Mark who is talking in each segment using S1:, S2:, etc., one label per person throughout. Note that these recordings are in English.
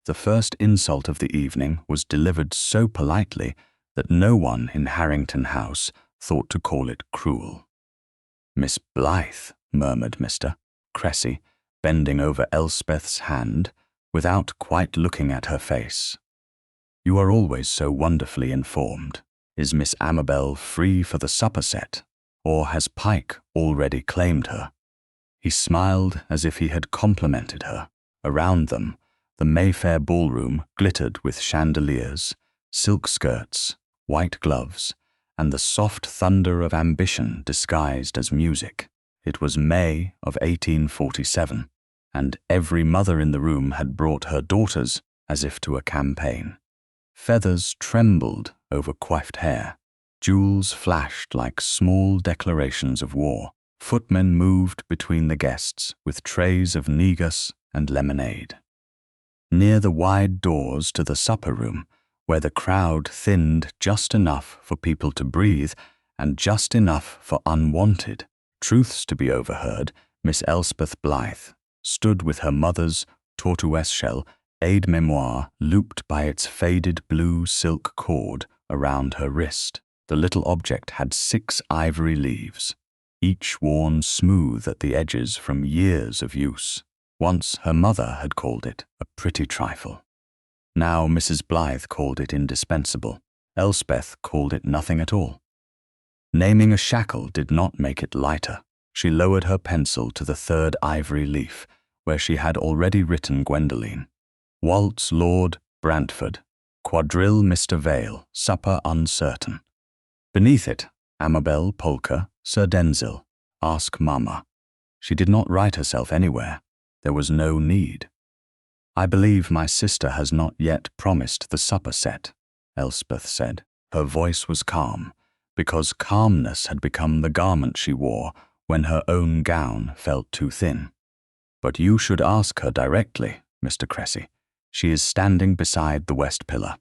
S1: The first insult of the evening was delivered so politely that no one in Harrington House thought to call it cruel. "Miss Blythe," murmured Mr. Cressy, bending over Elspeth's hand, without quite looking at her face. "You are always so wonderfully informed. Is Miss Amabel free for the supper set, or has Pike already claimed her?" He smiled as if he had complimented her. Around them, the Mayfair ballroom glittered with chandeliers, silk skirts, white gloves, and the soft thunder of ambition disguised as music. It was May of 1847, and every mother in the room had brought her daughters as if to a campaign. Feathers trembled over coiffed hair. Jewels flashed like small declarations of war. Footmen moved between the guests with trays of negus and lemonade. Near the wide doors to the supper room, where the crowd thinned just enough for people to breathe and just enough for unwanted truths to be overheard, Miss Elspeth Blythe stood with her mother's tortoiseshell aide-mémoire looped by its faded blue silk cord around her wrist. The little object had 6 ivory leaves, each worn smooth at the edges from years of use. Once her mother had called it a pretty trifle. Now Mrs. Blythe called it indispensable. Elspeth called it nothing at all. Naming a shackle did not make it lighter. She lowered her pencil to the 3rd ivory leaf, where she had already written Gwendoline. Waltz Lord Brantford, quadrille Mr. Vale, supper uncertain. Beneath it, Amabel polka, Sir Denzil, ask Mama. She did not write herself anywhere. There was no need. "I believe my sister has not yet promised the supper set," Elspeth said. Her voice was calm, because calmness had become the garment she wore when her own gown felt too thin. "But you should ask her directly, Mr. Cressy. She is standing beside the west pillar."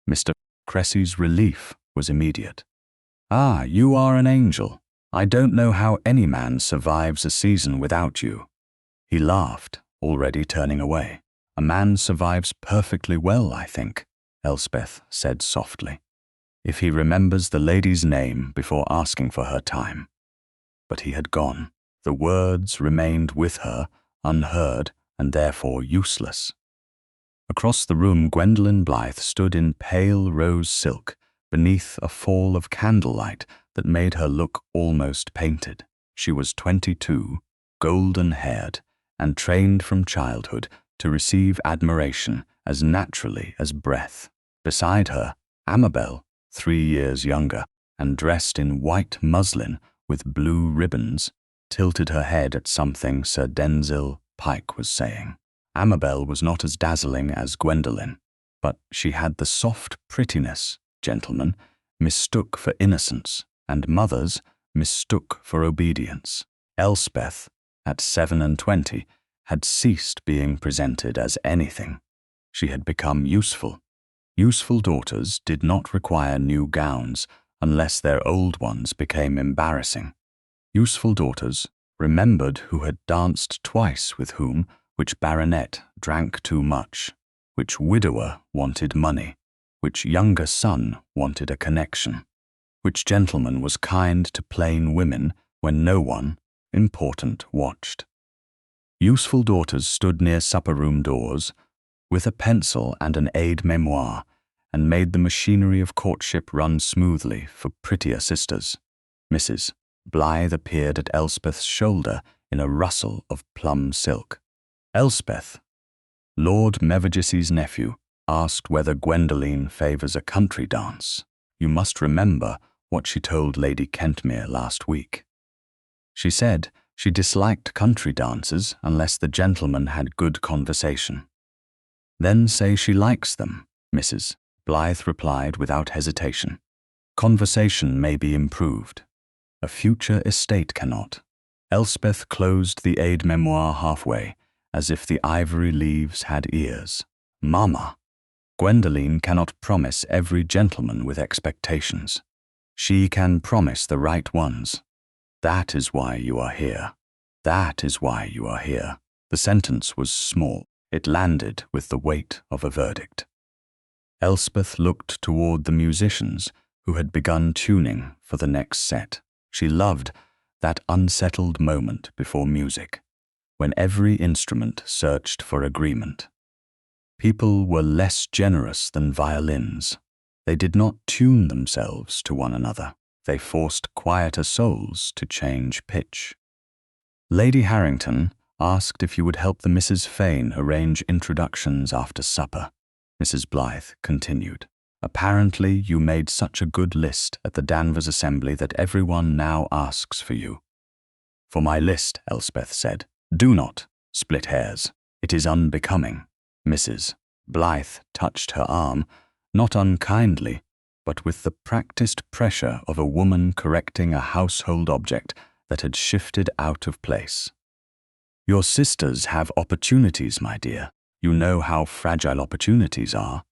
S1: Mr. Cressy's relief was immediate. "Ah, you are an angel. I don't know how any man survives a season without you." He laughed, already turning away. "A man survives perfectly well, I think," Elspeth said softly, "if he remembers the lady's name before asking for her time." But he had gone. The words remained with her, unheard and therefore useless. Across the room, Gwendoline Blythe stood in pale rose silk beneath a fall of candlelight that made her look almost painted. She was 22, golden-haired, and trained from childhood to receive admiration as naturally as breath. Beside her, Amabel, 3 years younger, and dressed in white muslin with blue ribbons, tilted her head at something Sir Denzil Pike was saying. Amabel was not as dazzling as Gwendoline, but she had the soft prettiness gentlemen mistook for innocence, and mothers mistook for obedience. Elspeth, at 27, had ceased being presented as anything. She had become useful. Useful daughters did not require new gowns unless their old ones became embarrassing. Useful daughters remembered who had danced twice with whom, which baronet drank too much, which widower wanted money, which younger son wanted a connection, which gentleman was kind to plain women when no one important watched. Useful daughters stood near supper-room doors with a pencil and an aide-mémoire and made the machinery of courtship run smoothly for prettier sisters. Mrs. Blythe appeared at Elspeth's shoulder in a rustle of plum silk. Elspeth, Lord Mevagissey's nephew, asked whether Gwendoline favours a country dance. You must remember what she told Lady Kentmere last week. She said she disliked country dances unless the gentleman had good conversation. Then say she likes them, Mrs. Blythe replied without hesitation. Conversation may be improved. A future estate cannot. Elspeth closed the aide-mémoire halfway, as if the ivory leaves had ears. Mama, Gwendoline cannot promise every gentleman with expectations. She can promise the right ones. That is why you are here. That is why you are here. The sentence was small. It landed with the weight of a verdict. Elspeth looked toward the musicians who had begun tuning for the next set. She loved that unsettled moment before music, when every instrument searched for agreement. People were less generous than violins. They did not tune themselves to one another. They forced quieter souls to change pitch. Lady Harrington asked if you would help the Mrs. Fane arrange introductions after supper. Mrs. Blythe continued. Apparently you made such a good list at the Danvers Assembly that everyone now asks for you. For my list, Elspeth said. Do not split hairs. It is unbecoming. Mrs. Blythe touched her arm, not unkindly, but with the practiced pressure of a woman correcting a household object that had shifted out of place. Your sisters have opportunities, my dear. You know how fragile opportunities are.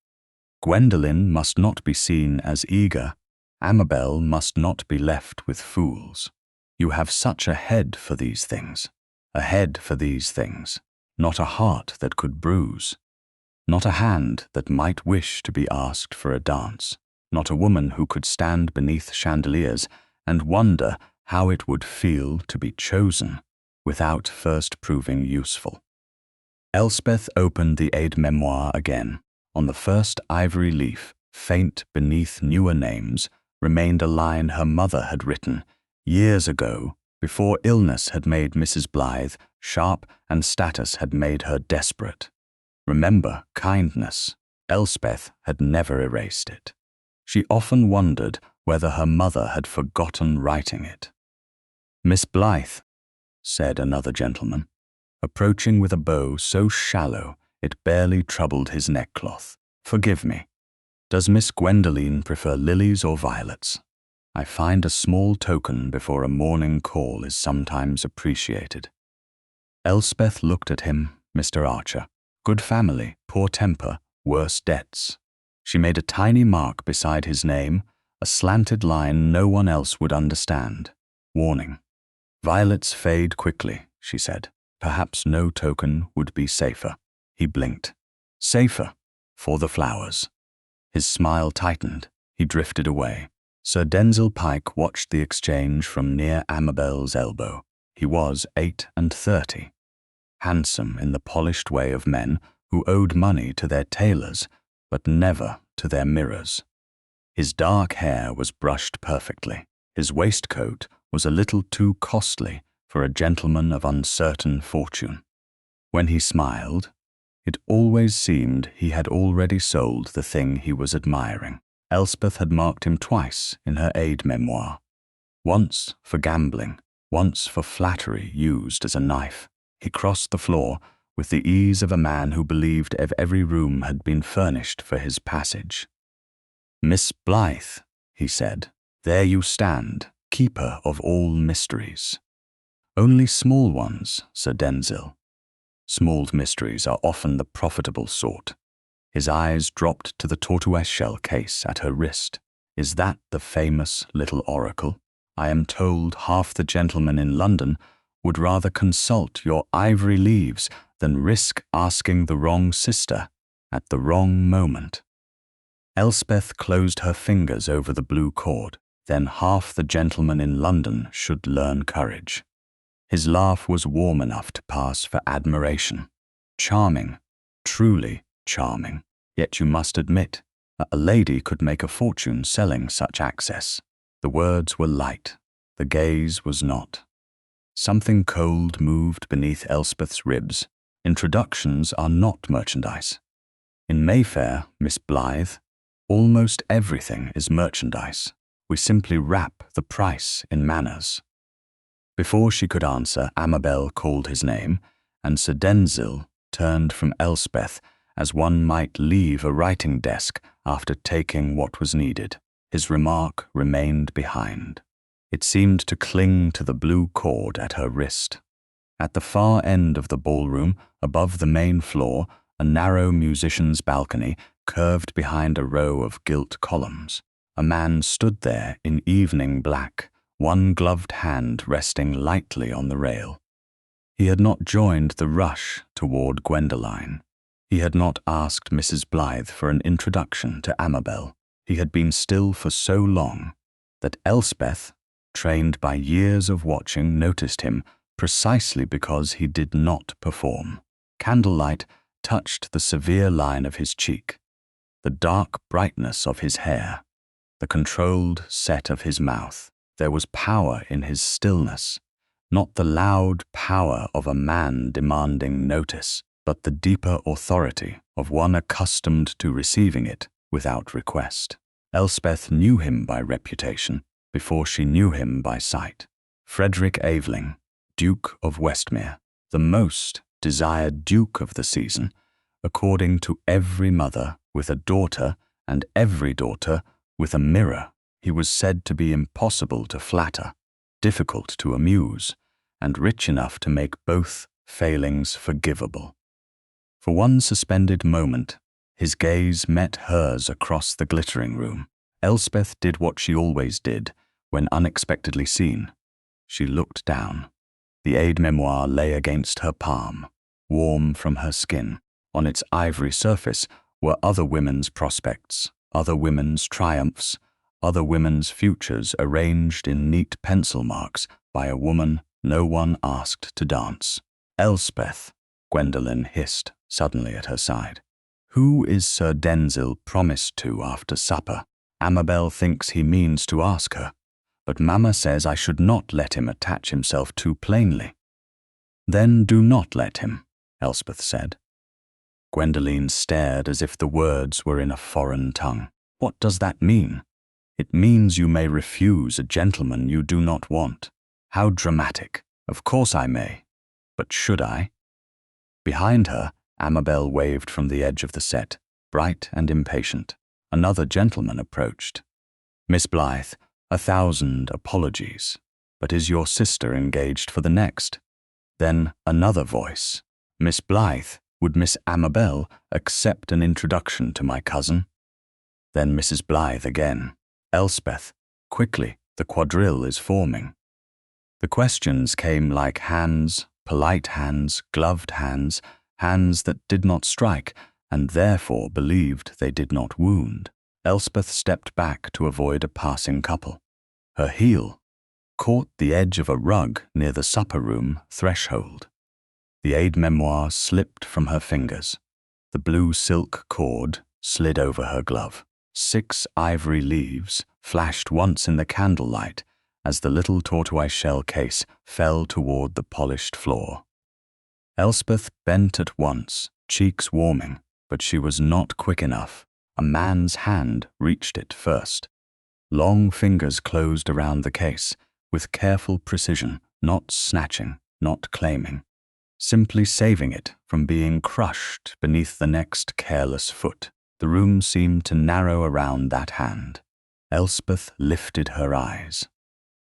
S1: Gwendoline must not be seen as eager. Amabel must not be left with fools. You have such a head for these things. A head for these things. Not a heart that could bruise. Not a hand that might wish to be asked for a dance. Not a woman who could stand beneath chandeliers and wonder how it would feel to be chosen without first proving useful. Elspeth opened the aide-mémoire again. On the first ivory leaf, faint beneath newer names, remained a line her mother had written years ago, before illness had made Mrs. Blythe sharp and status had made her desperate. Remember kindness. Elspeth had never erased it. She often wondered whether her mother had forgotten writing it. Miss Blythe, said another gentleman, approaching with a bow so shallow it barely troubled his neckcloth. Forgive me. Does Miss Gwendoline prefer lilies or violets? I find a small token before a morning call is sometimes appreciated. Elspeth looked at him, Mr. Archer. Good family, poor temper, worse debts. She made a tiny mark beside his name, a slanted line no one else would understand. Warning. Violets fade quickly, she said. Perhaps no token would be safer. He blinked. Safer. For the flowers. His smile tightened. He drifted away. Sir Denzil Pike watched the exchange from near Amabel's elbow. He was 38. Handsome in the polished way of men who owed money to their tailors, but never to their mirrors. His dark hair was brushed perfectly. His waistcoat was a little too costly for a gentleman of uncertain fortune. When he smiled, it always seemed he had already sold the thing he was admiring. Elspeth had marked him twice in her aide-mémoire. Once for gambling, once for flattery used as a knife. He crossed the floor with the ease of a man who believed every room had been furnished for his passage. Miss Blythe, he said, there you stand, keeper of all mysteries. Only small ones, Sir Denzil. Small mysteries are often the profitable sort. His eyes dropped to the tortoiseshell case at her wrist. Is that the famous little oracle? I am told half the gentlemen in London would rather consult your ivory leaves than risk asking the wrong sister at the wrong moment. Elspeth closed her fingers over the blue cord. Then half the gentlemen in London should learn courage. His laugh was warm enough to pass for admiration. Charming, truly charming. Yet you must admit, a lady could make a fortune selling such access. The words were light, the gaze was not. Something cold moved beneath Elspeth's ribs. Introductions are not merchandise. In Mayfair, Miss Blythe, almost everything is merchandise. We simply wrap the price in manners. Before she could answer, Amabel called his name, and Sir Denzil turned from Elspeth as one might leave a writing desk after taking what was needed. His remark remained behind. It seemed to cling to the blue cord at her wrist. At the far end of the ballroom, above the main floor, a narrow musician's balcony curved behind a row of gilt columns. A man stood there in evening black, one gloved hand resting lightly on the rail. He had not joined the rush toward Gwendoline. He had not asked Mrs. Blythe for an introduction to Amabel. He had been still for so long that Elspeth, trained by years of watching, noticed him precisely because he did not perform. Candlelight touched the severe line of his cheek, the dark brightness of his hair, the controlled set of his mouth. There was power in his stillness, not the loud power of a man demanding notice, but the deeper authority of one accustomed to receiving it without request. Elspeth knew him by reputation before she knew him by sight. Frederick Aveling, Duke of Westmere, the most desired duke of the season, according to every mother with a daughter and every daughter with a mirror. He was said to be impossible to flatter, difficult to amuse, and rich enough to make both failings forgivable. For one suspended moment, his gaze met hers across the glittering room. Elspeth did what she always did when unexpectedly seen. She looked down. The aide-mémoire lay against her palm, warm from her skin. On its ivory surface were other women's prospects, other women's triumphs, other women's futures arranged in neat pencil marks by a woman no one asked to dance. Elspeth, Gwendoline hissed suddenly at her side. Who is Sir Denzil promised to after supper? Amabel thinks he means to ask her, but Mamma says I should not let him attach himself too plainly. Then do not let him, Elspeth said. Gwendoline stared as if the words were in a foreign tongue. What does that mean? It means you may refuse a gentleman you do not want. How dramatic. Of course I may. But should I? Behind her, Amabel waved from the edge of the set, bright and impatient. Another gentleman approached. Miss Blythe, 1,000 apologies, but is your sister engaged for the next? Then another voice. Miss Blythe, would Miss Amabel accept an introduction to my cousin? Then Mrs. Blythe again. Elspeth, quickly, the quadrille is forming. The questions came like hands, polite hands, gloved hands, hands that did not strike, and therefore believed they did not wound. Elspeth stepped back to avoid a passing couple. Her heel caught the edge of a rug near the supper-room threshold. The aide-mémoire slipped from her fingers. The blue silk cord slid over her glove. 6 ivory leaves flashed once in the candlelight as the little tortoiseshell case fell toward the polished floor. Elspeth bent at once, cheeks warming, but she was not quick enough. A man's hand reached it first. Long fingers closed around the case, with careful precision, not snatching, not claiming, simply saving it from being crushed beneath the next careless foot. The room seemed to narrow around that hand. Elspeth lifted her eyes.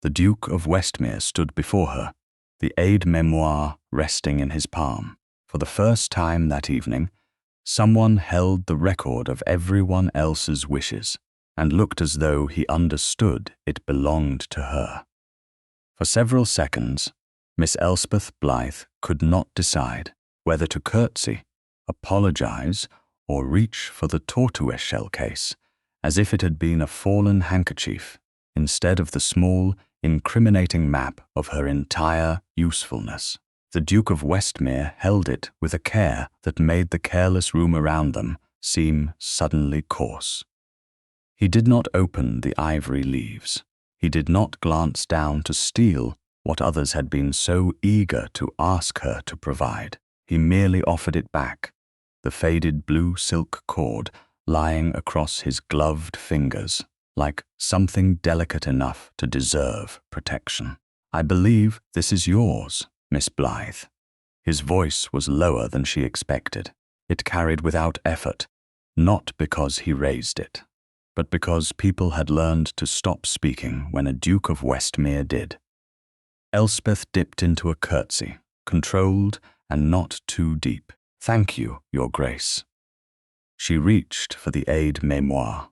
S1: The Duke of Westmere stood before her, the aide-mémoire resting in his palm. For the first time that evening, someone held the record of everyone else's wishes and looked as though he understood it belonged to her. For several seconds, Miss Elspeth Blythe could not decide whether to curtsy, apologize, or reach for the tortoiseshell case, as if it had been a fallen handkerchief, instead of the small, incriminating map of her entire usefulness. The Duke of Westmere held it with a care that made the careless room around them seem suddenly coarse. He did not open the ivory leaves. He did not glance down to steal what others had been so eager to ask her to provide. He merely offered it back, the faded blue silk cord lying across his gloved fingers, like something delicate enough to deserve protection. I believe this is yours, Miss Blythe. His voice was lower than she expected. It carried without effort, not because he raised it, but because people had learned to stop speaking when a Duke of Westmere did. Elspeth dipped into a curtsy, controlled and not too deep. Thank you, Your Grace. She reached for the aide-mémoire.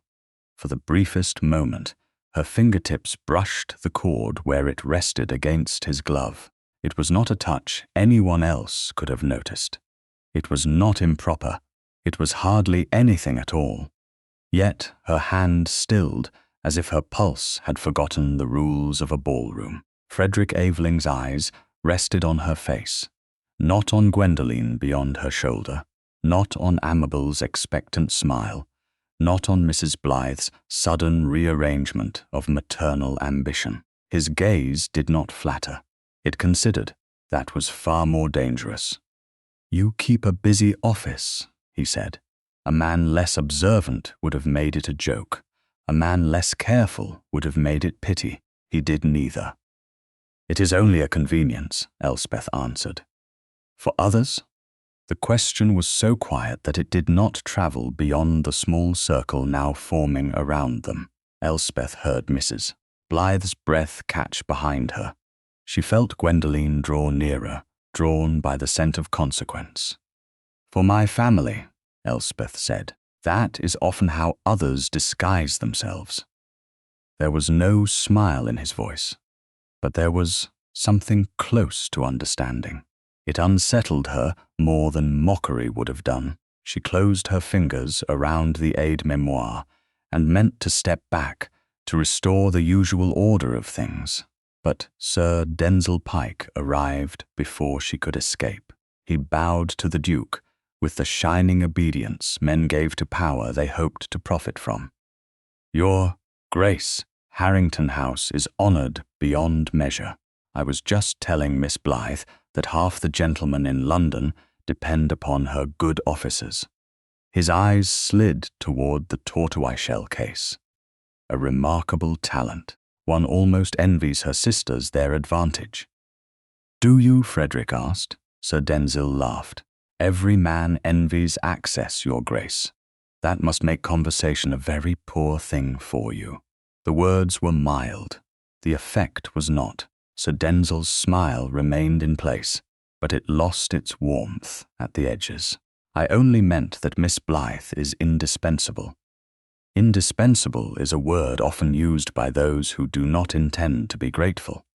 S1: For the briefest moment, her fingertips brushed the cord where it rested against his glove. It was not a touch anyone else could have noticed. It was not improper, It was hardly anything at all. Yet her hand stilled as if her pulse had forgotten the rules of a ballroom. Frederick Aveling's eyes rested on her face, not on Gwendoline beyond her shoulder, not on Amabel's expectant smile, not on Mrs. Blythe's sudden rearrangement of maternal ambition. His gaze did not flatter. It considered. That was far more dangerous. "You keep a busy office," he said. A man less observant would have made it a joke. A man less careful would have made it pity. He did neither. "It is only a convenience," Elspeth answered. "For others?" The question was so quiet that it did not travel beyond the small circle now forming around them. Elspeth heard Mrs. Blythe's breath catch behind her. She felt Gwendoline draw nearer, drawn by the scent of consequence. "For my family," Elspeth said. "That is often how others disguise themselves." There was no smile in his voice, but there was something close to understanding. It unsettled her more than mockery would have done. She closed her fingers around the aide-mémoire and meant to step back, to restore the usual order of things. But Sir Denzil Pike arrived before she could escape. He bowed to the Duke with the shining obedience men gave to power they hoped to profit from. "Your Grace, Harrington House is honoured beyond measure. I was just telling Miss Blythe that half the gentlemen in London depend upon her good offices." His eyes slid toward the tortoiseshell case. A remarkable talent. One almost envies her sisters their advantage. "Do you?" Frederick asked. Sir Denzil laughed. "Every man envies access, Your Grace. That must make conversation a very poor thing for you." The words were mild. The effect was not. Sir Denzil's smile remained in place, but it lost its warmth at the edges. "I only meant that Miss Blythe is indispensable." Indispensable is a word often used by those who do not intend to be grateful.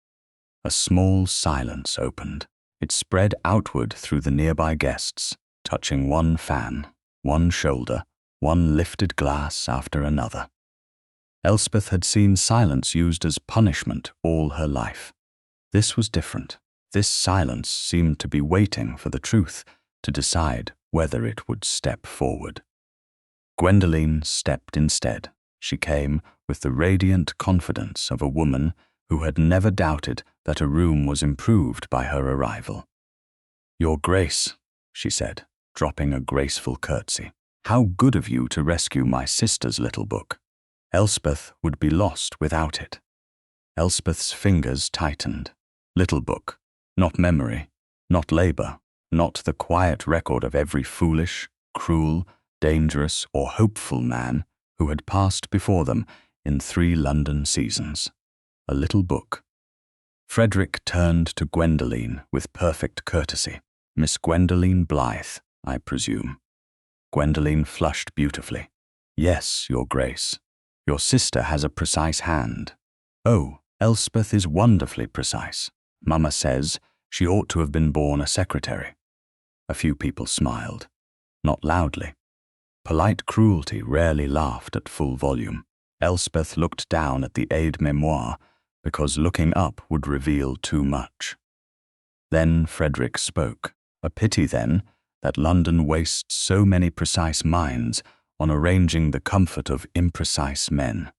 S1: A small silence opened. It spread outward through the nearby guests, touching one fan, one shoulder, one lifted glass after another. Elspeth had seen silence used as punishment all her life. This was different. This silence seemed to be waiting for the truth to decide whether it would step forward. Gwendoline stepped instead. She came with the radiant confidence of a woman who had never doubted that a room was improved by her arrival. "Your Grace," she said, dropping a graceful curtsy. "How good of you to rescue my sister's little book. Elspeth would be lost without it." Elspeth's fingers tightened. Little book, not memory, not labor, not the quiet record of every foolish, cruel, dangerous or hopeful man who had passed before them in 3 London seasons. A little book. Frederick turned to Gwendoline with perfect courtesy. "Miss Gwendoline Blythe, I presume." Gwendoline flushed beautifully. "Yes, Your Grace. Your sister has a precise hand." "Oh, Elspeth is wonderfully precise. Mamma says she ought to have been born a secretary." A few people smiled. Not loudly. Polite cruelty rarely laughed at full volume. Elspeth looked down at the aide-mémoire because looking up would reveal too much. Then Frederick spoke. "A pity, then, that London wastes so many precise minds on arranging the comfort of imprecise men."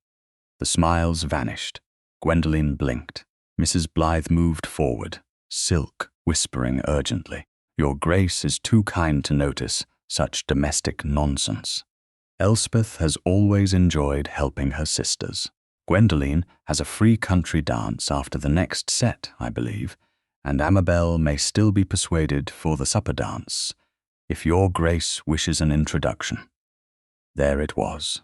S1: The smiles vanished. Gwendoline blinked. Mrs. Blythe moved forward, silk whispering urgently. "Your Grace is too kind to notice such domestic nonsense. Elspeth has always enjoyed helping her sisters. Gwendoline has a free country dance after the next set, I believe, and Amabel may still be persuaded for the supper dance, if Your Grace wishes an introduction." There it was.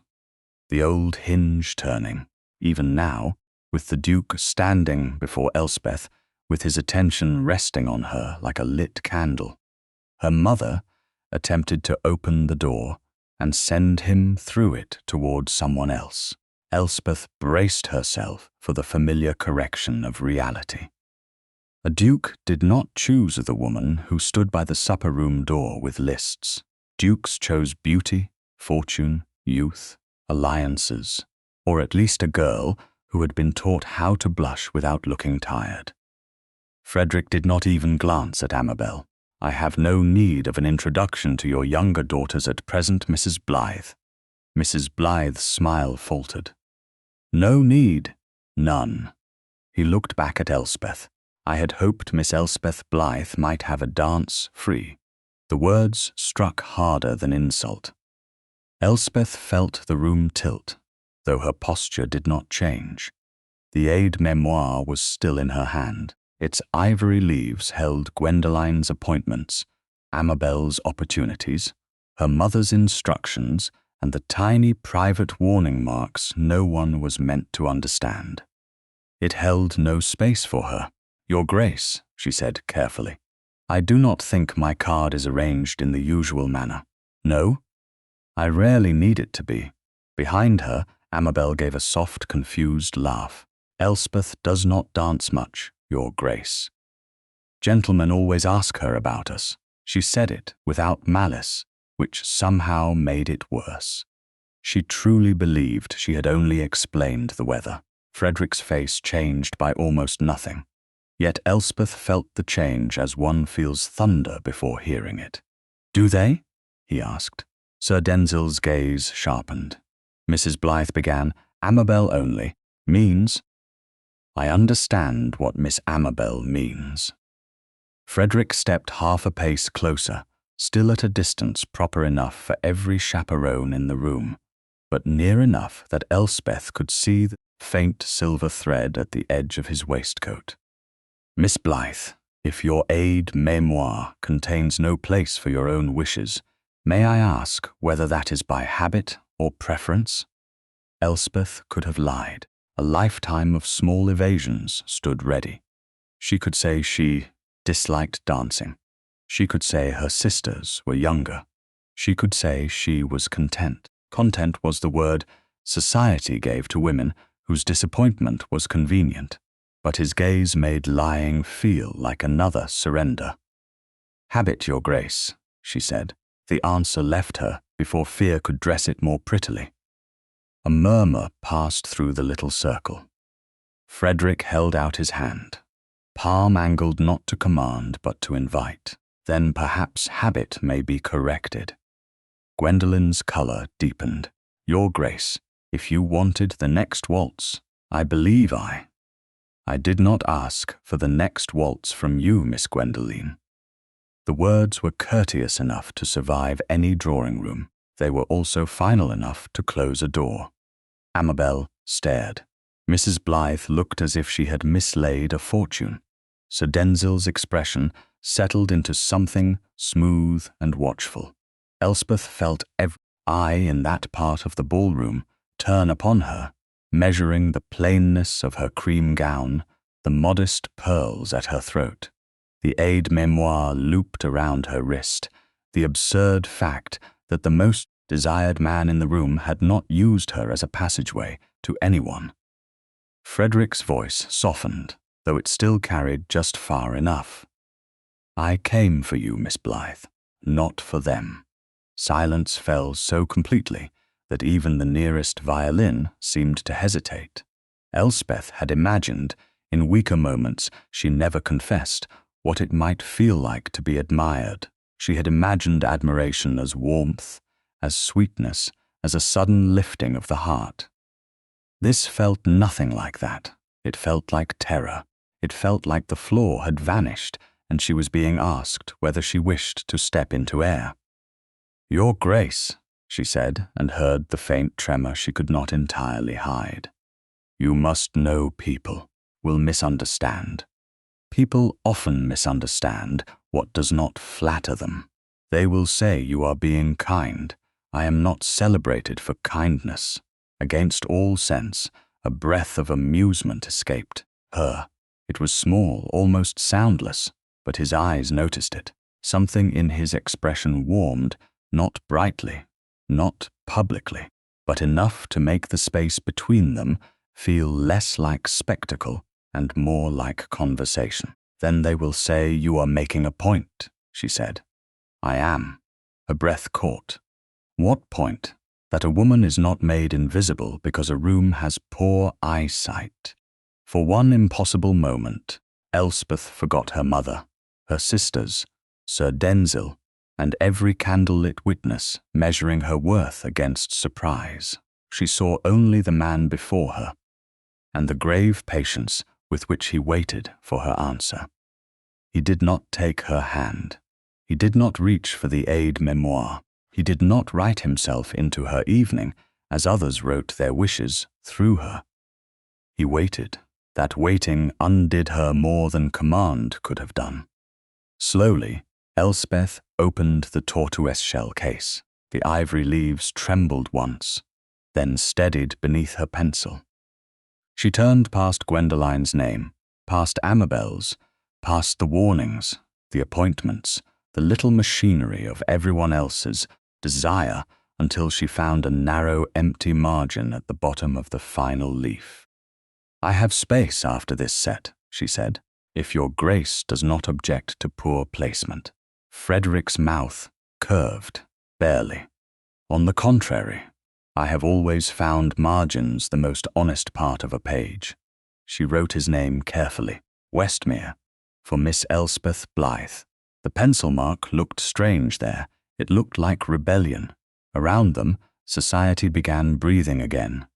S1: The old hinge turning, even now, with the Duke standing before Elspeth, with his attention resting on her like a lit candle. Her mother attempted to open the door and send him through it toward someone else. Elspeth braced herself for the familiar correction of reality. A duke did not choose the woman who stood by the supper-room door with lists. Dukes chose beauty, fortune, youth, alliances, or at least a girl who had been taught how to blush without looking tired. Frederick did not even glance at Amabel. "I have no need of an introduction to your younger daughters at present, Mrs. Blythe." Mrs. Blythe's smile faltered. "No need. None." He looked back at Elspeth. "I had hoped Miss Elspeth Blythe might have a dance free." The words struck harder than insult. Elspeth felt the room tilt, though her posture did not change. The aide-mémoire was still in her hand. Its ivory leaves held Gwendoline's appointments, Amabel's opportunities, her mother's instructions, and the tiny private warning marks no one was meant to understand. It held no space for her. "Your Grace," she said carefully, "I do not think my card is arranged in the usual manner." "No?" "I rarely need it to be." Behind her, Amabel gave a soft, confused laugh. "Elspeth does not dance much, Your Grace. Gentlemen always ask her about us." She said it without malice, which somehow made it worse. She truly believed she had only explained the weather. Frederick's face changed by almost nothing. Yet Elspeth felt the change as one feels thunder before hearing it. "Do they?" he asked. Sir Denzil's gaze sharpened. Mrs. Blythe began, "Amabel only means—" "I understand what Miss Amabel means." Frederick stepped half a pace closer, still at a distance proper enough for every chaperone in the room, but near enough that Elspeth could see the faint silver thread at the edge of his waistcoat. "Miss Blythe, if your aide-mémoire contains no place for your own wishes, may I ask whether that is by habit or preference?" Elspeth could have lied. A lifetime of small evasions stood ready. She could say she disliked dancing. She could say her sisters were younger. She could say she was content. Content was the word society gave to women whose disappointment was convenient, but his gaze made lying feel like another surrender. "Habit, Your Grace," she said. The answer left her before fear could dress it more prettily. A murmur passed through the little circle. Frederick held out his hand, palm angled not to command but to invite. "Then perhaps habit may be corrected." Gwendoline's colour deepened. "Your Grace, if you wanted the next waltz, I believe I did not ask for the next waltz from you, Miss Gwendoline." The words were courteous enough to survive any drawing room. They were also final enough to close a door. Amabel stared. Mrs. Blythe looked as if she had mislaid a fortune. Sir Denzil's expression settled into something smooth and watchful. Elspeth felt every eye in that part of the ballroom turn upon her, measuring the plainness of her cream gown, the modest pearls at her throat, the aide-mémoire looped around her wrist, the absurd fact that the most desired man in the room had not used her as a passageway to anyone. Frederick's voice softened, though it still carried just far enough. "I came for you, Miss Blythe, not for them." Silence fell so completely that even the nearest violin seemed to hesitate. Elspeth had imagined, in weaker moments she never confessed, what it might feel like to be admired. She had imagined admiration as warmth, as sweetness, as a sudden lifting of the heart. This felt nothing like that. It felt like terror. It felt like the floor had vanished and she was being asked whether she wished to step into air. "Your Grace," she said, and heard the faint tremor she could not entirely hide. "You must know people will misunderstand. People often misunderstand what does not flatter them. They will say you are being kind. I am not celebrated for kindness." Against all sense, a breath of amusement escaped her. It was small, almost soundless, but his eyes noticed it. Something in his expression warmed, not brightly, not publicly, but enough to make the space between them feel less like spectacle and more like conversation. "Then they will say you are making a point," she said. "I am." Her breath caught. What point? That a woman is not made invisible because a room has poor eyesight. For one impossible moment, Elspeth forgot her mother, her sisters, Sir Denzil, and every candlelit witness measuring her worth against surprise. She saw only the man before her, and the grave patience with which he waited for her answer. He did not take her hand. He did not reach for the aide-mémoire. He did not write himself into her evening as others wrote their wishes through her. He waited. That waiting undid her more than command could have done. Slowly, Elspeth opened the tortoiseshell case. The ivory leaves trembled once, then steadied beneath her pencil. She turned past Gwendoline's name, past Amabel's, past the warnings, the appointments, the little machinery of everyone else's desire until she found a narrow, empty margin at the bottom of the final leaf. "I have space after this set," she said, "if your grace does not object to poor placement." Frederick's mouth curved, barely. "On the contrary, I have always found margins the most honest part of a page." She wrote his name carefully, Westmere, for Miss Elspeth Blythe. The pencil mark looked strange there. It looked like rebellion. Around them, society began breathing again,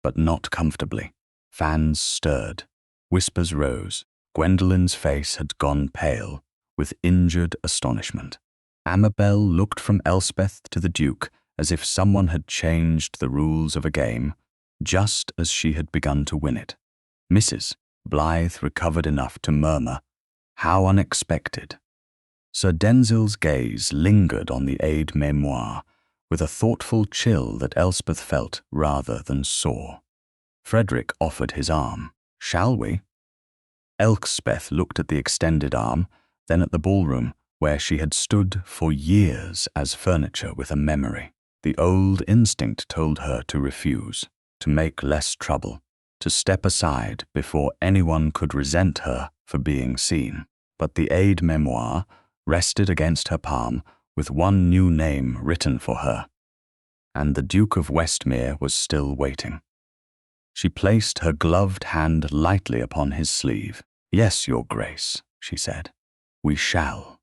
S1: but not comfortably. Fans stirred. Whispers rose. Gwendoline's face had gone pale, with injured astonishment. Amabel looked from Elspeth to the Duke as if someone had changed the rules of a game, just as she had begun to win it. Mrs. Blythe recovered enough to murmur, "How unexpected." Sir Denzil's gaze lingered on the aide-mémoire, with a thoughtful chill that Elspeth felt rather than saw. Frederick offered his arm. "Shall we?" Elspeth looked at the extended arm, then at the ballroom, where she had stood for years as furniture with a memory. The old instinct told her to refuse, to make less trouble, to step aside before anyone could resent her for being seen. But the aide-mémoire rested against her palm with one new name written for her, and the Duke of Westmere was still waiting. She placed her gloved hand lightly upon his sleeve. "Yes, Your Grace," she said. "We shall."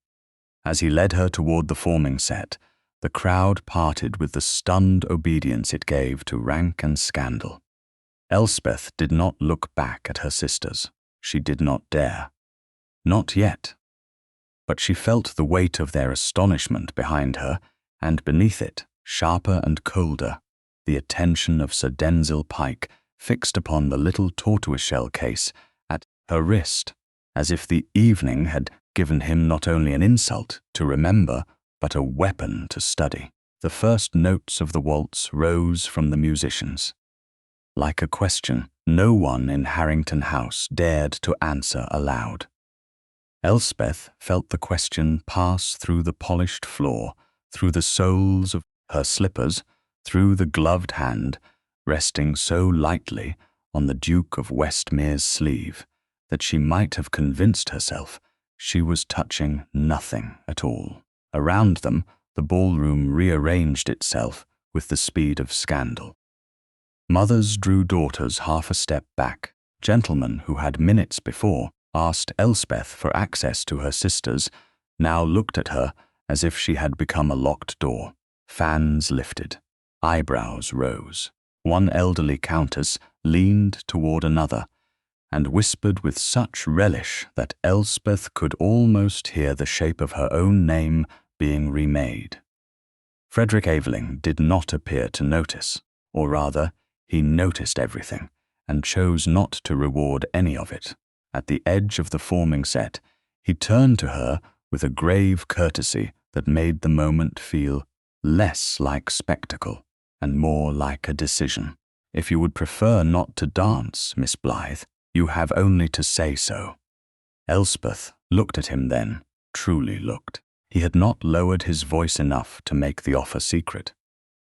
S1: As he led her toward the forming set, the crowd parted with the stunned obedience it gave to rank and scandal. Elspeth did not look back at her sisters. She did not dare. Not yet. But she felt the weight of their astonishment behind her, and beneath it, sharper and colder, the attention of Sir Denzil Pike fixed upon the little tortoiseshell case at her wrist, as if the evening had given him not only an insult to remember, but a weapon to study. The first notes of the waltz rose from the musicians. Like a question, no one in Harrington House dared to answer aloud. Elspeth felt the question pass through the polished floor, through the soles of her slippers, through the gloved hand, resting so lightly on the Duke of Westmere's sleeve that she might have convinced herself she was touching nothing at all. Around them, the ballroom rearranged itself with the speed of scandal. Mothers drew daughters half a step back. Gentlemen who had minutes before asked Elspeth for access to her sisters now looked at her as if she had become a locked door. Fans lifted. Eyebrows rose. One elderly countess leaned toward another and whispered with such relish that Elspeth could almost hear the shape of her own name being remade. Frederick Aveling did not appear to notice, or rather, he noticed everything and chose not to reward any of it. At the edge of the forming set, he turned to her with a grave courtesy that made the moment feel less like spectacle and more like a decision. "If you would prefer not to dance, Miss Blythe, you have only to say so." Elspeth looked at him then, truly looked. He had not lowered his voice enough to make the offer secret,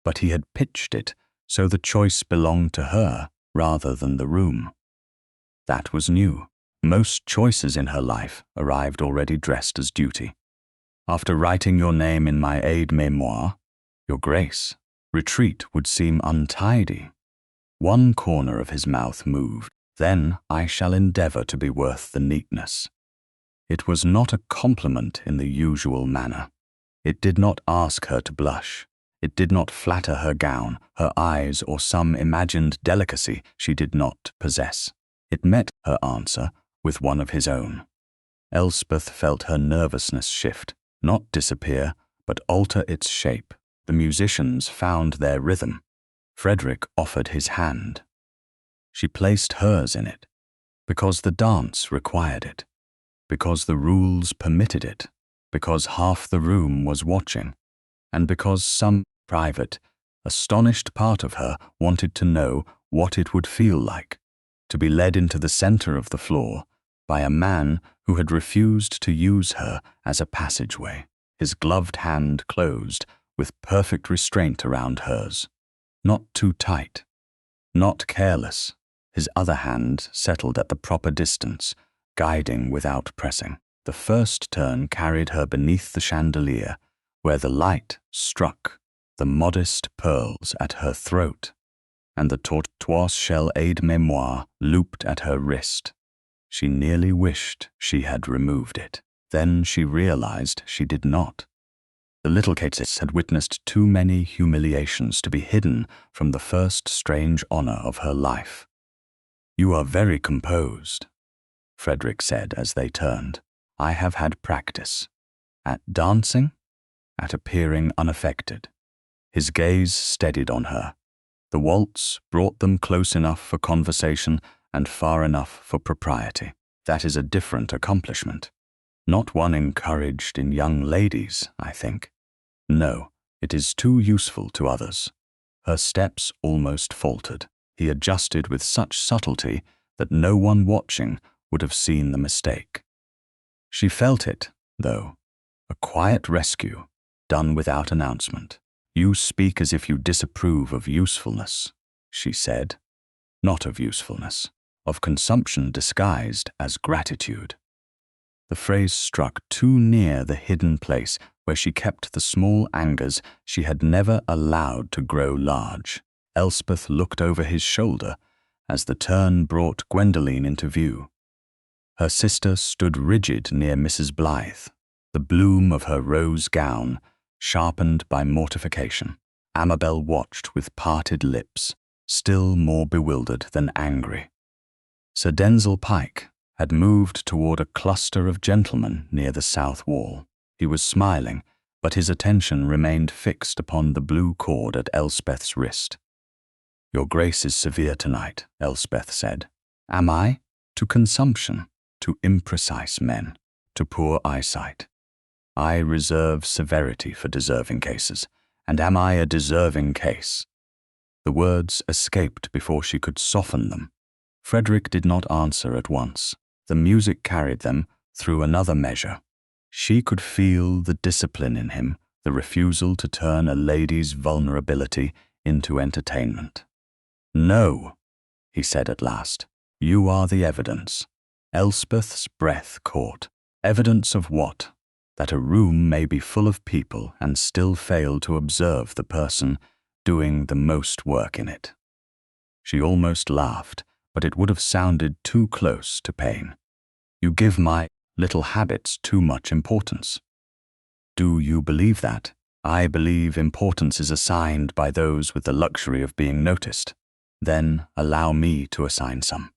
S1: but he had pitched it so the choice belonged to her rather than the room. That was new. Most choices in her life arrived already dressed as duty. After writing your name in my aide-mémoire, Your Grace, retreat would seem untidy. One corner of his mouth moved. Then I shall endeavour to be worth the neatness. It was not a compliment in the usual manner. It did not ask her to blush. It did not flatter her gown, her eyes, or some imagined delicacy she did not possess. It met her answer with one of his own. Elspeth felt her nervousness shift, not disappear, but alter its shape. The musicians found their rhythm. Frederick offered his hand. She placed hers in it, because the dance required it, because the rules permitted it, because half the room was watching, and because some private, astonished part of her wanted to know what it would feel like to be led into the center of the floor by a man who had refused to use her as a passageway, his gloved hand closed with perfect restraint around hers. Not too tight, not careless. His other hand settled at the proper distance, guiding without pressing. The first turn carried her beneath the chandelier, where the light struck the modest pearls at her throat, and the tortoiseshell aide-mémoire looped at her wrist. She nearly wished she had removed it. Then she realized she did not. The little Cates had witnessed too many humiliations to be hidden from the first strange honor of her life. "You are very composed," Frederick said as they turned. "I have had practice. At dancing? At appearing unaffected." His gaze steadied on her. The waltz brought them close enough for conversation and far enough for propriety. That is a different accomplishment. Not one encouraged in young ladies, I think. No, it is too useful to others. Her steps almost faltered. He adjusted with such subtlety that no one watching would have seen the mistake. She felt it, though, a quiet rescue, done without announcement. "You speak as if you disapprove of usefulness," she said. "Not of usefulness, of consumption disguised as gratitude." The phrase struck too near the hidden place where she kept the small angers she had never allowed to grow large. Elspeth looked over his shoulder as the turn brought Gwendoline into view. Her sister stood rigid near Mrs. Blythe, the bloom of her rose gown sharpened by mortification. Amabel watched with parted lips, still more bewildered than angry. Sir Denzil Pike had moved toward a cluster of gentlemen near the south wall. He was smiling, but his attention remained fixed upon the blue cord at Elspeth's wrist. "Your Grace is severe tonight," Elspeth said. "Am I? To consumption, to imprecise men, to poor eyesight. I reserve severity for deserving cases, and am I a deserving case?" The words escaped before she could soften them. Frederick did not answer at once. The music carried them through another measure. She could feel the discipline in him, the refusal to turn a lady's vulnerability into entertainment. "No," he said at last. "You are the evidence." Elspeth's breath caught. Evidence of what? That a room may be full of people and still fail to observe the person doing the most work in it. She almost laughed, but it would have sounded too close to pain. "You give my little habits too much importance." "Do you believe that?" "I believe importance is assigned by those with the luxury of being noticed. Then allow me to assign some."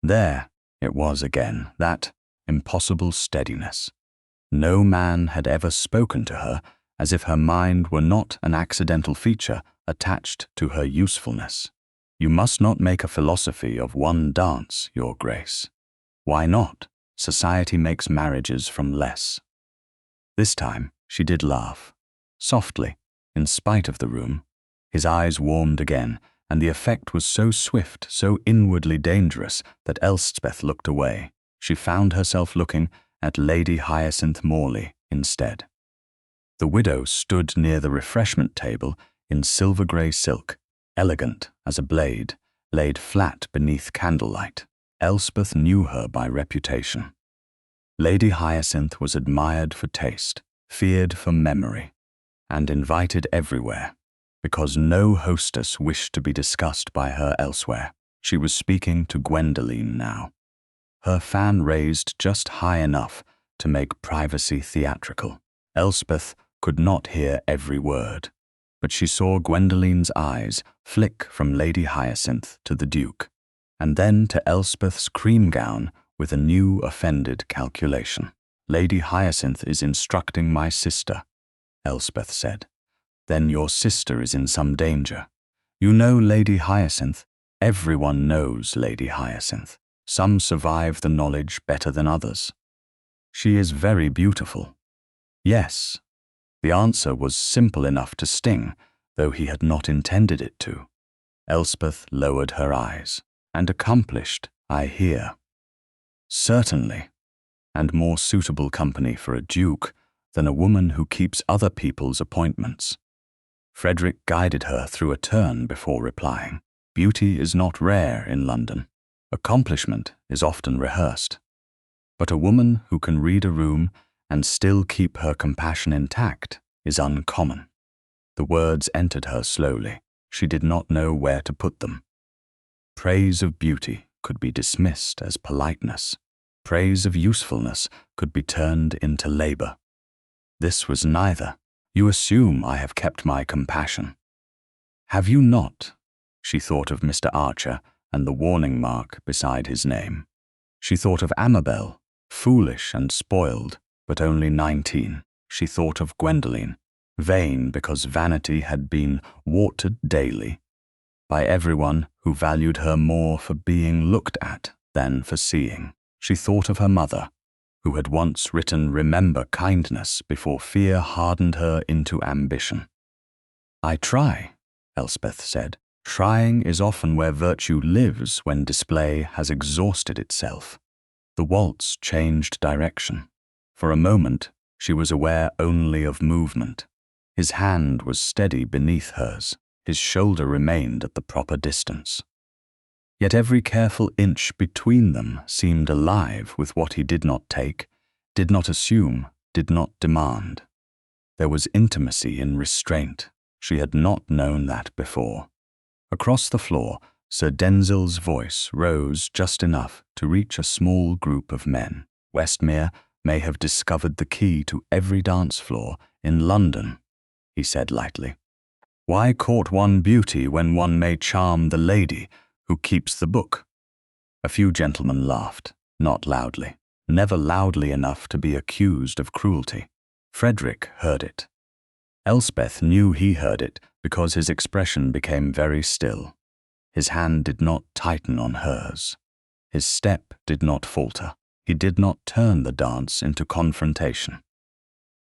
S1: There it was again, that impossible steadiness. No man had ever spoken to her as if her mind were not an accidental feature attached to her usefulness. "You must not make a philosophy of one dance, Your Grace." "Why not? Society makes marriages from less." This time she did laugh, softly, in spite of the room. His eyes warmed again, and the effect was so swift, so inwardly dangerous, that Elspeth looked away. She found herself looking at Lady Hyacinth Morley instead. The widow stood near the refreshment table in silver-grey silk, elegant as a blade, laid flat beneath candlelight. Elspeth knew her by reputation. Lady Hyacinth was admired for taste, feared for memory, and invited everywhere, because no hostess wished to be discussed by her elsewhere. She was speaking to Gwendoline now, her fan raised just high enough to make privacy theatrical. Elspeth could not hear every word, but she saw Gwendoline's eyes flick from Lady Hyacinth to the Duke, and then to Elspeth's cream gown with a new offended calculation. "Lady Hyacinth is instructing my sister," Elspeth said. "Then your sister is in some danger. You know Lady Hyacinth. Everyone knows Lady Hyacinth. Some survive the knowledge better than others. She is very beautiful." Yes. The answer was simple enough to sting, though he had not intended it to. Elspeth lowered her eyes. "And accomplished, I hear." "Certainly, and more suitable company for a duke than a woman who keeps other people's appointments." Frederick guided her through a turn before replying. "Beauty is not rare in London. Accomplishment is often rehearsed. But a woman who can read a room and still keep her compassion intact is uncommon." The words entered her slowly. She did not know where to put them. Praise of beauty could be dismissed as politeness. Praise of usefulness could be turned into labor. This was neither. "You assume I have kept my compassion. Have you not?" She thought of Mr. Archer and the warning mark beside his name. She thought of Amabel, foolish and spoiled, but only 19. She thought of Gwendoline, vain because vanity had been watered daily by everyone who valued her more for being looked at than for seeing. She thought of her mother, who had once written "Remember kindness" before fear hardened her into ambition. "I try," Elspeth said. "Trying is often where virtue lives when display has exhausted itself." The waltz changed direction. For a moment, she was aware only of movement. His hand was steady beneath hers. His shoulder remained at the proper distance. Yet every careful inch between them seemed alive with what he did not take, did not assume, did not demand. There was intimacy in restraint. She had not known that before. Across the floor, Sir Denzil's voice rose just enough to reach a small group of men. "Westmere may have discovered the key to every dance floor in London," he said lightly. "Why court one beauty when one may charm the lady who keeps the book?" A few gentlemen laughed, not loudly, never loudly enough to be accused of cruelty. Frederick heard it. Elspeth knew he heard it because his expression became very still. His hand did not tighten on hers. His step did not falter. He did not turn the dance into confrontation.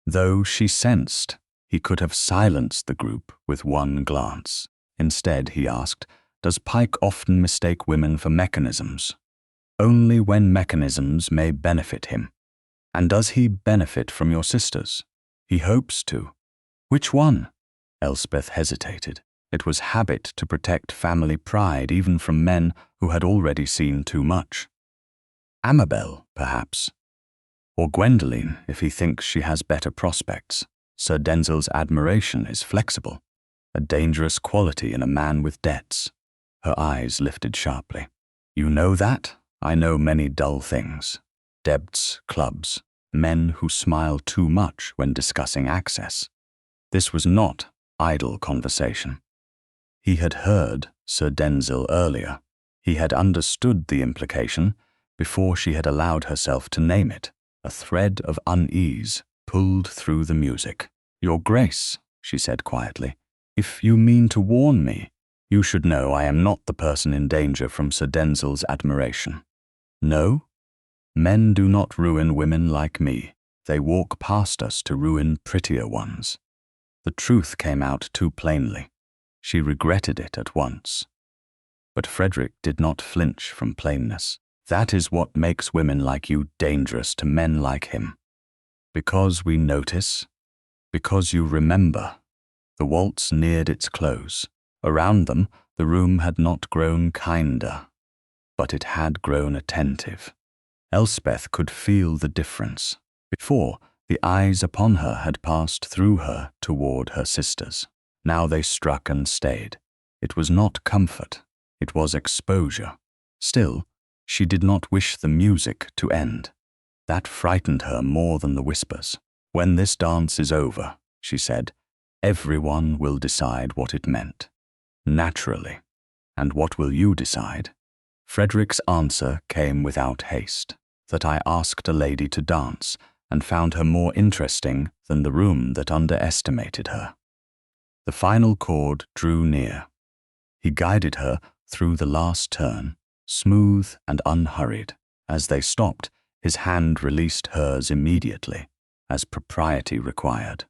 S1: Though she sensed he could have silenced the group with one glance. Instead, he asked, "Does Pike often mistake women for mechanisms?" "Only when mechanisms may benefit him." "And does he benefit from your sisters?" "He hopes to." "Which one?" Elspeth hesitated. It was habit to protect family pride even from men who had already seen too much. "Amabel, perhaps. Or Gwendoline, if he thinks she has better prospects. Sir Denzil's admiration is flexible, a dangerous quality in a man with debts." Her eyes lifted sharply. "You know that? I know many dull things. Debts, clubs, men who smile too much when discussing access." This was not idle conversation. He had heard Sir Denzil earlier. He had understood the implication before she had allowed herself to name it. A thread of unease pulled through the music. "Your Grace," she said quietly, "if you mean to warn me, you should know I am not the person in danger from Sir Denzil's admiration." "No? Men do not ruin women like me. They walk past us to ruin prettier ones." The truth came out too plainly. She regretted it at once. But Frederick did not flinch from plainness. "That is what makes women like you dangerous to men like him. Because we notice, because you remember." The waltz neared its close. Around them, the room had not grown kinder, but it had grown attentive. Elspeth could feel the difference. Before, The eyes upon her had passed through her toward her sisters. Now they struck and stayed. It was not comfort, it was exposure. Still, she did not wish the music to end. That frightened her more than the whispers. "When this dance is over," she said, "everyone will decide what it meant." Naturally. "And what will you decide?" Frederick's answer came without haste, that I asked a lady to dance and found her more interesting than the room that underestimated her. The final chord drew near. He guided her through the last turn, smooth and unhurried. As they stopped, his hand released hers immediately, as propriety required.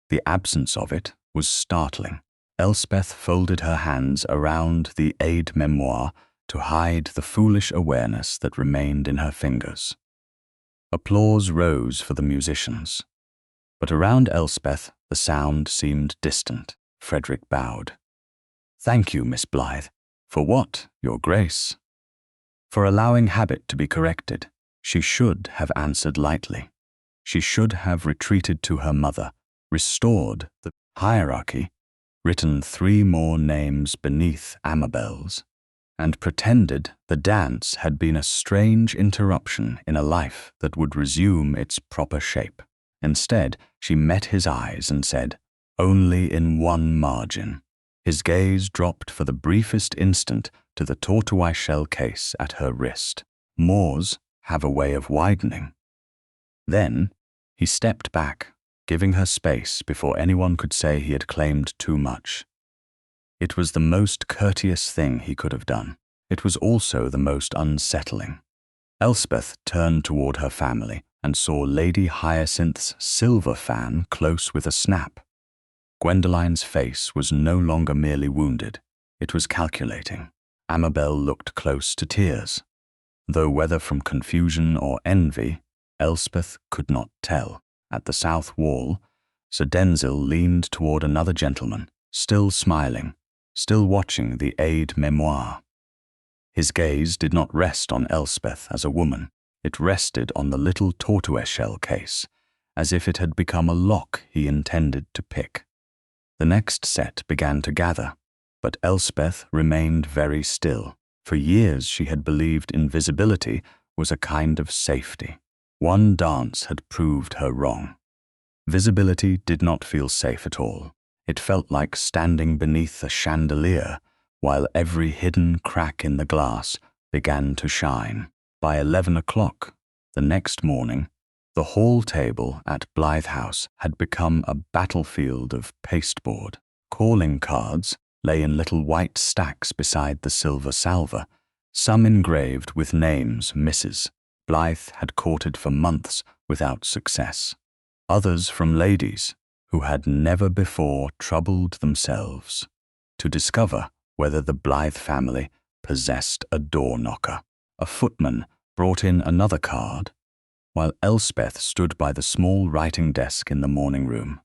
S1: The absence of it was startling. Elspeth folded her hands around the aide-mémoire to hide the foolish awareness that remained in her fingers. Applause rose for the musicians, but around Elspeth the sound seemed distant. Frederick bowed. "Thank you, Miss Blythe." "For what, Your Grace?" "For allowing habit to be corrected." She should have answered lightly. She should have retreated to her mother, restored the hierarchy, written 3 more names beneath Amabel's, and pretended the dance had been a strange interruption in a life that would resume its proper shape. Instead, she met his eyes and said, "Only in one margin." His gaze dropped for the briefest instant to the tortoiseshell case at her wrist. Moors have a way of widening. Then he stepped back, giving her space before anyone could say he had claimed too much. It was the most courteous thing he could have done. It was also the most unsettling. Elspeth turned toward her family and saw Lady Hyacinth's silver fan close with a snap. Gwendoline's face was no longer merely wounded. It was calculating. Amabel looked close to tears. Though whether from confusion or envy, Elspeth could not tell. At the south wall, Sir Denzil leaned toward another gentleman, still smiling, still watching the aide-mémoire. His gaze did not rest on Elspeth as a woman. It rested on the little tortoiseshell case, as if it had become a lock he intended to pick. The next set began to gather, but Elspeth remained very still. For years she had believed invisibility was a kind of safety. One dance had proved her wrong. Visibility did not feel safe at all. It felt like standing beneath a chandelier while every hidden crack in the glass began to shine. By 11 o'clock the next morning, the hall table at Blythe House had become a battlefield of pasteboard. Calling cards lay in little white stacks beside the silver salver, some engraved with names Mrs. Blythe had courted for months without success. Others from ladies who had never before troubled themselves to discover whether the Blythe family possessed a door knocker. A footman brought in another card, while Elspeth stood by the small writing desk in the morning room,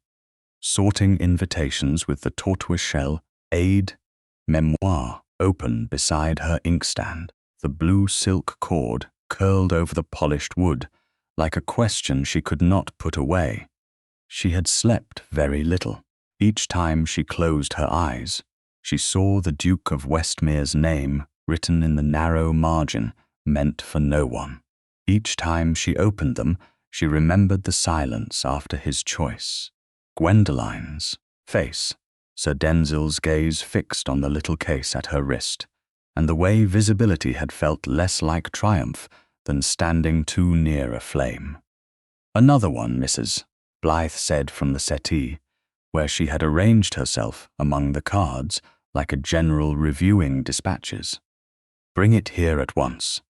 S1: sorting invitations with the tortoiseshell aide-mémoire open beside her inkstand. The blue silk cord curled over the polished wood like a question she could not put away. She had slept very little. Each time she closed her eyes, she saw the Duke of Westmere's name written in the narrow margin meant for no one. Each time she opened them, she remembered the silence after his choice. Gwendoline's face, Sir Denzil's gaze fixed on the little case at her wrist, and the way visibility had felt less like triumph than standing too near a flame. "Another one, Mrs." Blythe said from the settee, where she had arranged herself among the cards like a general reviewing dispatches. "Bring it here at once."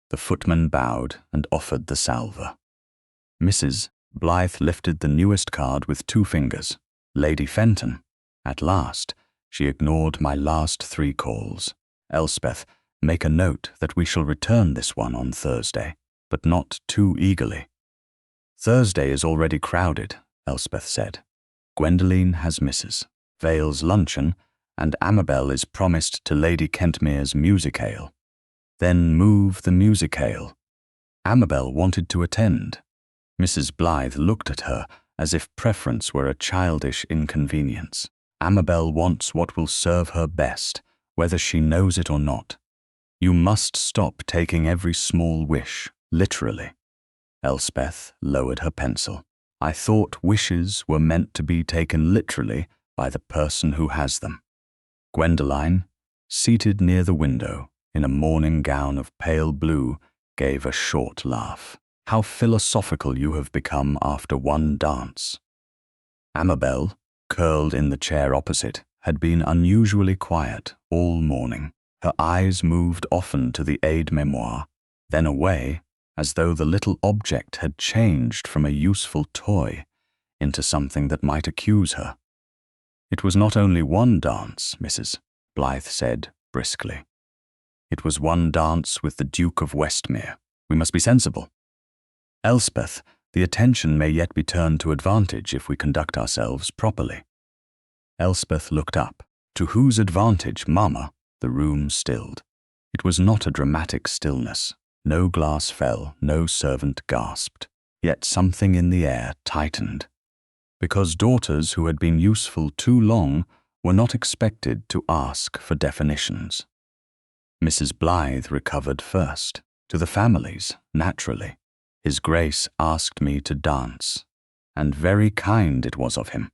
S1: The footman bowed and offered the salver. Mrs. Blythe lifted the newest card with 2 fingers. "Lady Fenton." At last, she ignored my last 3 calls. "Elspeth, make a note that we shall return this one on Thursday, but not too eagerly." "Thursday is already crowded," Elspeth said. "Gwendoline has Mrs. Vale's luncheon, and Amabel is promised to Lady Kentmere's music-ale." "Then move the music-ale." Amabel wanted to attend. Mrs. Blythe looked at her as if preference were a childish inconvenience. Amabel wants what will serve her best, whether she knows it or not. You must stop taking every small wish, literally. Elspeth lowered her pencil. I thought wishes were meant to be taken literally by the person who has them. Gwendoline, seated near the window, in a morning gown of pale blue, gave a short laugh. How philosophical you have become after one dance. Amabel, curled in the chair opposite, had been unusually quiet all morning. Her eyes moved often to the aide-mémoire, then away, as though the little object had changed from a useful toy into something that might accuse her. It was not only one dance, Mrs. Blythe said briskly. It was one dance with the Duke of Westmere. We must be sensible. Elspeth, the attention may yet be turned to advantage if we conduct ourselves properly. Elspeth looked up. To whose advantage, Mamma? The room stilled. It was not a dramatic stillness. No glass fell, no servant gasped. Yet something in the air tightened. Because daughters who had been useful too long were not expected to ask for definitions. Mrs. Blythe recovered first. To the families, naturally. His Grace asked me to dance, and very kind it was of him.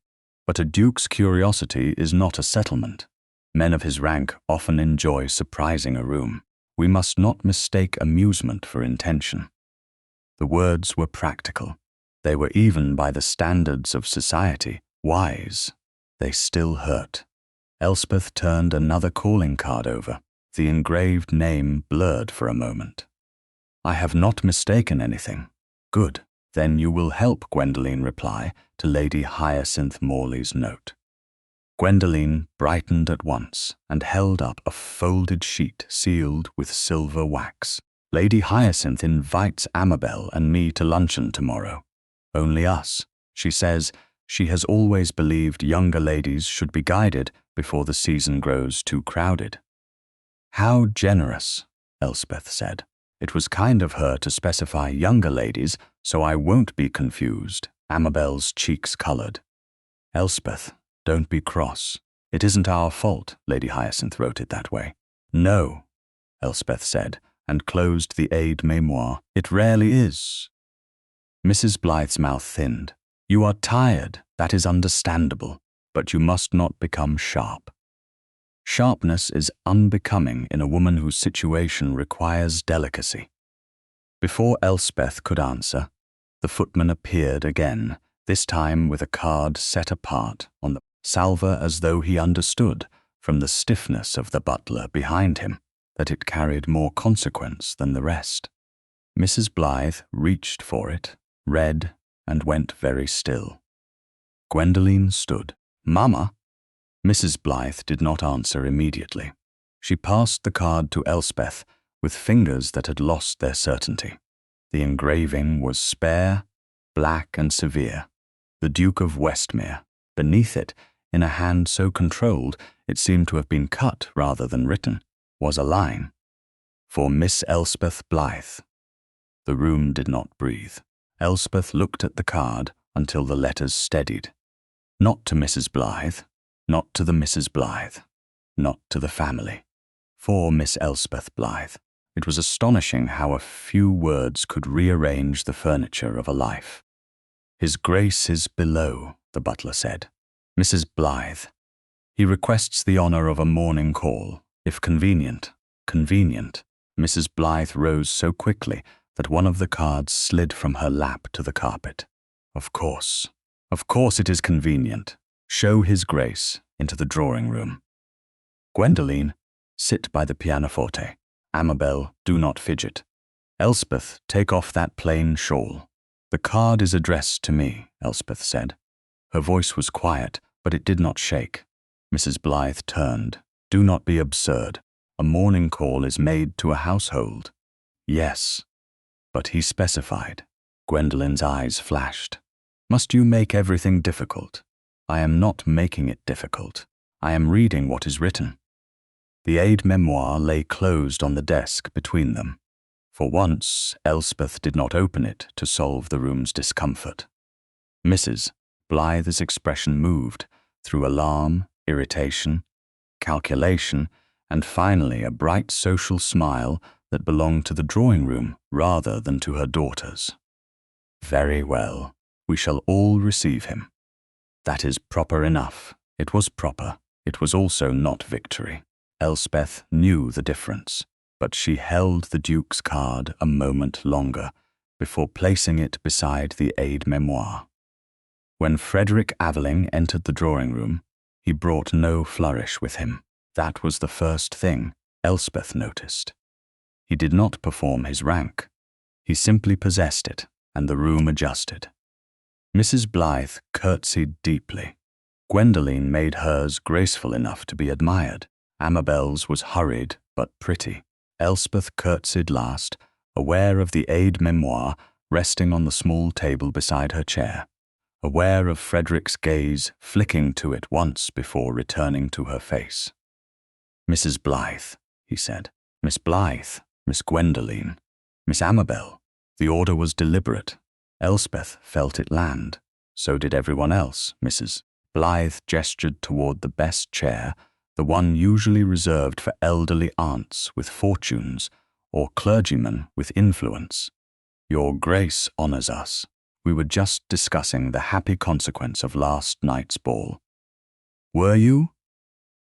S1: But a duke's curiosity is not a settlement. Men of his rank often enjoy surprising a room. We must not mistake amusement for intention. The words were practical. They were even by the standards of society wise. They still hurt. Elspeth turned another calling card over. The engraved name blurred for a moment. I have not mistaken anything. Good. Then you will help Gwendoline reply to Lady Hyacinth Morley's note. Gwendoline brightened at once and held up a folded sheet sealed with silver wax. Lady Hyacinth invites Amabel and me to luncheon tomorrow. Only us. She says she has always believed younger ladies should be guided before the season grows too crowded. How generous, Elspeth said. It was kind of her to specify younger ladies, so I won't be confused. Amabel's cheeks coloured. Elspeth, don't be cross. It isn't our fault, Lady Hyacinth wrote it that way. No, Elspeth said, and closed the aide-mémoire. It rarely is. Mrs. Blythe's mouth thinned. You are tired, that is understandable, but you must not become sharp. Sharpness is unbecoming in a woman whose situation requires delicacy. Before Elspeth could answer, the footman appeared again, this time with a card set apart on the salver as though he understood, from the stiffness of the butler behind him, that it carried more consequence than the rest. Mrs. Blythe reached for it, read, and went very still. Gwendoline stood. Mamma? Mrs. Blythe did not answer immediately. She passed the card to Elspeth with fingers that had lost their certainty. The engraving was spare, black and severe. The Duke of Westmere. Beneath it, in a hand so controlled it seemed to have been cut rather than written, was a line. For Miss Elspeth Blythe. The room did not breathe. Elspeth looked at the card until the letters steadied. Not to Mrs. Blythe, not to the Mrs. Blythe, not to the family. For Miss Elspeth Blythe. It was astonishing how a few words could rearrange the furniture of a life. His Grace is below, the butler said. Mrs. Blythe. He requests the honour of a morning call, if convenient. Convenient. Mrs. Blythe rose so quickly that one of the cards slid from her lap to the carpet. Of course it is convenient. Show his Grace into the drawing-room. Gwendoline, sit by the pianoforte. Amabel, do not fidget. Elspeth, take off that plain shawl. The card is addressed to me, Elspeth said. Her voice was quiet, but it did not shake. Mrs. Blythe turned. Do not be absurd. A morning call is made to a household. Yes, but he specified. Gwendoline's eyes flashed. Must you make everything difficult? I am not making it difficult. I am reading what is written. The aide-mémoire lay closed on the desk between them. For once, Elspeth did not open it to solve the room's discomfort. Mrs. Blythe's expression moved through alarm, irritation, calculation, and finally a bright social smile that belonged to the drawing room rather than to her daughters. "Very well, we shall all receive him. That is proper enough." It was proper. It was also not victory. Elspeth knew the difference, but she held the Duke's card a moment longer before placing it beside the aide-mémoire. When Frederick Aveling entered the drawing room, he brought no flourish with him. That was the first thing Elspeth noticed. He did not perform his rank. He simply possessed it, and the room adjusted. Mrs. Blythe curtsied deeply. Gwendoline made hers graceful enough to be admired. Amabel's was hurried but pretty. Elspeth curtsied last, aware of the aide-mémoire resting on the small table beside her chair, aware of Frederick's gaze flicking to it once before returning to her face. "Mrs. Blythe," he said. "Miss Blythe, Miss Gwendoline, Miss Amabel." The order was deliberate. Elspeth felt it land. So did everyone else. Mrs. Blythe gestured toward the best chair, the one usually reserved for elderly aunts with fortunes or clergymen with influence. "Your Grace honors us. We were just discussing the happy consequence of last night's ball." "Were you?"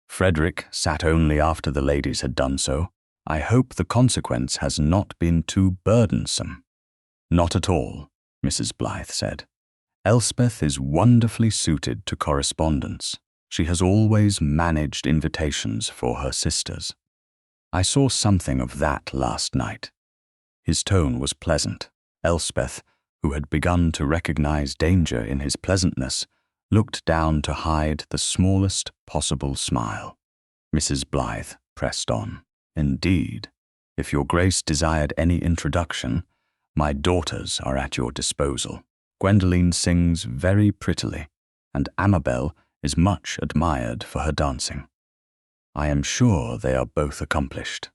S1: Frederick sat only after the ladies had done so. "I hope the consequence has not been too burdensome." "Not at all," Mrs. Blythe said. "Elspeth is wonderfully suited to correspondence. She has always managed invitations for her sisters. I saw something of that last night." His tone was pleasant. Elspeth, who had begun to recognize danger in his pleasantness, looked down to hide the smallest possible smile. Mrs. Blythe pressed on. "Indeed, if your Grace desired any introduction, my daughters are at your disposal. Gwendoline sings very prettily, and Amabel is much admired for her dancing. I am sure they are both accomplished."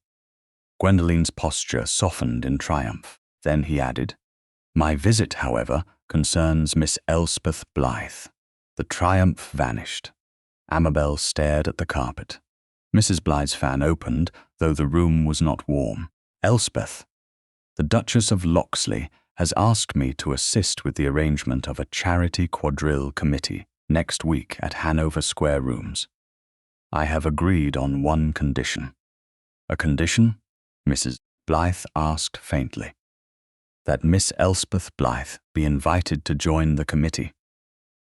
S1: Gwendoline's posture softened in triumph. Then he added, "My visit, however, concerns Miss Elspeth Blythe." The triumph vanished. Amabel stared at the carpet. Mrs. Blythe's fan opened, though the room was not warm. "Elspeth, the Duchess of Locksley has asked me to assist with the arrangement of a charity quadrille committee next week at Hanover Square Rooms. I have agreed on one condition." "A condition?" Mrs. Blythe asked faintly. "That Miss Elspeth Blythe be invited to join the committee."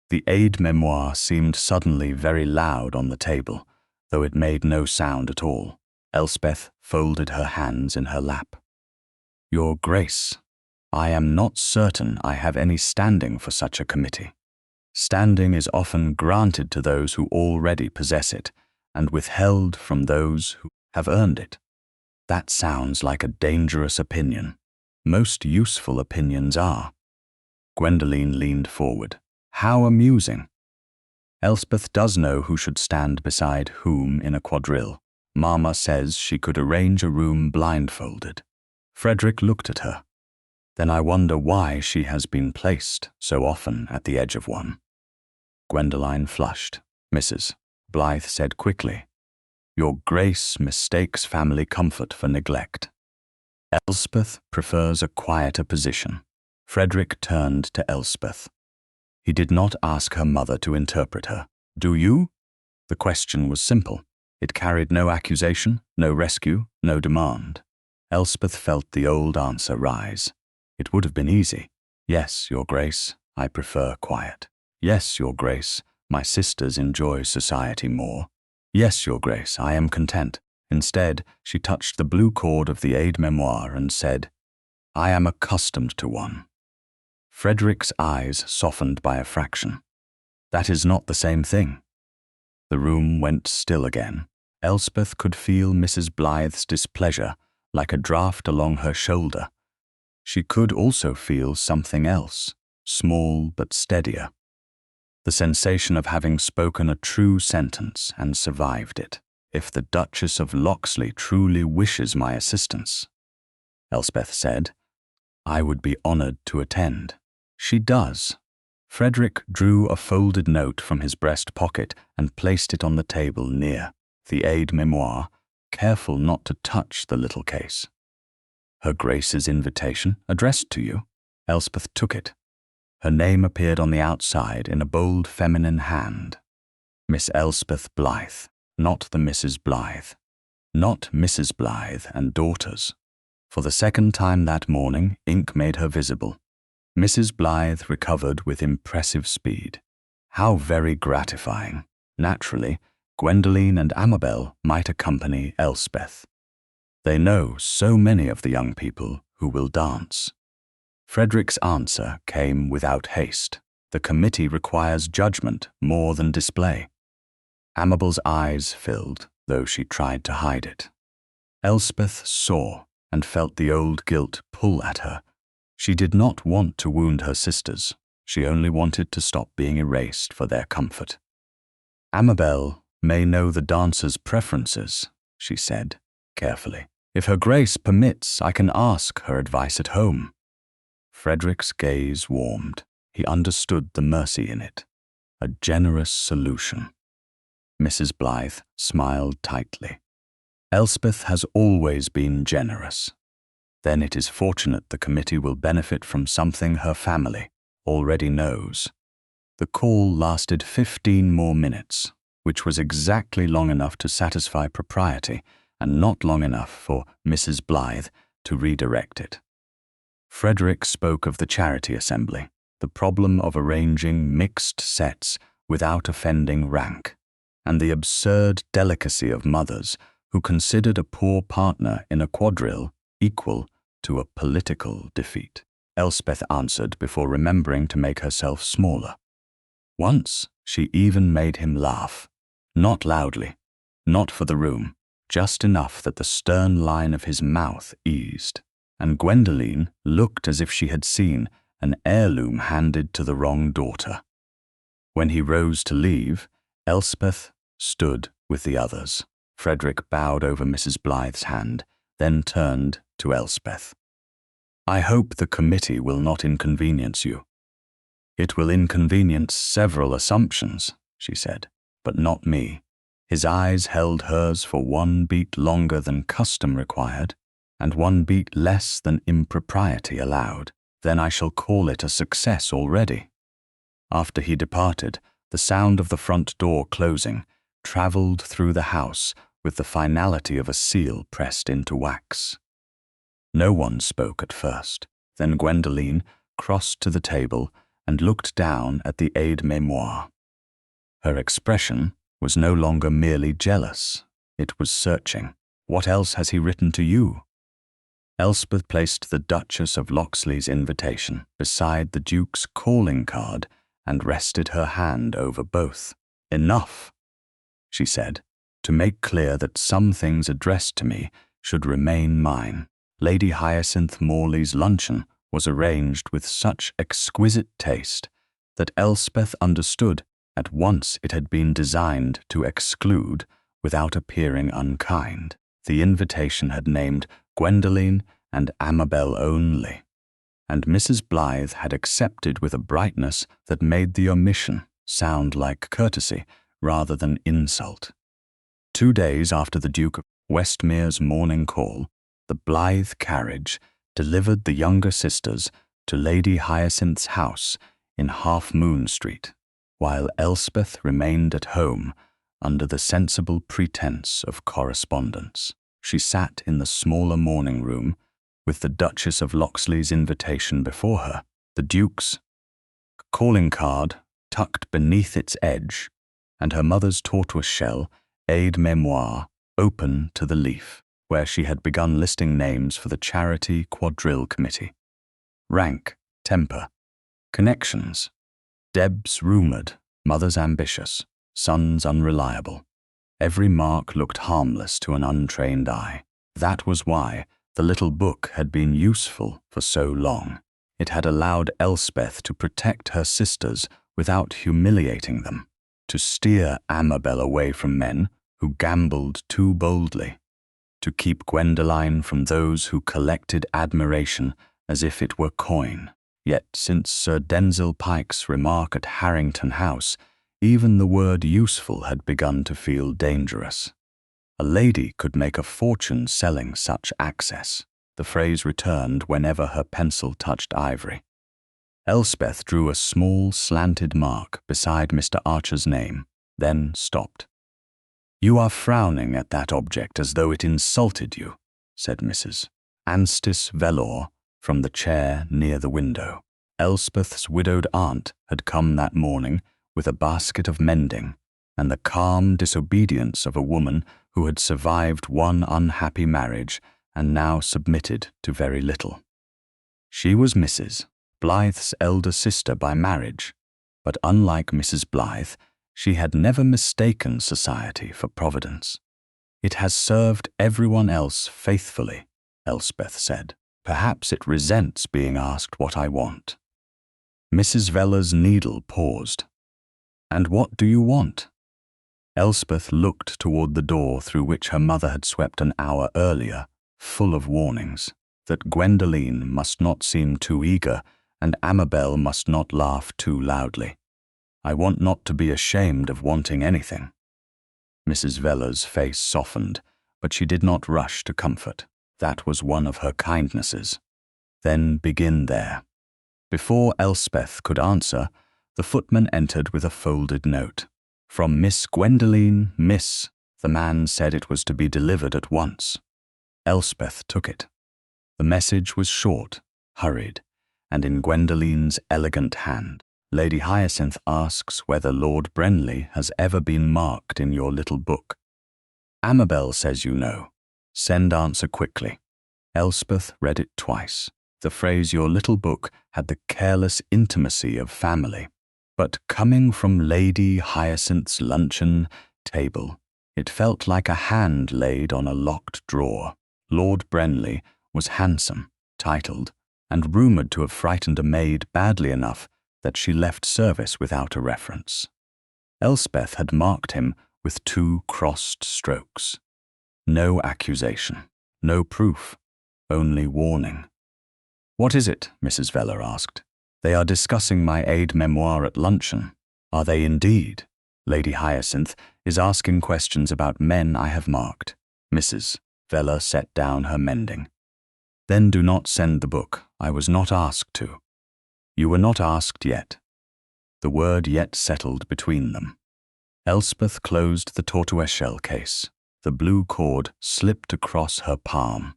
S1: The aide-mémoire seemed suddenly very loud on the table, though it made no sound at all. Elspeth folded her hands in her lap. "Your Grace, I am not certain I have any standing for such a committee. Standing is often granted to those who already possess it, and withheld from those who have earned it. That sounds like a dangerous opinion. Most useful opinions are." Gwendoline leaned forward. "How amusing. Elspeth does know who should stand beside whom in a quadrille. Mamma says she could arrange a room blindfolded." Frederick looked at her. "Then I wonder why she has been placed so often at the edge of one." Gwendoline flushed. Mrs. Blythe said quickly, "Your Grace mistakes family comfort for neglect. Elspeth prefers a quieter position." Frederick turned to Elspeth. He did not ask her mother to interpret her. "Do you?" The question was simple. It carried no accusation, no rescue, no demand. Elspeth felt the old answer rise. It would have been easy. "Yes, Your Grace, I prefer quiet. Yes, Your Grace, my sisters enjoy society more. Yes, Your Grace, I am content." Instead, she touched the blue cord of the aide-mémoire and said, "I am accustomed to one." Frederick's eyes softened by a fraction. "That is not the same thing." The room went still again. Elspeth could feel Mrs. Blythe's displeasure like a draught along her shoulder. She could also feel something else, small but steadier. The sensation of having spoken a true sentence and survived it. "If the Duchess of Locksley truly wishes my assistance." Elspeth said. "I would be honored to attend." "She does." Frederick drew a folded note from his breast pocket and placed it on the table near the aide-mémoire, careful not to touch the little case. "Her Grace's invitation, addressed to you." Elspeth took it. Her name appeared on the outside in a bold feminine hand. Miss Elspeth Blythe, not the Mrs. Blythe. Not Mrs. Blythe and daughters. For the second time that morning, ink made her visible. Mrs. Blythe recovered with impressive speed. How very gratifying. Naturally, Gwendoline and Amabel might accompany Elspeth. They know so many of the young people who will dance. Frederick's answer came without haste. The committee requires judgment more than display. Amabel's eyes filled, though she tried to hide it. Elspeth saw and felt the old guilt pull at her. She did not want to wound her sisters. She only wanted to stop being erased for their comfort. "Amabel may know the dancer's preferences," she said, carefully. "If Her Grace permits, I can ask her advice at home." Frederick's gaze warmed. He understood the mercy in it. A generous solution. Mrs. Blythe smiled tightly. "Elspeth has always been generous. Then it is fortunate the committee will benefit from something her family already knows." The call lasted 15 more minutes, which was exactly long enough to satisfy propriety and not long enough for Mrs. Blythe to redirect it. Frederick spoke of the charity assembly, the problem of arranging mixed sets without offending rank, and the absurd delicacy of mothers who considered a poor partner in a quadrille equal to a political defeat. Elspeth answered before remembering to make herself smaller. Once she even made him laugh, not loudly, not for the room, just enough that the stern line of his mouth eased, and Gwendoline looked as if she had seen an heirloom handed to the wrong daughter. When he rose to leave, Elspeth stood with the others. Frederick bowed over Mrs. Blythe's hand, then turned to Elspeth. "I hope the committee will not inconvenience you." "It will inconvenience several assumptions," she said, "but not me." His eyes held hers for 1 beat longer than custom required, and 1 beat less than impropriety allowed. "Then I shall call it a success already." After he departed, the sound of the front door closing travelled through the house with the finality of a seal pressed into wax. No one spoke at first. Then Gwendoline crossed to the table and looked down at the aide-mémoire. Her expression was no longer merely jealous. It was searching. "What else has he written to you?" Elspeth placed the Duchess of Locksley's invitation beside the Duke's calling card and rested her hand over both. "Enough," she said, "to make clear that some things addressed to me should remain mine." Lady Hyacinth Morley's luncheon was arranged with such exquisite taste that Elspeth understood at once it had been designed to exclude without appearing unkind. The invitation had named Gwendoline and Amabel only, and Mrs. Blythe had accepted with a brightness that made the omission sound like courtesy rather than insult. 2 days after the Duke of Westmere's morning call, the Blythe carriage delivered the younger sisters to Lady Hyacinth's house in Half Moon Street, while Elspeth remained at home under the sensible pretense of correspondence. She sat in the smaller morning room with the Duchess of Locksley's invitation before her, the Duke's calling card tucked beneath its edge, and her mother's tortoiseshell aide-mémoire open to the leaf, where she had begun listing names for the Charity Quadrille Committee. Rank, temper, connections. Deb's rumoured, mother's ambitious, son's unreliable. Every mark looked harmless to an untrained eye. That was why the little book had been useful for so long. It had allowed Elspeth to protect her sisters without humiliating them, to steer Amabel away from men who gambled too boldly. to keep Gwendoline from those who collected admiration as if it were coin. Yet since Sir Denzil Pike's remark at Harrington House, even the word useful had begun to feel dangerous. A lady could make a fortune selling such access. The phrase returned whenever her pencil touched ivory. Elspeth drew a small slanted mark beside Mr. Archer's name, then stopped. "You are frowning at that object as though it insulted you," said Mrs. Anstis Velor from the chair near the window. Elspeth's widowed aunt had come that morning with a basket of mending, and the calm disobedience of a woman who had survived one unhappy marriage and now submitted to very little. She was Mrs. Blythe's elder sister by marriage, but unlike Mrs. Blythe, she had never mistaken society for Providence. "It has served everyone else faithfully," Elspeth said. "Perhaps it resents being asked what I want." Mrs. Veller's needle paused. "And what do you want?" Elspeth looked toward the door through which her mother had swept an hour earlier, full of warnings, that Gwendoline must not seem too eager and Amabel must not laugh too loudly. "I want not to be ashamed of wanting anything." Mrs. Veller's face softened, but she did not rush to comfort. That was one of her kindnesses. "Then begin there." Before Elspeth could answer, the footman entered with a folded note. "From Miss Gwendoline, Miss." The man said it was to be delivered at once. Elspeth took it. The message was short, hurried, and in Gwendoline's elegant hand. "Lady Hyacinth asks whether Lord Brenly has ever been marked in your little book. Amabel says you know. Send answer quickly." Elspeth read it twice. The phrase "your little book" had the careless intimacy of family. But coming from Lady Hyacinth's luncheon table, it felt like a hand laid on a locked drawer. Lord Brenly was handsome, titled, and rumoured to have frightened a maid badly enough that she left service without a reference. Elspeth had marked him with 2 crossed strokes. No accusation, no proof, only warning. "What is it?" Mrs. Veller asked. "They are discussing my aide-mémoire at luncheon." "Are they indeed?" "Lady Hyacinth is asking questions about men I have marked." Mrs. Veller set down her mending. "Then do not send the book. I was not asked to." "You were not asked yet." The word "yet" settled between them. Elspeth closed the tortoiseshell case. The blue cord slipped across her palm,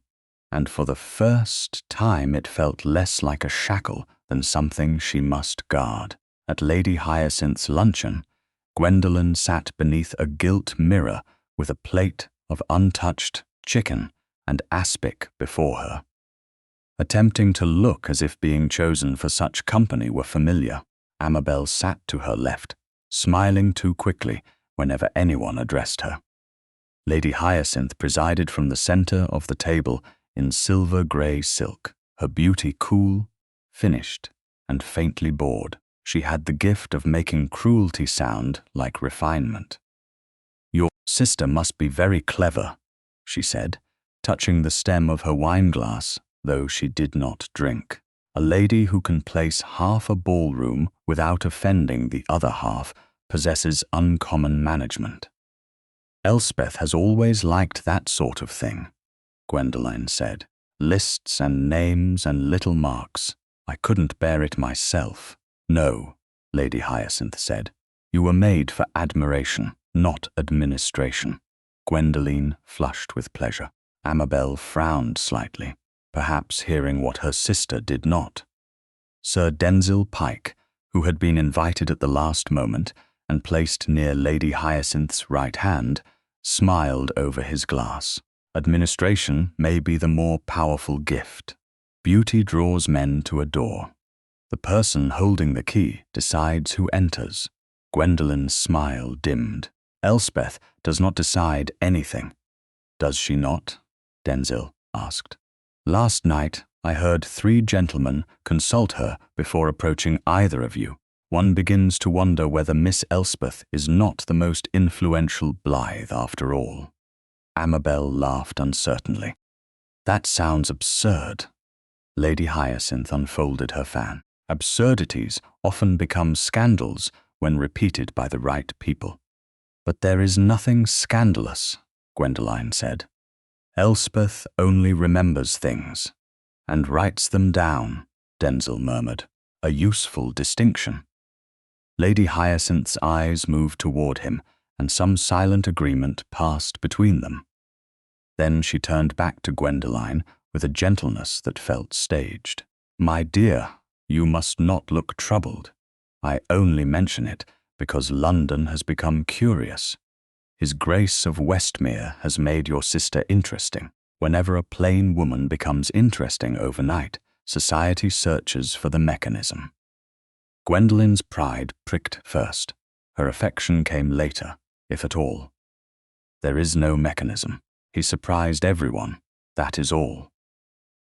S1: and for the first time it felt less like a shackle than something she must guard. At Lady Hyacinth's luncheon, Gwendoline sat beneath a gilt mirror with a plate of untouched chicken and aspic before her. Attempting to look as if being chosen for such company were familiar, Amabel sat to her left, smiling too quickly whenever anyone addressed her. Lady Hyacinth presided from the centre of the table in silver-grey silk, her beauty cool, finished, and faintly bored. She had the gift of making cruelty sound like refinement. "Your sister must be very clever," she said, touching the stem of her wine-glass, though she did not drink. "A lady who can place half a ballroom without offending the other half possesses uncommon management." "Elspeth has always liked that sort of thing," Gwendoline said. "Lists and names and little marks. I couldn't bear it myself." "No," Lady Hyacinth said. "You were made for admiration, not administration." Gwendoline flushed with pleasure. Amabel frowned slightly, perhaps hearing what her sister did not. Sir Denzil Pike, who had been invited at the last moment and placed near Lady Hyacinth's right hand, smiled over his glass. "Administration may be the more powerful gift. Beauty draws men to a door. The person holding the key decides who enters." Gwendoline's smile dimmed. "Elspeth does not decide anything." "Does she not?" Denzil asked. "Last night I heard 3 gentlemen consult her before approaching either of you. One begins to wonder whether Miss Elspeth is not the most influential Blythe after all." Amabel laughed uncertainly. That sounds absurd. Lady Hyacinth unfolded her fan. Absurdities often become scandals when repeated by the right people. But there is nothing scandalous, Gwendoline said. Elspeth only remembers things and writes them down, Denzil murmured. A useful distinction. Lady Hyacinth's eyes moved toward him, and some silent agreement passed between them. Then she turned back to Gwendoline with a gentleness that felt staged. My dear, you must not look troubled. I only mention it because London has become curious. His Grace of Westmere has made your sister interesting. Whenever a plain woman becomes interesting overnight, society searches for the mechanism. Gwendoline's pride pricked first. Her affection came later, if at all. There is no mechanism. He surprised everyone, that is all.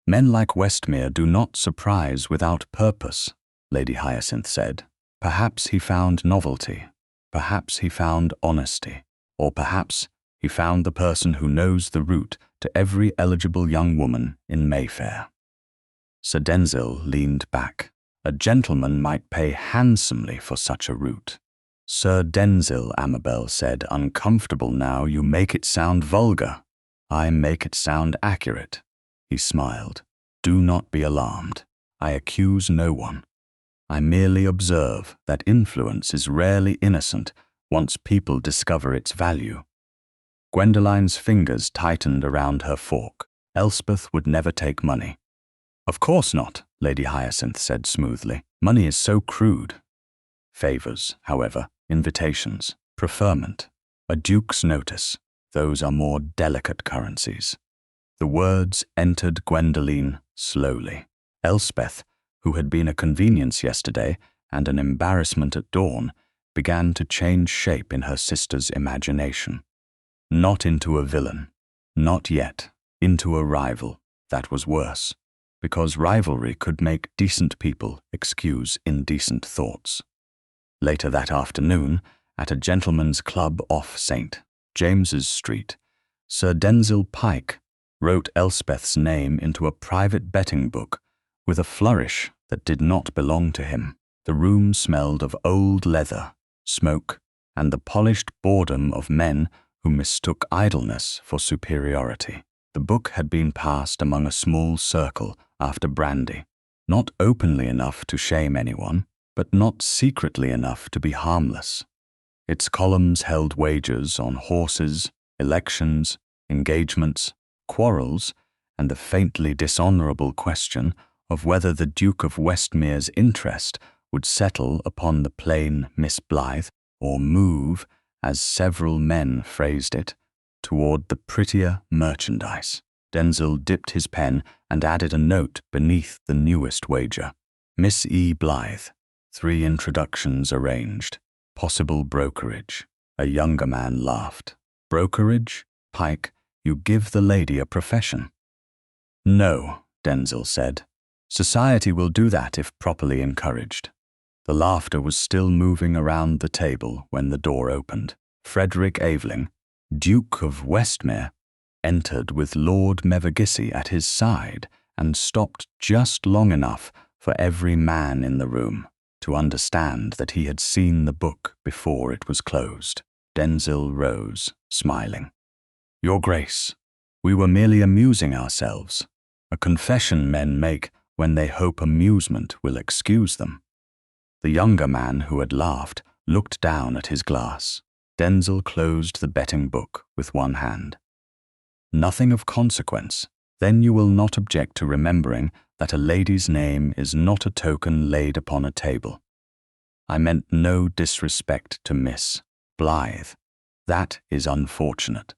S1: Men like Westmere do not surprise without purpose, Lady Hyacinth said. Perhaps he found novelty, perhaps he found honesty, or perhaps he found the person who knows the route to every eligible young woman in Mayfair. Sir Denzil leaned back. A gentleman might pay handsomely for such a route. Sir Denzil, Amabel said, uncomfortable now, you make it sound vulgar. I make it sound accurate. He smiled. Do not be alarmed. I accuse no one. I merely observe that influence is rarely innocent once people discover its value. Gwendoline's fingers tightened around her fork. Elspeth would never take money. Of course not, Lady Hyacinth said smoothly. Money is so crude. Favors, however, invitations, preferment, a duke's notice, those are more delicate currencies. The words entered Gwendoline slowly. Elspeth, who had been a convenience yesterday and an embarrassment at dawn, began to change shape in her sister's imagination. Not into a villain, not yet, into a rival. That was worse, because rivalry could make decent people excuse indecent thoughts. Later that afternoon, at a gentleman's club off St. James's Street, Sir Denzil Pike wrote Elspeth's name into a private betting book with a flourish that did not belong to him. The room smelled of old leather, smoke, and the polished boredom of men who mistook idleness for superiority. The book had been passed among a small circle after brandy, not openly enough to shame anyone, but not secretly enough to be harmless. Its columns held wagers on horses, elections, engagements, quarrels, and the faintly dishonourable question of whether the Duke of Westmere's interest would settle upon the plain Miss Blythe or move, as several men phrased it, toward the prettier merchandise. Denzil dipped his pen and added a note beneath the newest wager. Miss E. Blythe, 3 introductions arranged. Possible brokerage. A younger man laughed. Brokerage? Pike, you give the lady a profession. No, Denzil said. Society will do that if properly encouraged. The laughter was still moving around the table when the door opened. Frederick Aveling, Duke of Westmere, entered with Lord Mevagissey at his side and stopped just long enough for every man in the room to understand that he had seen the book before it was closed. Denzil rose, smiling. Your Grace, we were merely amusing ourselves, a confession men make when they hope amusement will excuse them. The younger man who had laughed looked down at his glass. Denzil closed the betting book with one hand. Nothing of consequence. Then you will not object to remembering that a lady's name is not a token laid upon a table. I meant no disrespect to Miss Blythe. That is unfortunate.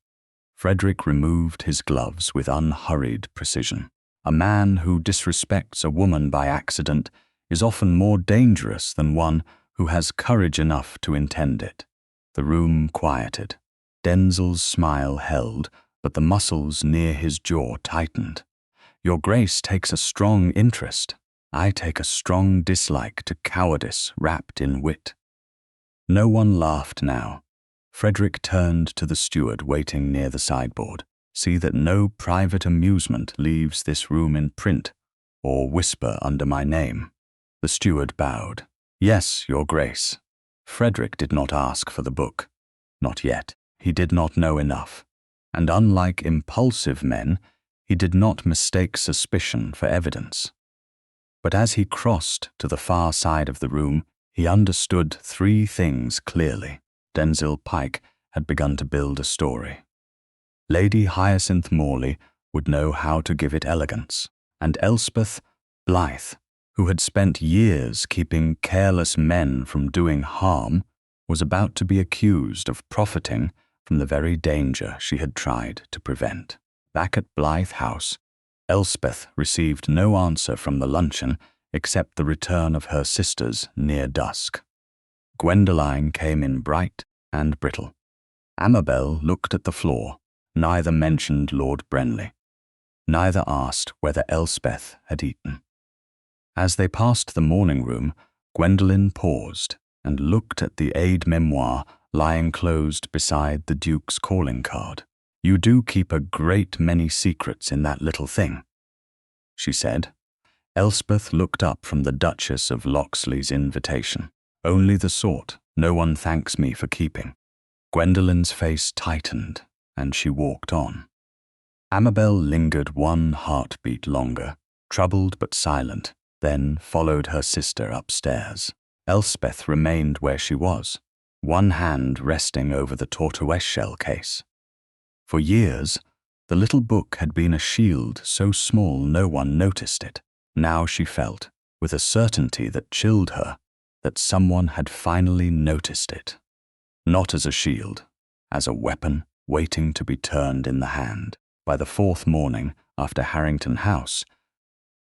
S1: Frederick removed his gloves with unhurried precision. A man who disrespects a woman by accident is often more dangerous than one who has courage enough to intend it. The room quieted. Denzil's smile held, but the muscles near his jaw tightened. Your Grace takes a strong interest. I take a strong dislike to cowardice wrapped in wit. No one laughed now. Frederick turned to the steward waiting near the sideboard. "See that no private amusement leaves this room in print, or whisper under my name." The steward bowed. "Yes, Your Grace." Frederick did not ask for the book. Not yet. He did not know enough. And unlike impulsive men, he did not mistake suspicion for evidence. But as he crossed to the far side of the room, he understood three things clearly. Denzil Pike had begun to build a story. Lady Hyacinth Morley would know how to give it elegance, and Elspeth Blythe, who had spent years keeping careless men from doing harm, was about to be accused of profiting from the very danger she had tried to prevent. Back at Blythe House, Elspeth received no answer from the luncheon except the return of her sisters near dusk. Gwendoline came in bright and brittle. Amabel looked at the floor. Neither mentioned Lord Brenly. Neither asked whether Elspeth had eaten. As they passed the morning room, Gwendoline paused and looked at the aide-mémoire lying closed beside the Duke's calling card. "You do keep a great many secrets in that little thing," she said. Elspeth looked up from the Duchess of Locksley's invitation. "Only the sort no one thanks me for keeping." Gwendoline's face tightened, and she walked on. Amabel lingered one heartbeat longer, troubled but silent, then followed her sister upstairs. Elspeth remained where she was, one hand resting over the tortoiseshell case. For years, the little book had been a shield so small no one noticed it. Now she felt, with a certainty that chilled her, that someone had finally noticed it. Not as a shield, as a weapon waiting to be turned in the hand. By the fourth morning after Harrington House,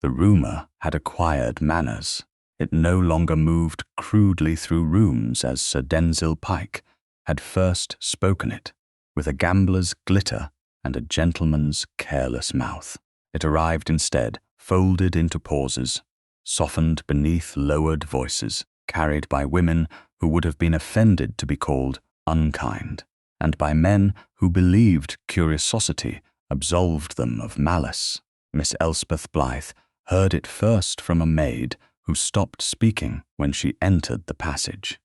S1: the rumour had acquired manners. It no longer moved crudely through rooms as Sir Denzil Pike had first spoken it, with a gambler's glitter and a gentleman's careless mouth. It arrived instead, folded into pauses, softened beneath lowered voices, carried by women who would have been offended to be called unkind, and by men who believed curiosity absolved them of malice. Miss Elspeth Blythe heard it first from a maid who stopped speaking when she entered the passage.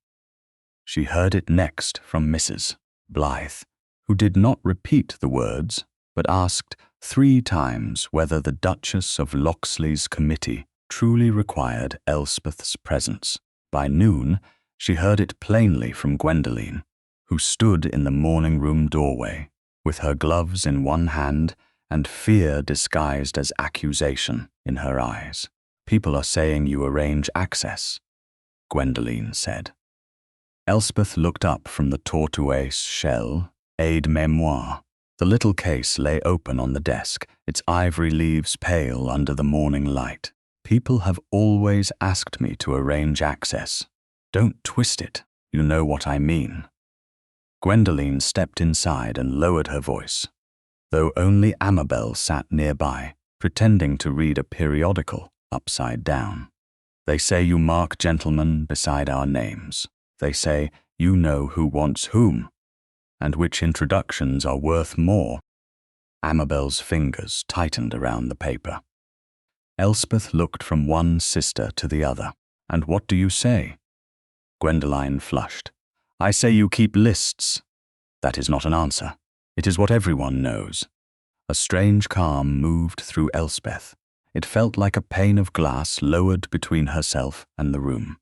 S1: She heard it next from Mrs. Blythe, who did not repeat the words, but asked 3 times whether the Duchess of Locksley's committee truly required Elspeth's presence. By noon, she heard it plainly from Gwendoline, who stood in the morning-room doorway, with her gloves in one hand and fear disguised as accusation in her eyes. "People are saying you arrange access," Gwendoline said. Elspeth looked up from the tortoiseshell aide-mémoire. The little case lay open on the desk, its ivory leaves pale under the morning light. "People have always asked me to arrange access. Don't twist it, you know what I mean." Gwendoline stepped inside and lowered her voice, though only Amabel sat nearby, pretending to read a periodical upside down. "They say you mark gentlemen beside our names. They say you know who wants whom, and which introductions are worth more." Amabel's fingers tightened around the paper. Elspeth looked from one sister to the other. "And what do you say?" Gwendoline flushed. "I say you keep lists." "That is not an answer. It is what everyone knows." A strange calm moved through Elspeth. It felt like a pane of glass lowered between herself and the room.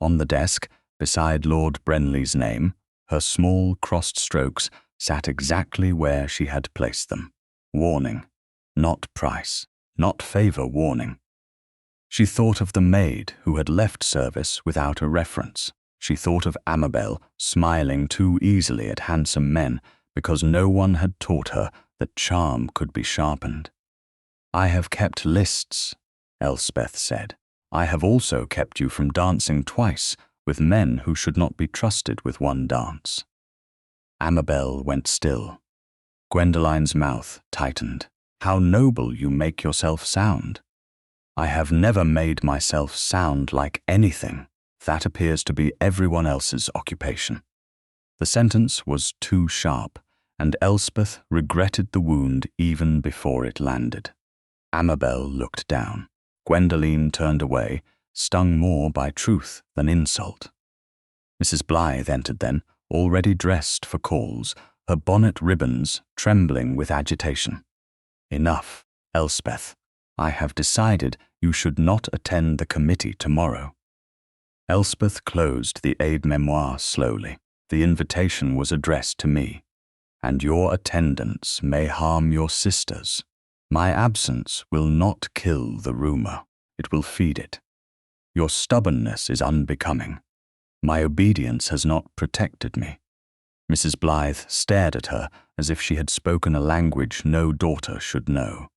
S1: On the desk, beside Lord Brenly's name, her small crossed strokes sat exactly where she had placed them. Warning, not price, not favour warning. She thought of the maid who had left service without a reference. She thought of Amabel smiling too easily at handsome men because no one had taught her that charm could be sharpened. "I have kept lists," Elspeth said. "I have also kept you from dancing twice with men who should not be trusted with one dance." Amabel went still. Gwendoline's mouth tightened. "How noble you make yourself sound." "I have never made myself sound like anything. That appears to be everyone else's occupation." The sentence was too sharp, and Elspeth regretted the wound even before it landed. Amabel looked down. Gwendoline turned away, stung more by truth than insult. Mrs. Blythe entered then, already dressed for calls, her bonnet ribbons trembling with agitation. "Enough, Elspeth. I have decided you should not attend the committee tomorrow." Elspeth closed the aide-mémoire slowly. The invitation was addressed to me. "And your attendance may harm your sisters. My absence will not kill the rumor. It will feed it. Your stubbornness is unbecoming. My obedience has not protected me." Mrs. Blythe stared at her as if she had spoken a language no daughter should know.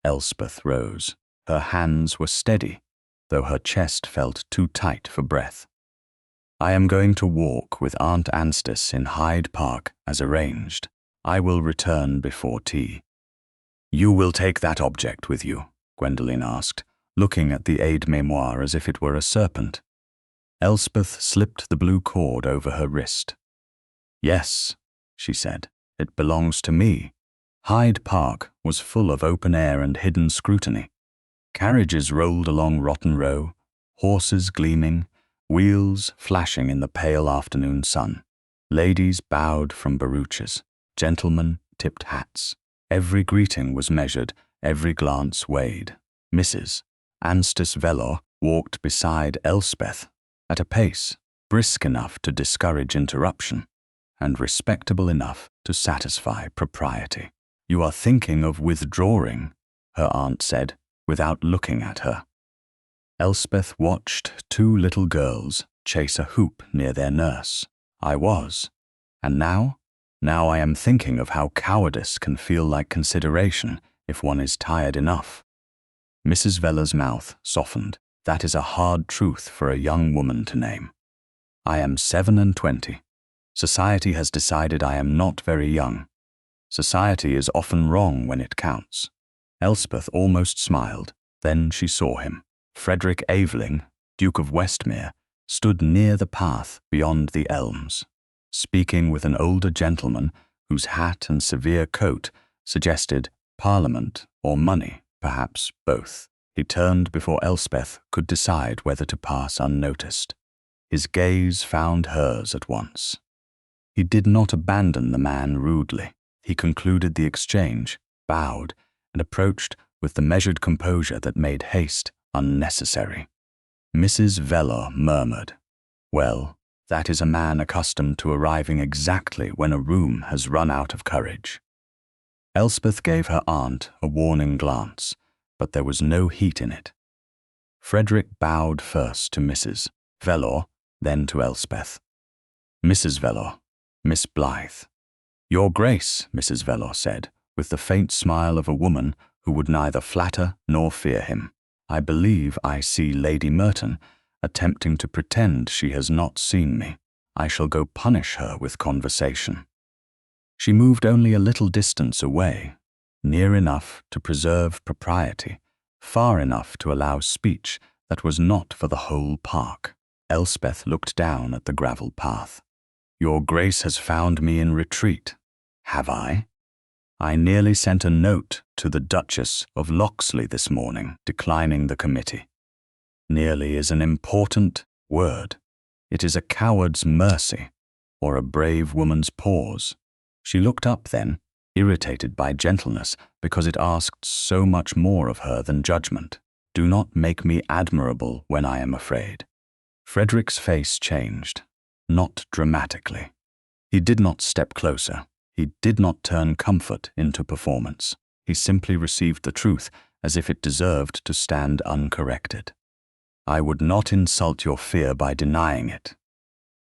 S1: Elspeth rose. Her hands were steady, though her chest felt too tight for breath. "I am going to walk with Aunt Anstice in Hyde Park as arranged. I will return before tea." "You will take that object with you?" Gwendoline asked, looking at the aide-mémoire as if it were a serpent. Elspeth slipped the blue cord over her wrist. "Yes," she said, "it belongs to me." Hyde Park was full of open air and hidden scrutiny. Carriages rolled along Rotten Row, horses gleaming, wheels flashing in the pale afternoon sun. Ladies bowed from barouches, gentlemen tipped hats. Every greeting was measured, every glance weighed. Mrs. Anstice Velour walked beside Elspeth at a pace brisk enough to discourage interruption and respectable enough to satisfy propriety. "You are thinking of withdrawing," her aunt said, without looking at her. Elspeth watched two little girls chase a hoop near their nurse. "I was. And now? Now I am thinking of how cowardice can feel like consideration if one is tired enough." Mrs. Velour's mouth softened. "That is a hard truth for a young woman to name. I am 27. Society has decided I am not very young. Society is often wrong when it counts." Elspeth almost smiled. Then she saw him. Frederick Aveling, Duke of Westmere, stood near the path beyond the elms, speaking with an older gentleman whose hat and severe coat suggested Parliament or money, perhaps both. He turned before Elspeth could decide whether to pass unnoticed. His gaze found hers at once. He did not abandon the man rudely. He concluded the exchange, bowed, and approached with the measured composure that made haste unnecessary. Mrs. Velour murmured, "Well, that is a man accustomed to arriving exactly when a room has run out of courage." Elspeth gave her aunt a warning glance, but there was no heat in it. Frederick bowed first to Mrs. Velour, then to Elspeth. "Mrs. Velour, Miss Blythe." "Your Grace," Mrs. Velour said, with the faint smile of a woman who would neither flatter nor fear him. "I believe I see Lady Merton attempting to pretend she has not seen me. I shall go punish her with conversation." She moved only a little distance away, near enough to preserve propriety, far enough to allow speech that was not for the whole park. Elspeth looked down at the gravel path. "Your Grace has found me in retreat." "Have I?" "I nearly sent a note to the Duchess of Locksley this morning, declining the committee." Nearly is an important word. It is a coward's mercy, or a brave woman's pause. She looked up then, irritated by gentleness, because it asked so much more of her than judgment. "Do not make me admirable when I am afraid." Frederick's face changed, not dramatically. He did not step closer. He did not turn comfort into performance. He simply received the truth as if it deserved to stand uncorrected. "I would not insult your fear by denying it."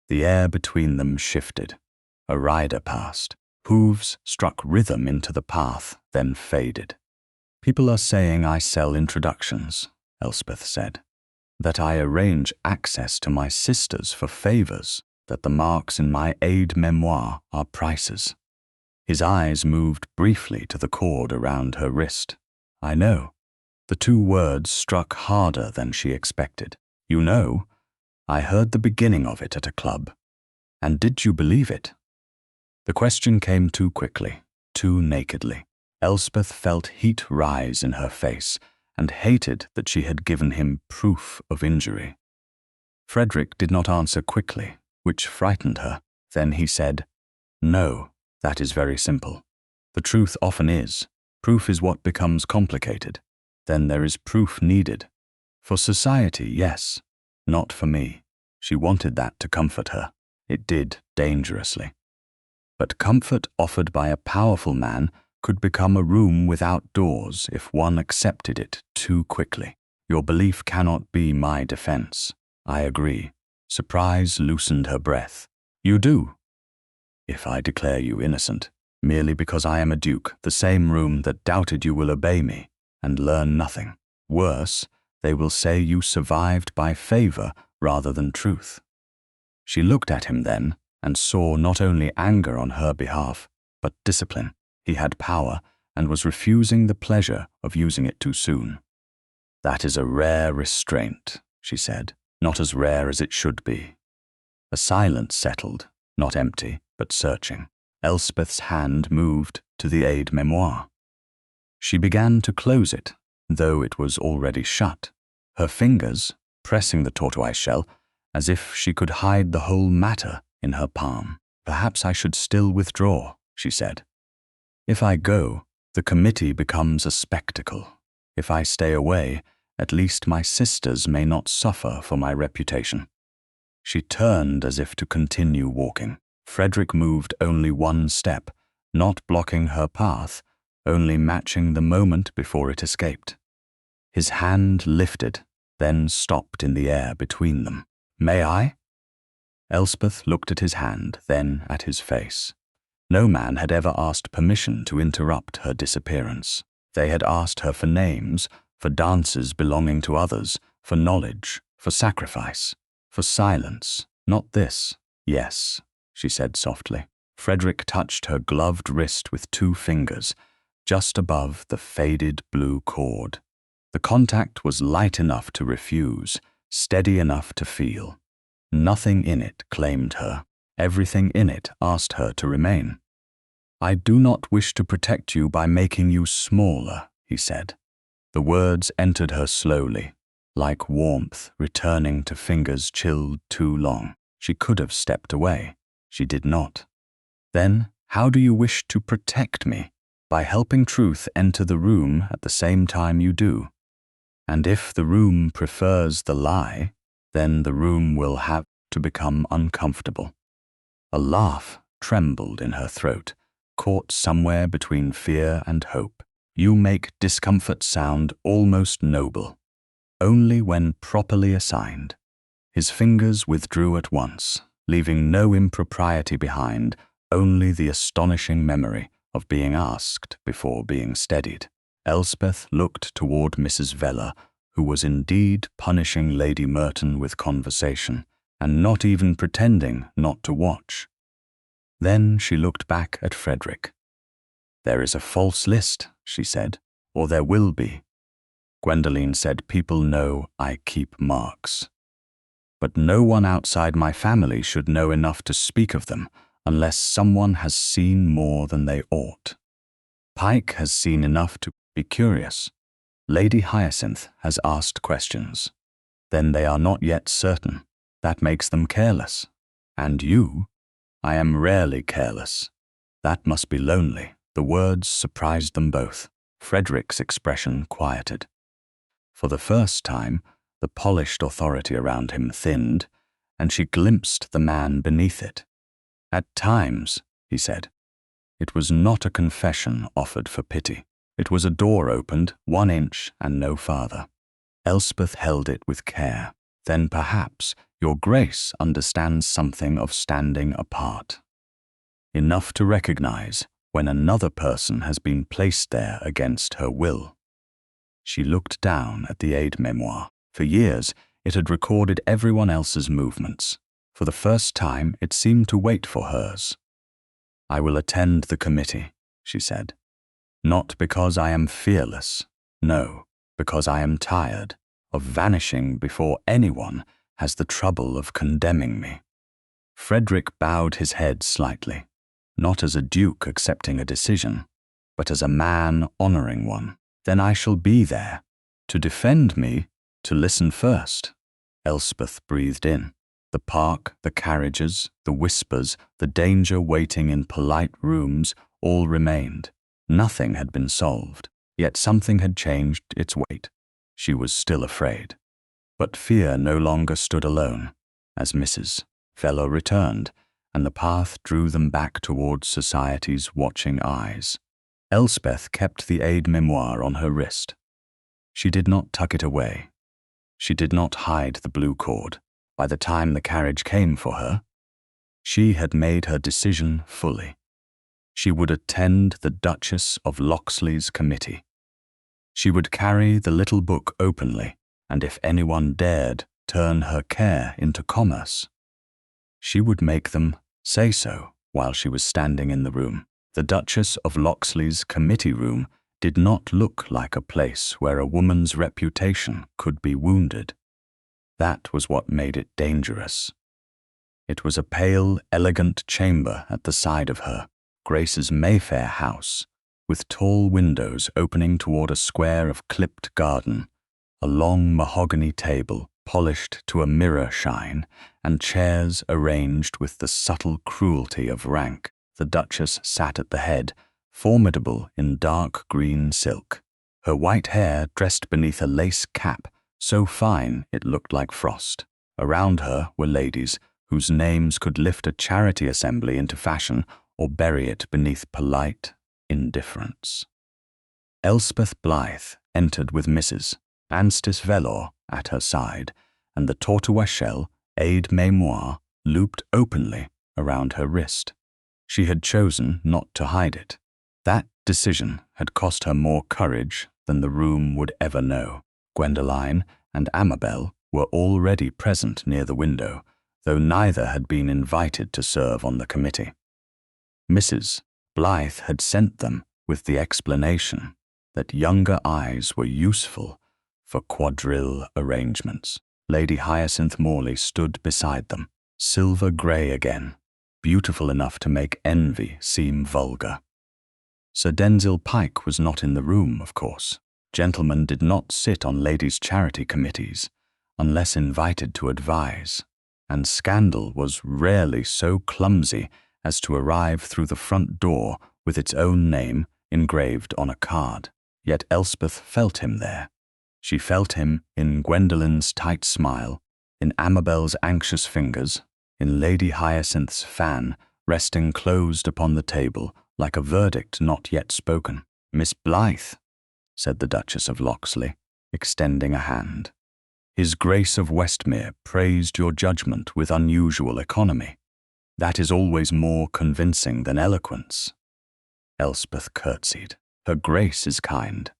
S1: The air between them shifted. A rider passed. Hooves struck rhythm into the path, then faded. "People are saying I sell introductions," Elspeth said. "That I arrange access to my sisters for favors, that the marks in my aide-mémoire are prices." His eyes moved briefly to the cord around her wrist. "I know." The two words struck harder than she expected. "You know? I heard the beginning of it at a club." And did you believe it? The question came too quickly, too nakedly. Elspeth felt heat rise in her face and hated that she had given him proof of injury. Frederick did not answer quickly, which frightened her. Then he said, "No, that is very simple. The truth often is. Proof is what becomes complicated. Then there is proof needed. For society, yes. Not for me." She wanted that to comfort her. It did dangerously. But comfort offered by a powerful man could become a room without doors if one accepted it too quickly. Your belief cannot be my defense. I agree. Surprise loosened her breath. You do? If I declare you innocent, merely because I am a duke, the same room that doubted you will obey me and learn nothing. Worse, they will say you survived by favor rather than truth. She looked at him then and saw not only anger on her behalf, but discipline. He had power and was refusing the pleasure of using it too soon. That is a rare restraint, she said, not as rare as it should be. A silence settled, not empty, but searching. Elspeth's hand moved to the aide-mémoire. She began to close it, though it was already shut, her fingers pressing the tortoiseshell as if she could hide the whole matter in her palm. Perhaps I should still withdraw, she said. If I go, the committee becomes a spectacle. If I stay away, at least my sisters may not suffer for my reputation. She turned as if to continue walking. Frederick moved only one step, not blocking her path, only matching the moment before it escaped. His hand lifted, then stopped in the air between them. May I? Elspeth looked at his hand, then at his face. No man had ever asked permission to interrupt her disappearance. They had asked her for names, for dances belonging to others, for knowledge, for sacrifice, for silence. Not this. Yes, she said softly. Frederick touched her gloved wrist with 2 fingers, just above the faded blue cord. The contact was light enough to refuse, steady enough to feel. Nothing in it claimed her. Everything in it asked her to remain. I do not wish to protect you by making you smaller, he said. The words entered her slowly, like warmth returning to fingers chilled too long. She could have stepped away. She did not. Then, how do you wish to protect me? By helping truth enter the room at the same time you do. And if the room prefers the lie, then the room will have to become uncomfortable. A laugh trembled in her throat, caught somewhere between fear and hope. You make discomfort sound almost noble, only when properly assigned. His fingers withdrew at once, leaving no impropriety behind, only the astonishing memory of being asked before being steadied. Elspeth looked toward Mrs. Veller, who was indeed punishing Lady Merton with conversation, and not even pretending not to watch. Then she looked back at Frederick. There is a false list, she said, or there will be. Gwendoline said people know I keep marks. But no one outside my family should know enough to speak of them unless someone has seen more than they ought. Pike has seen enough to be curious. Lady Hyacinth has asked questions. Then they are not yet certain. That makes them careless. And you? I am rarely careless. That must be lonely. The words surprised them both. Frederick's expression quieted. For the first time, the polished authority around him thinned, and she glimpsed the man beneath it. At times, he said, it was not a confession offered for pity. It was a door opened 1 inch and no farther. Elspeth held it with care. Then perhaps your grace understands something of standing apart. Enough to recognize when another person has been placed there against her will. She looked down at the aide-mémoire. For years, it had recorded everyone else's movements. For the first time, it seemed to wait for hers. I will attend the committee, she said. Not because I am fearless, no, because I am tired of vanishing before anyone has the trouble of condemning me. Frederick bowed his head slightly, not as a duke accepting a decision, but as a man honoring one. Then I shall be there. To defend me, to listen first. Elspeth breathed in. The park, the carriages, the whispers, the danger waiting in polite rooms, all remained. Nothing had been solved, yet something had changed its weight. She was still afraid. But fear no longer stood alone, as Mrs. Fellow returned, and the path drew them back towards society's watching eyes. Elspeth kept the aide-mémoire on her wrist. She did not tuck it away. She did not hide the blue cord. By the time the carriage came for her, she had made her decision fully. She would attend the Duchess of Locksley's committee. She would carry the little book openly, and if anyone dared turn her care into commerce, she would make them say so while she was standing in the room. The Duchess of Locksley's committee room did not look like a place where a woman's reputation could be wounded. That was what made it dangerous. It was a pale, elegant chamber at the side of her, Grace's Mayfair house, with tall windows opening toward a square of clipped garden, a long mahogany table polished to a mirror shine, and chairs arranged with the subtle cruelty of rank. The Duchess sat at the head, formidable in dark green silk, her white hair dressed beneath a lace cap so fine it looked like frost. Around her were ladies whose names could lift a charity assembly into fashion or bury it beneath polite indifference. Elspeth Blythe entered with Mrs. Anstis Velor at her side, and the tortoiseshell aide-mémoire looped openly around her wrist. She had chosen not to hide it. That decision had cost her more courage than the room would ever know. Gwendoline and Amabel were already present near the window, though neither had been invited to serve on the committee. Mrs. Blythe had sent them with the explanation that younger eyes were useful for quadrille arrangements. Lady Hyacinth Morley stood beside them, silver grey again, beautiful enough to make envy seem vulgar. Sir Denzil Pike was not in the room, of course. Gentlemen did not sit on ladies' charity committees unless invited to advise, and scandal was rarely so clumsy as to arrive through the front door with its own name engraved on a card. Yet Elspeth felt him there. She felt him in Gwendoline's tight smile, in Amabel's anxious fingers, in Lady Hyacinth's fan resting closed upon the table like a verdict not yet spoken. "Miss Blythe," said the Duchess of Locksley, extending a hand. "His Grace of Westmere praised your judgment with unusual economy. That is always more convincing than eloquence." Elspeth curtsied. "Her Grace is kind."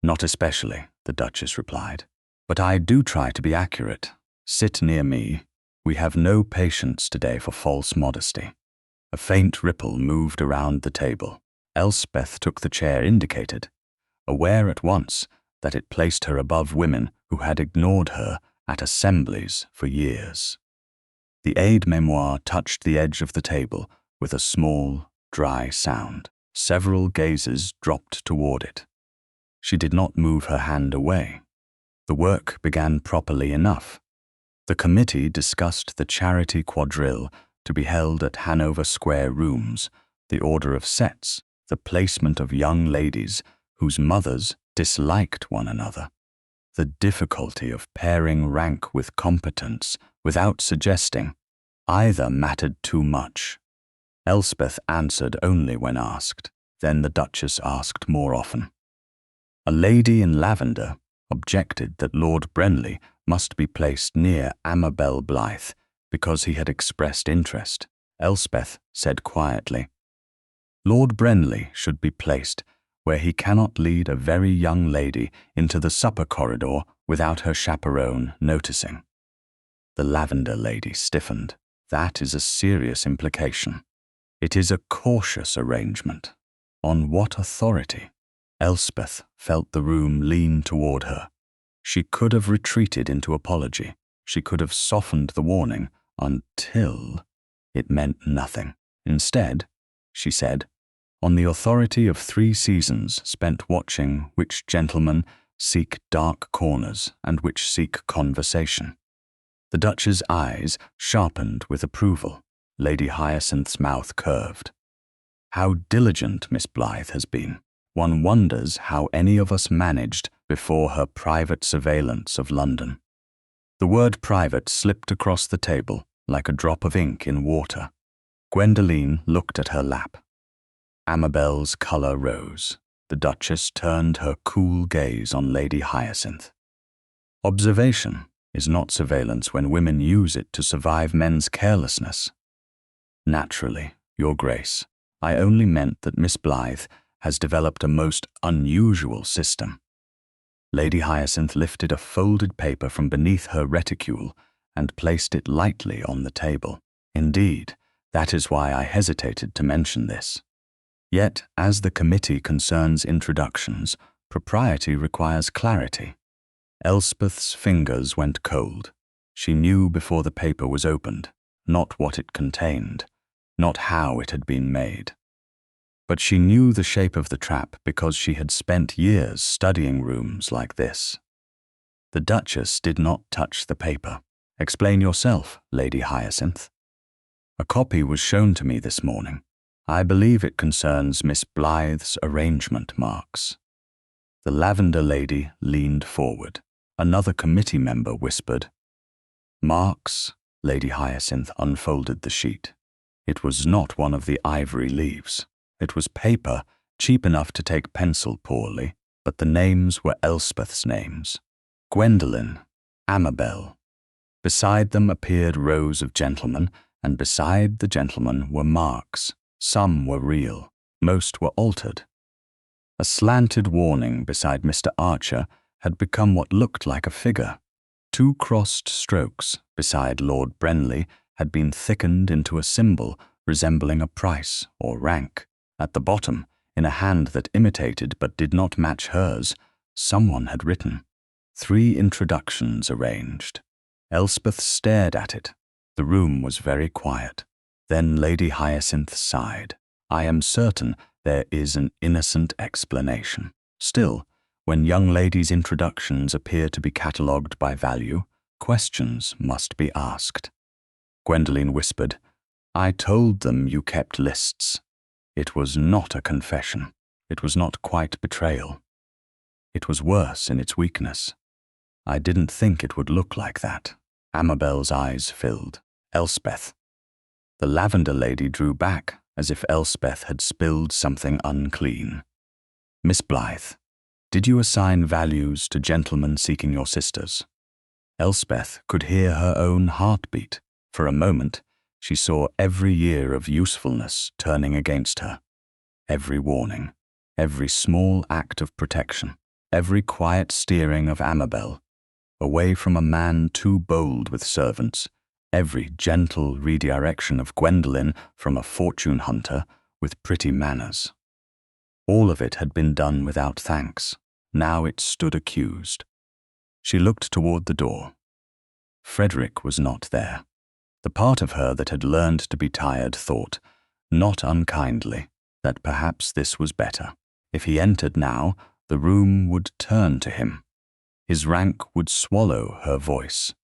S1: "Not especially," the Duchess replied. "But I do try to be accurate. Sit near me. We have no patience today for false modesty." A faint ripple moved around the table. Elspeth took the chair indicated, aware at once that it placed her above women who had ignored her at assemblies for years. The aide-mémoire touched the edge of the table with a small, dry sound. Several gazes dropped toward it. She did not move her hand away. The work began properly enough. The committee discussed the charity quadrille to be held at Hanover Square Rooms, the order of sets, the placement of young ladies whose mothers disliked one another, the difficulty of pairing rank with competence without suggesting either mattered too much. Elspeth answered only when asked. Then the Duchess asked more often. A lady in lavender objected that Lord Brenly must be placed near Amabel Blythe because he had expressed interest. Elspeth said quietly, "Lord Brenly should be placed where he cannot lead a very young lady into the supper corridor without her chaperone noticing." The lavender lady stiffened. "That is a serious implication. It is a cautious arrangement. On what authority?" Elspeth felt the room lean toward her. She could have retreated into apology. She could have softened the warning, until it meant nothing. Instead, she said, on the authority of 3 seasons spent watching which gentlemen seek dark corners and which seek conversation. The Duchess's eyes sharpened with approval. Lady Hyacinth's mouth curved. How diligent Miss Blythe has been. One wonders how any of us managed before her private surveillance of London. The word private slipped across the table like a drop of ink in water. Gwendoline looked at her lap. Amabel's colour rose. The Duchess turned her cool gaze on Lady Hyacinth. Observation is not surveillance when women use it to survive men's carelessness. Naturally, Your Grace, I only meant that Miss Blythe has developed a most unusual system. Lady Hyacinth lifted a folded paper from beneath her reticule and placed it lightly on the table. Indeed, that is why I hesitated to mention this. Yet, as the committee concerns introductions, propriety requires clarity. Elspeth's fingers went cold. She knew before the paper was opened, not what it contained, not how it had been made. But she knew the shape of the trap because she had spent years studying rooms like this. The Duchess did not touch the paper. Explain yourself, Lady Hyacinth. A copy was shown to me this morning. I believe it concerns Miss Blythe's arrangement marks. The lavender lady leaned forward. Another committee member whispered. Marks? Lady Hyacinth unfolded the sheet. It was not one of the ivory leaves. It was paper, cheap enough to take pencil poorly, but the names were Elspeth's names. Gwendoline, Amabel. Beside them appeared rows of gentlemen, and beside the gentlemen were marks. Some were real, most were altered. A slanted warning beside Mr. Archer had become what looked like a figure. 2 crossed strokes beside Lord Brenly had been thickened into a symbol resembling a price or rank. At the bottom, in a hand that imitated but did not match hers, someone had written. 3 introductions arranged. Elspeth stared at it. The room was very quiet. Then Lady Hyacinth sighed. I am certain there is an innocent explanation. Still, when young ladies' introductions appear to be catalogued by value, questions must be asked. Gwendoline whispered, I told them you kept lists. It was not a confession. It was not quite betrayal. It was worse in its weakness. I didn't think it would look like that. Amabel's eyes filled. Elspeth. The lavender lady drew back as if Elspeth had spilled something unclean. Miss Blythe, did you assign values to gentlemen seeking your sisters? Elspeth could hear her own heartbeat. For a moment, she saw every year of usefulness turning against her. Every warning, every small act of protection, every quiet steering of Amabel, away from a man too bold with servants, every gentle redirection of Gwendoline from a fortune hunter with pretty manners. All of it had been done without thanks. Now it stood accused. She looked toward the door. Frederick was not there. The part of her that had learned to be tired thought, not unkindly, that perhaps this was better. If he entered now, the room would turn to him. His rank would swallow her voice,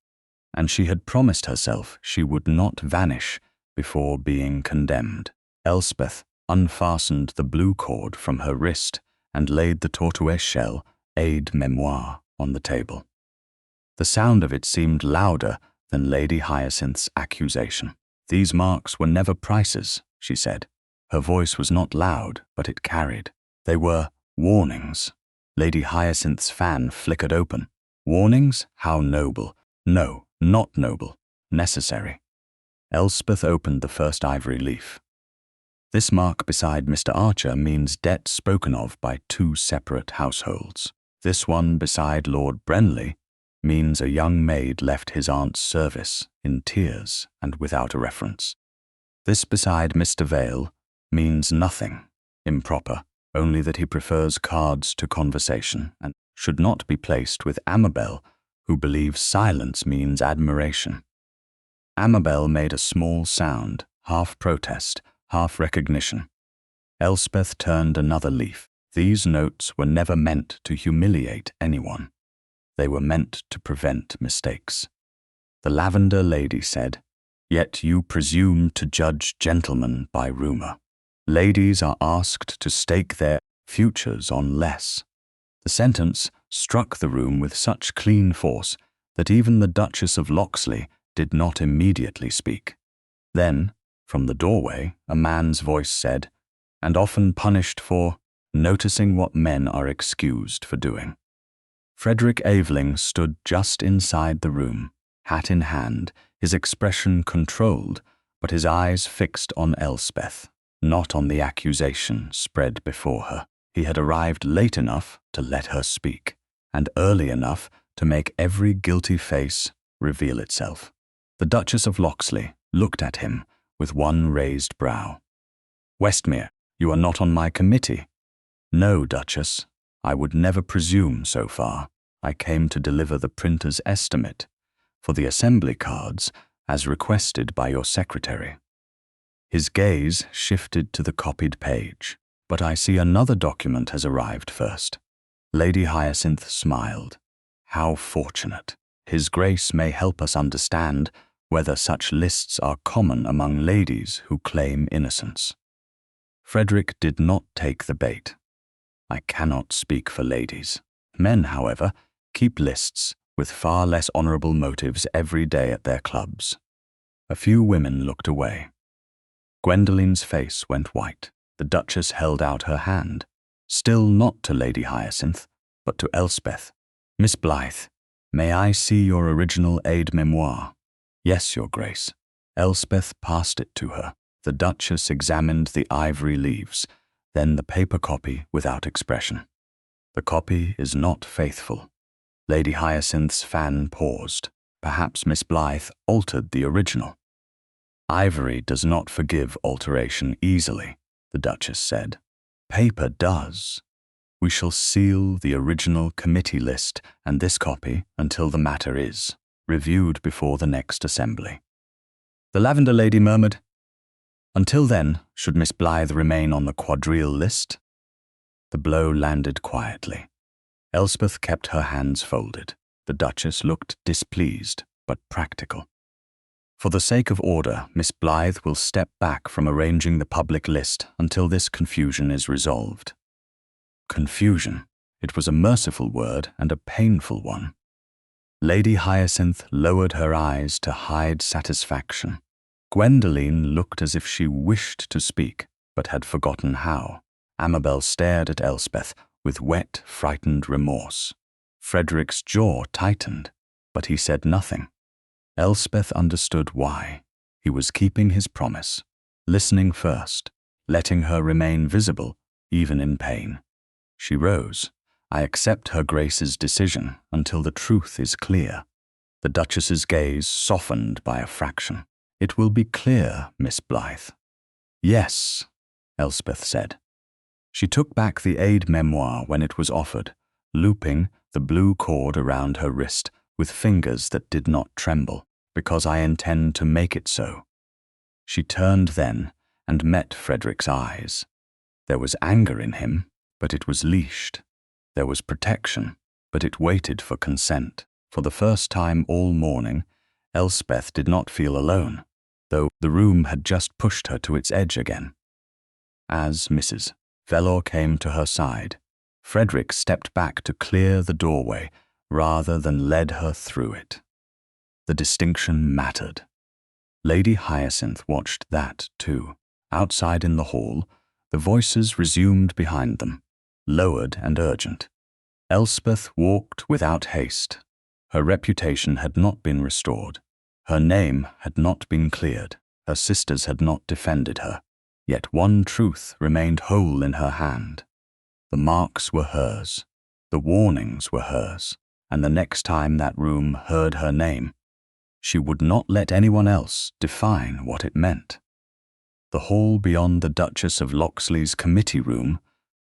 S1: and she had promised herself she would not vanish before being condemned. Elspeth unfastened the blue cord from her wrist and laid the tortoiseshell aide-mémoire on the table. The sound of it seemed louder than Lady Hyacinth's accusation. These marks were never prices, she said. Her voice was not loud, but it carried. They were warnings. Lady Hyacinth's fan flickered open. Warnings? How noble. No, not noble. Necessary. Elspeth opened the first ivory leaf. This mark beside Mr. Archer means debt spoken of by 2 separate households. This one beside Lord Brenly means a young maid left his aunt's service in tears and without a reference. This beside Mr. Vale means nothing, improper, only that he prefers cards to conversation and should not be placed with Amabel, who believes silence means admiration. Amabel made a small sound, half protest, half recognition. Elspeth turned another leaf. These notes were never meant to humiliate anyone. They were meant to prevent mistakes. The lavender lady said, "Yet you presume to judge gentlemen by rumor. Ladies are asked to stake their futures on less." The sentence struck the room with such clean force that even the Duchess of Locksley did not immediately speak. Then, from the doorway, a man's voice said, "And often punished for noticing what men are excused for doing." Frederick Aveling stood just inside the room, hat in hand, his expression controlled, but his eyes fixed on Elspeth, not on the accusation spread before her. He had arrived late enough to let her speak, and early enough to make every guilty face reveal itself. The Duchess of Locksley looked at him with one raised brow. "Westmere, you are not on my committee." "No, Duchess, I would never presume so far. I came to deliver the printer's estimate for the assembly cards as requested by your secretary." His gaze shifted to the copied page. "But I see another document has arrived first." Lady Hyacinth smiled. "How fortunate. His Grace may help us understand whether such lists are common among ladies who claim innocence." Frederick did not take the bait. "I cannot speak for ladies. Men, however, keep lists with far less honorable motives every day at their clubs." A few women looked away. Gwendoline's face went white. The Duchess held out her hand, still not to Lady Hyacinth, but to Elspeth. "Miss Blythe, may I see your original aide-mémoire?" "Yes, Your Grace." Elspeth passed it to her. The Duchess examined the ivory leaves, then the paper copy without expression. "The copy is not faithful." Lady Hyacinth's fan paused. Perhaps Miss Blythe altered the original. "Ivory does not forgive alteration easily," the Duchess said. "Paper does. We shall seal the original committee list and this copy until the matter is reviewed before the next assembly." The lavender lady murmured, "Until then, should Miss Blythe remain on the quadrille list?" The blow landed quietly. Elspeth kept her hands folded. The Duchess looked displeased, but practical. "For the sake of order, Miss Blythe will step back from arranging the public list until this confusion is resolved." Confusion. It was a merciful word and a painful one. Lady Hyacinth lowered her eyes to hide satisfaction. Gwendoline looked as if she wished to speak, but had forgotten how. Amabel stared at Elspeth with wet, frightened remorse. Frederick's jaw tightened, but he said nothing. Elspeth understood why. He was keeping his promise, listening first, letting her remain visible, even in pain. She rose. "I accept Her Grace's decision until the truth is clear." The Duchess's gaze softened by a fraction. "It will be clear, Miss Blythe." "Yes," Elspeth said. She took back the aide-mémoire when it was offered, looping the blue cord around her wrist with fingers that did not tremble, "because I intend to make it so." She turned then and met Frederick's eyes. There was anger in him, but it was leashed. There was protection, but it waited for consent. For the first time all morning, Elspeth did not feel alone, though the room had just pushed her to its edge again. As Mrs. Velor came to her side, Frederick stepped back to clear the doorway rather than led her through it. The distinction mattered. Lady Hyacinth watched that too. Outside in the hall, the voices resumed behind them, lowered and urgent. Elspeth walked without haste. Her reputation had not been restored. Her name had not been cleared. Her sisters had not defended her. Yet one truth remained whole in her hand. The marks were hers. The warnings were hers. And the next time that room heard her name, she would not let anyone else define what it meant. The hall beyond the Duchess of Locksley's committee room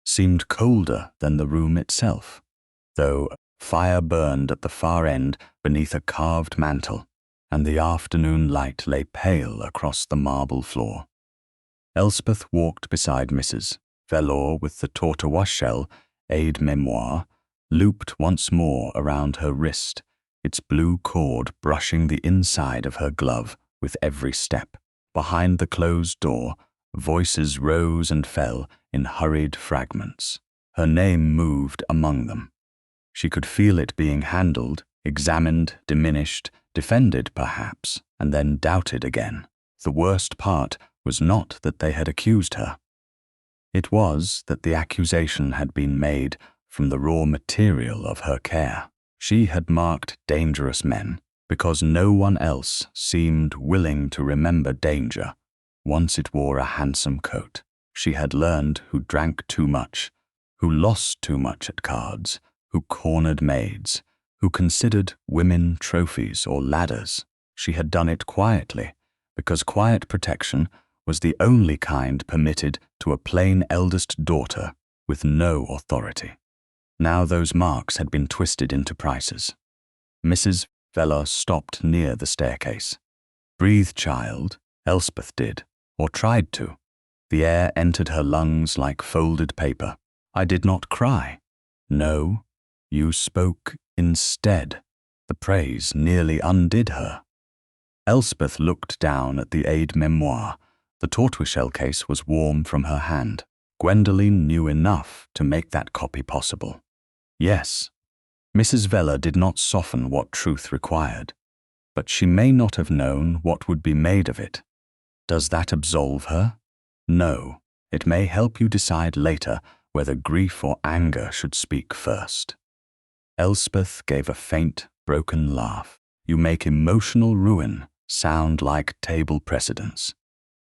S1: seemed colder than the room itself, though fire burned at the far end beneath a carved mantel, and the afternoon light lay pale across the marble floor. Elspeth walked beside Mrs. Velour with the tortoiseshell aide-mémoire looped once more around her wrist, its blue cord brushing the inside of her glove with every step. Behind the closed door, voices rose and fell in hurried fragments. Her name moved among them. She could feel it being handled, examined, diminished, defended perhaps, and then doubted again. The worst part was not that they had accused her. It was that the accusation had been made from the raw material of her care. She had marked dangerous men because no one else seemed willing to remember danger once it wore a handsome coat. She had learned who drank too much, who lost too much at cards, who cornered maids, who considered women trophies or ladders. She had done it quietly, because quiet protection was the only kind permitted to a plain eldest daughter with no authority. Now those marks had been twisted into prices. Mrs. Velour stopped near the staircase. Breathe, child, Elspeth did, or tried to. The air entered her lungs like folded paper. I did not cry. No, you spoke instead. The praise nearly undid her. Elspeth looked down at the aide-mémoire. The tortoiseshell case was warm from her hand. Gwendoline knew enough to make that copy possible. Yes, Mrs. Velour did not soften what truth required, but she may not have known what would be made of it. Does that absolve her? No, it may help you decide later whether grief or anger should speak first. Elspeth gave a faint, broken laugh. You make emotional ruin sound like table precedence.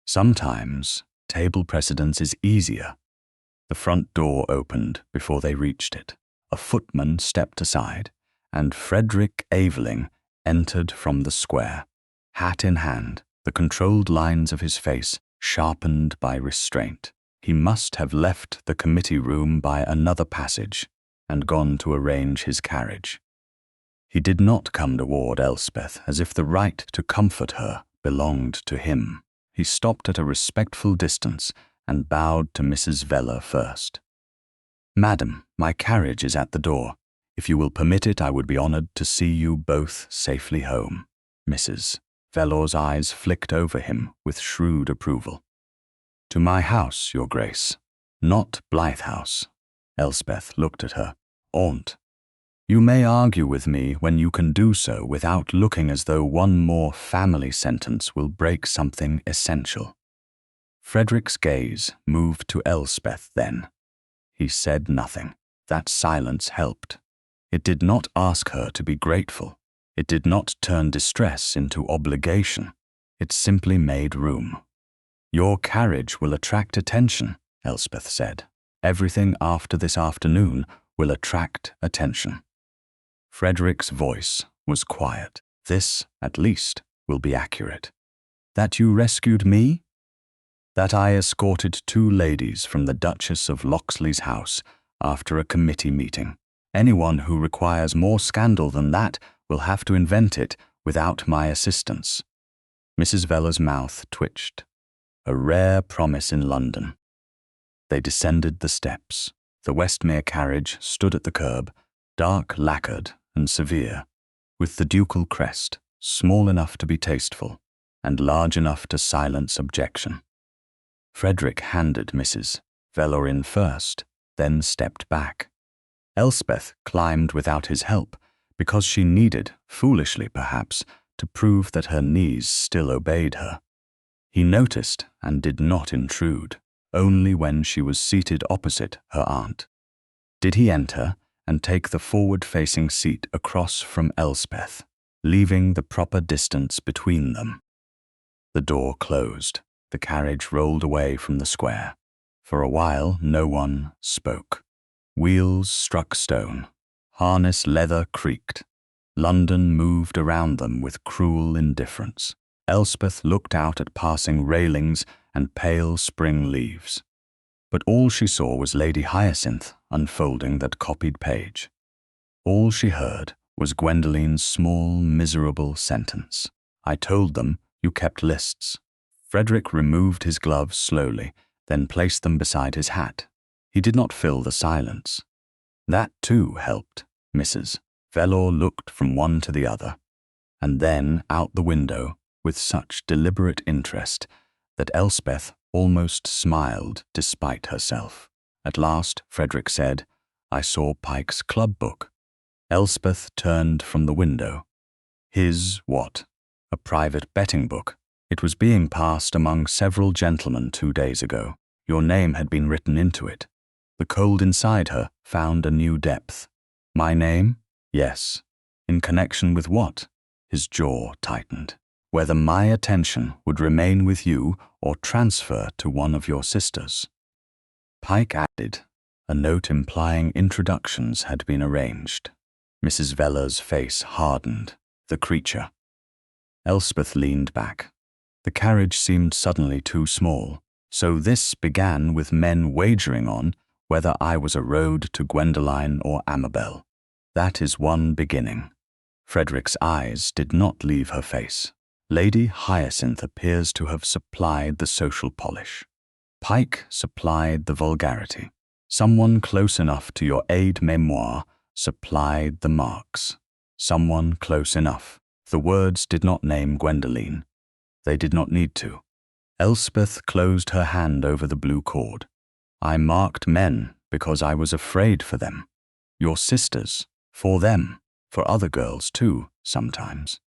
S1: Sometimes table precedence is easier. The front door opened before they reached it. A footman stepped aside, and Frederick Aveling entered from the square, hat in hand, the controlled lines of his face sharpened by restraint. He must have left the committee room by another passage and gone to arrange his carriage. He did not come toward Elspeth as if the right to comfort her belonged to him. He stopped at a respectful distance and bowed to Mrs. Velour first. Madam, my carriage is at the door. If you will permit it, I would be honored to see you both safely home. Mrs. Velour's eyes flicked over him with shrewd approval. To my house, Your Grace, not Blythe House. Elspeth looked at her. Aunt, you may argue with me when you can do so without looking as though one more family sentence will break something essential. Frederick's gaze moved to Elspeth then. He said nothing. That silence helped. It did not ask her to be grateful. It did not turn distress into obligation. It simply made room. Your carriage will attract attention, Elspeth said. Everything after this afternoon will attract attention. Frederick's voice was quiet. This, at least, will be accurate. That you rescued me? That I escorted 2 ladies from the Duchess of Locksley's house after a committee meeting. Anyone who requires more scandal than that will have to invent it without my assistance. Mrs. Velour's mouth twitched. A rare promise in London. They descended the steps. The Westmere carriage stood at the curb, dark lacquered and severe, with the ducal crest, small enough to be tasteful, and large enough to silence objection. Frederick handed Mrs. Velour in first, then stepped back. Elspeth climbed without his help, because she needed, foolishly perhaps, to prove that her knees still obeyed her. He noticed and did not intrude, only when she was seated opposite her aunt. Did he enter and take the forward-facing seat across from Elspeth, leaving the proper distance between them? The door closed. The carriage rolled away from the square. For a while, no one spoke. Wheels struck stone. Harness leather creaked. London moved around them with cruel indifference. Elspeth looked out at passing railings and pale spring leaves. But all she saw was Lady Hyacinth unfolding that copied page. All she heard was Gwendoline's small, miserable sentence. I told them you kept lists. Frederick removed his gloves slowly, then placed them beside his hat. He did not fill the silence. That too helped, Mrs. Velor looked from one to the other, and then out the window with such deliberate interest that Elspeth almost smiled despite herself. At last, Frederick said, I saw Pike's club book. Elspeth turned from the window. His what? A private betting book. It was being passed among several gentlemen 2 days ago. Your name had been written into it. The cold inside her found a new depth. My name? Yes. In connection with what? His jaw tightened. Whether my attention would remain with you or transfer to one of your sisters. Pike added, a note implying introductions had been arranged. Mrs. Veller's face hardened. The creature. Elspeth leaned back. The carriage seemed suddenly too small, so this began with men wagering on whether I was a road to Gwendoline or Amabel. That is one beginning. Frederick's eyes did not leave her face. Lady Hyacinth appears to have supplied the social polish. Pike supplied the vulgarity. Someone close enough to your aide-mémoire supplied the marks. Someone close enough. The words did not name Gwendoline. They did not need to. Elspeth closed her hand over the blue cord. I marked men because I was afraid for them. Your sisters, for them, for other girls too, sometimes.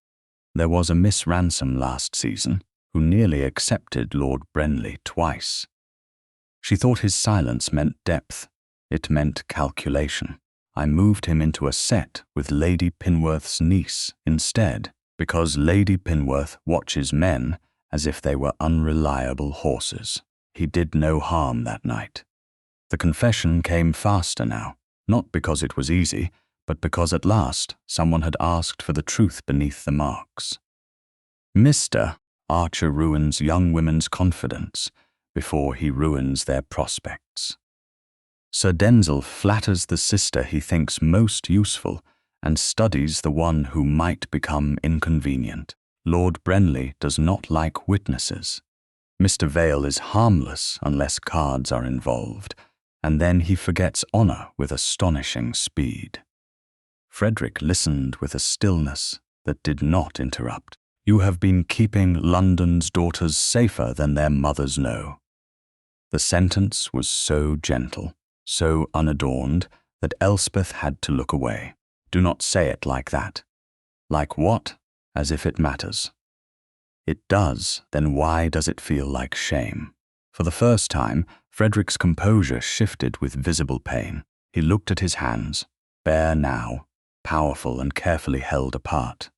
S1: There was a Miss Ransom last season who nearly accepted Lord Brenly twice. She thought his silence meant depth. It meant calculation. I moved him into a set with Lady Pinworth's niece instead, because Lady Pinworth watches men as if they were unreliable horses. He did no harm that night. The confession came faster now, not because it was easy, but because at last someone had asked for the truth beneath the marks. Mr. Archer ruins young women's confidence before he ruins their prospects. Sir Denzil flatters the sister he thinks most useful and studies the one who might become inconvenient. Lord Brenly does not like witnesses. Mr. Vale is harmless unless cards are involved, and then he forgets honour with astonishing speed. Frederick listened with a stillness that did not interrupt. You have been keeping London's daughters safer than their mothers know. The sentence was so gentle, so unadorned, that Elspeth had to look away. Do not say it like that. Like what? As if it matters. It does, then why does it feel like shame? For the first time, Frederick's composure shifted with visible pain. He looked at his hands, bare now, powerful and carefully held apart.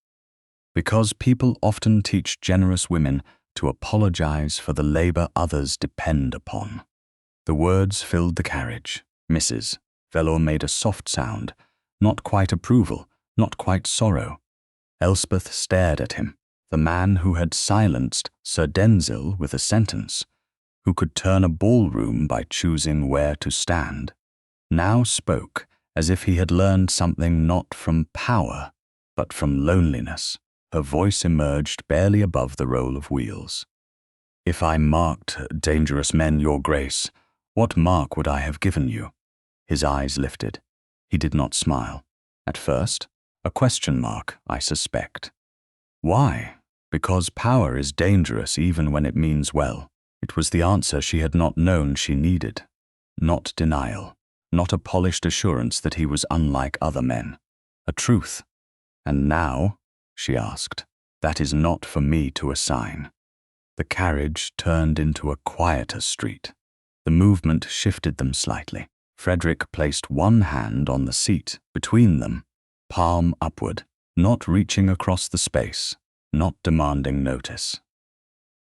S1: Because people often teach generous women to apologize for the labor others depend upon. The words filled the carriage. Mrs. Velor made a soft sound, not quite approval, not quite sorrow. Elspeth stared at him, the man who had silenced Sir Denzil with a sentence, who could turn a ballroom by choosing where to stand, now spoke as if he had learned something not from power, but from loneliness. Her voice emerged barely above the roll of wheels. If I marked dangerous men, your grace, what mark would I have given you? His eyes lifted. He did not smile. At first, a question mark, I suspect. Why? Because power is dangerous even when it means well. It was the answer she had not known she needed. Not denial, not a polished assurance that he was unlike other men. A truth. And now, she asked, that is not for me to assign. The carriage turned into a quieter street. The movement shifted them slightly. Frederick placed one hand on the seat between them, palm upward, not reaching across the space, not demanding notice.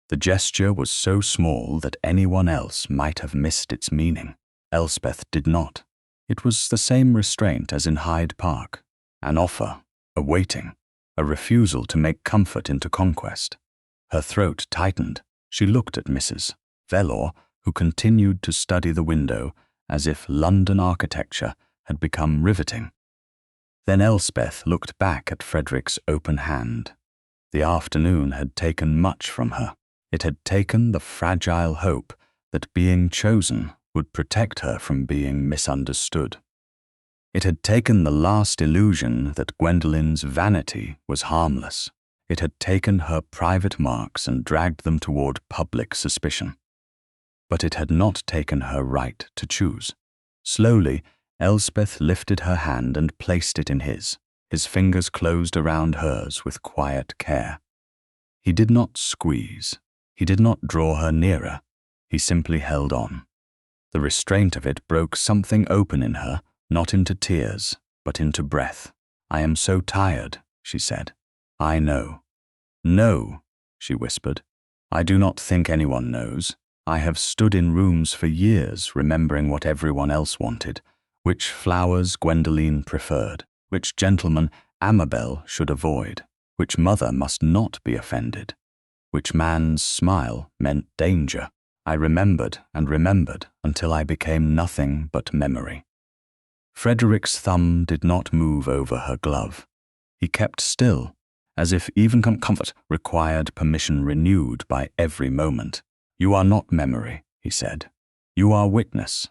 S1: The gesture was so small that anyone else might have missed its meaning. Elspeth did not. It was the same restraint as in Hyde Park, an offer, a waiting, a refusal to make comfort into conquest. Her throat tightened. She looked at Mrs. Velor, who continued to study the window as if London architecture had become riveting. Then Elspeth looked back at Frederick's open hand. The afternoon had taken much from her. It had taken the fragile hope that being chosen would protect her from being misunderstood. It had taken the last illusion that Gwendoline's vanity was harmless. It had taken her private marks and dragged them toward public suspicion. But it had not taken her right to choose. Slowly, Elspeth lifted her hand and placed it in his. His fingers closed around hers with quiet care. He did not squeeze. He did not draw her nearer. He simply held on. The restraint of it broke something open in her, not into tears, but into breath. "I am so tired," she said. "I know." "No," she whispered. "I do not think anyone knows. I have stood in rooms for years remembering what everyone else wanted, which flowers Gwendoline preferred, which gentleman Amabel should avoid, which mother must not be offended, which man's smile meant danger. I remembered and remembered until I became nothing but memory." Frederick's thumb did not move over her glove. He kept still, as if even comfort required permission renewed by every moment. "You are not memory," he said. "You are witness."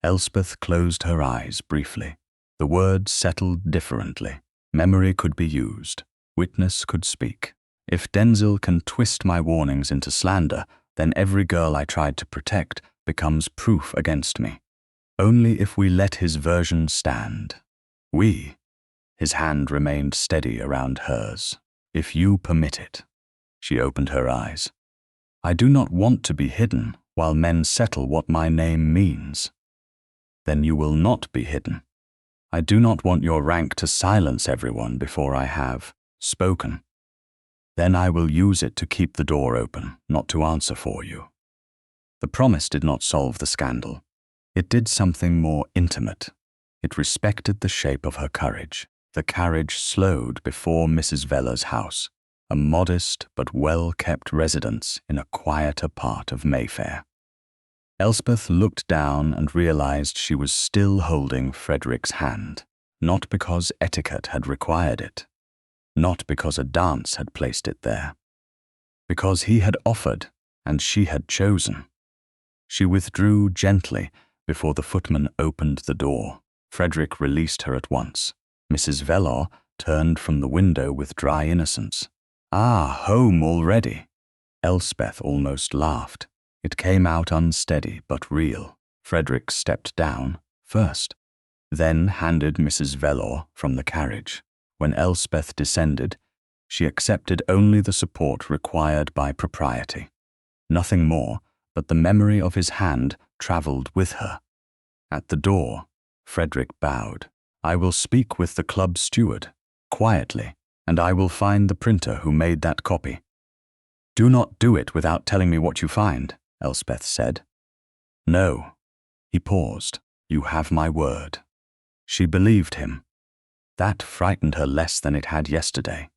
S1: Elspeth closed her eyes briefly. The words settled differently. Memory could be used. Witness could speak. If Denzil can twist my warnings into slander, then every girl I tried to protect becomes proof against me. Only if we let his version stand. We. His hand remained steady around hers. "If you permit it." She opened her eyes. "I do not want to be hidden while men settle what my name means." "Then you will not be hidden. I do not want your rank to silence everyone before I have spoken. Then I will use it to keep the door open, not to answer for you." The promise did not solve the scandal. It did something more intimate. It respected the shape of her courage. The carriage slowed before Mrs. Veller's house, a modest but well-kept residence in a quieter part of Mayfair. Elspeth looked down and realized she was still holding Frederick's hand, not because etiquette had required it, not because a dance had placed it there, because he had offered and she had chosen. She withdrew gently before the footman opened the door. Frederick released her at once. Mrs. Velar turned from the window with dry innocence. "Ah, home already." Elspeth almost laughed. It came out unsteady but real. Frederick stepped down first, then handed Mrs. Velar from the carriage. When Elspeth descended, she accepted only the support required by propriety. Nothing more, but the memory of his hand travelled with her. At the door, Frederick bowed. "I will speak with the club steward, quietly, and I will find the printer who made that copy." "Do not do it without telling me what you find," Elspeth said. "No." He paused. "You have my word." She believed him. That frightened her less than it had yesterday.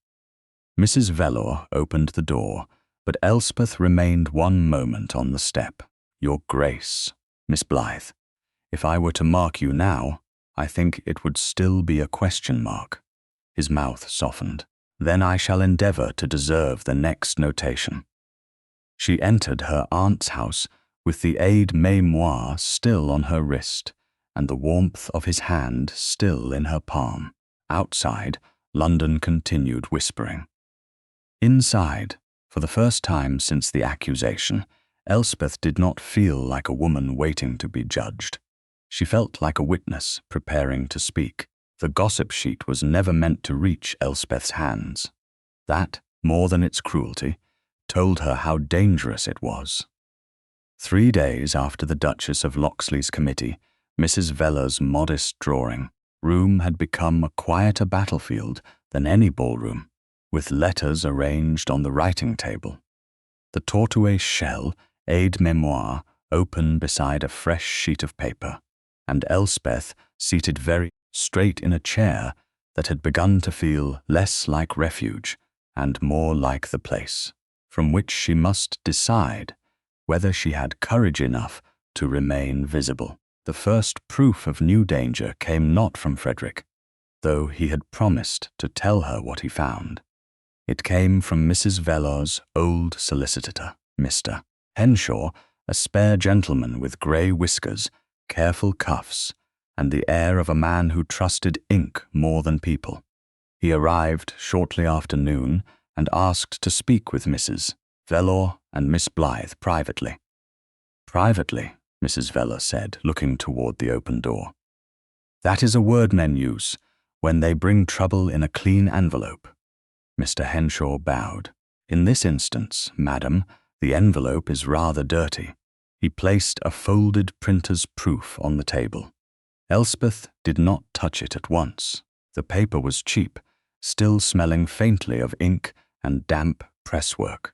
S1: Mrs. Velar opened the door, but Elspeth remained one moment on the step. "Your Grace, Miss Blythe, if I were to mark you now, I think it would still be a question mark." His mouth softened. "Then I shall endeavour to deserve the next notation." She entered her aunt's house with the aide-mémoire still on her wrist and the warmth of his hand still in her palm. Outside, London continued whispering. Inside, for the first time since the accusation, Elspeth did not feel like a woman waiting to be judged. She felt like a witness preparing to speak. The gossip sheet was never meant to reach Elspeth's hands. That, more than its cruelty, told her how dangerous it was. 3 days after the Duchess of Locksley's committee, Mrs. Veller's modest drawing room had become a quieter battlefield than any ballroom, with letters arranged on the writing table. The tortoiseshell aide-mémoire open beside a fresh sheet of paper, and Elspeth seated very straight in a chair that had begun to feel less like refuge and more like the place from which she must decide whether she had courage enough to remain visible. The first proof of new danger came not from Frederick, though he had promised to tell her what he found. It came from Mrs. Velor's old solicitor, Mr. Henshaw, a spare gentleman with grey whiskers, careful cuffs, and the air of a man who trusted ink more than people. He arrived shortly after noon and asked to speak with Mrs. Velor and Miss Blythe privately. "Privately," Mrs. Velor said, looking toward the open door. "That is a word men use when they bring trouble in a clean envelope." Mr. Henshaw bowed. "In this instance, madam, the envelope is rather dirty." He placed a folded printer's proof on the table. Elspeth did not touch it at once. The paper was cheap, still smelling faintly of ink and damp presswork.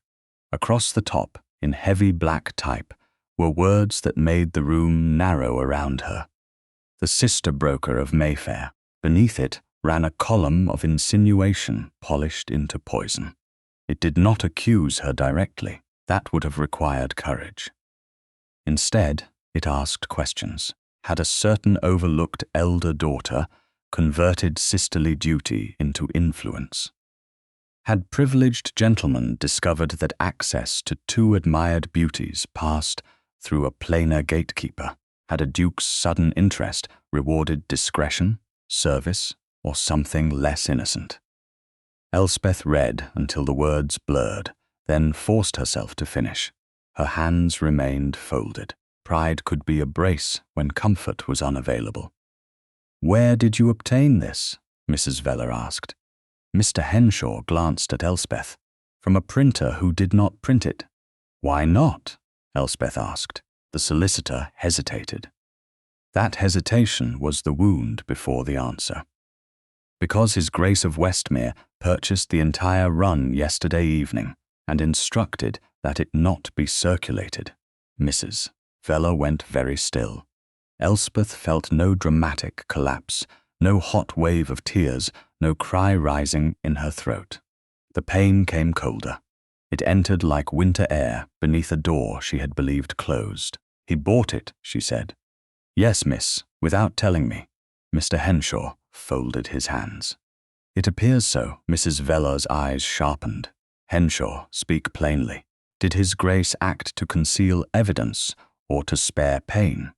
S1: Across the top, in heavy black type, were words that made the room narrow around her. "The sister broker of Mayfair." Beneath it ran a column of insinuation polished into poison. It did not accuse her directly. That would have required courage. Instead, it asked questions. Had a certain overlooked elder daughter converted sisterly duty into influence? Had privileged gentlemen discovered that access to two admired beauties passed through a plainer gatekeeper? Had a duke's sudden interest rewarded discretion, service, or something less innocent? Elspeth read until the words blurred, then forced herself to finish. Her hands remained folded. Pride could be a brace when comfort was unavailable. "Where did you obtain this?" Mrs. Velor asked. Mr. Henshaw glanced at Elspeth. "From a printer who did not print it." "Why not?" Elspeth asked. The solicitor hesitated. That hesitation was the wound before the answer. "Because His Grace of Westmere purchased the entire run yesterday evening and instructed that it not be circulated." Mrs. Velor went very still. Elspeth felt no dramatic collapse, no hot wave of tears, no cry rising in her throat. The pain came colder. It entered like winter air beneath a door she had believed closed. "He bought it," she said. "Yes, miss, without telling me." Mr. Henshaw folded his hands. "It appears so." Mrs. Velor's eyes sharpened. "Henshaw, speak plainly. Did His Grace act to conceal evidence or to spare pain?"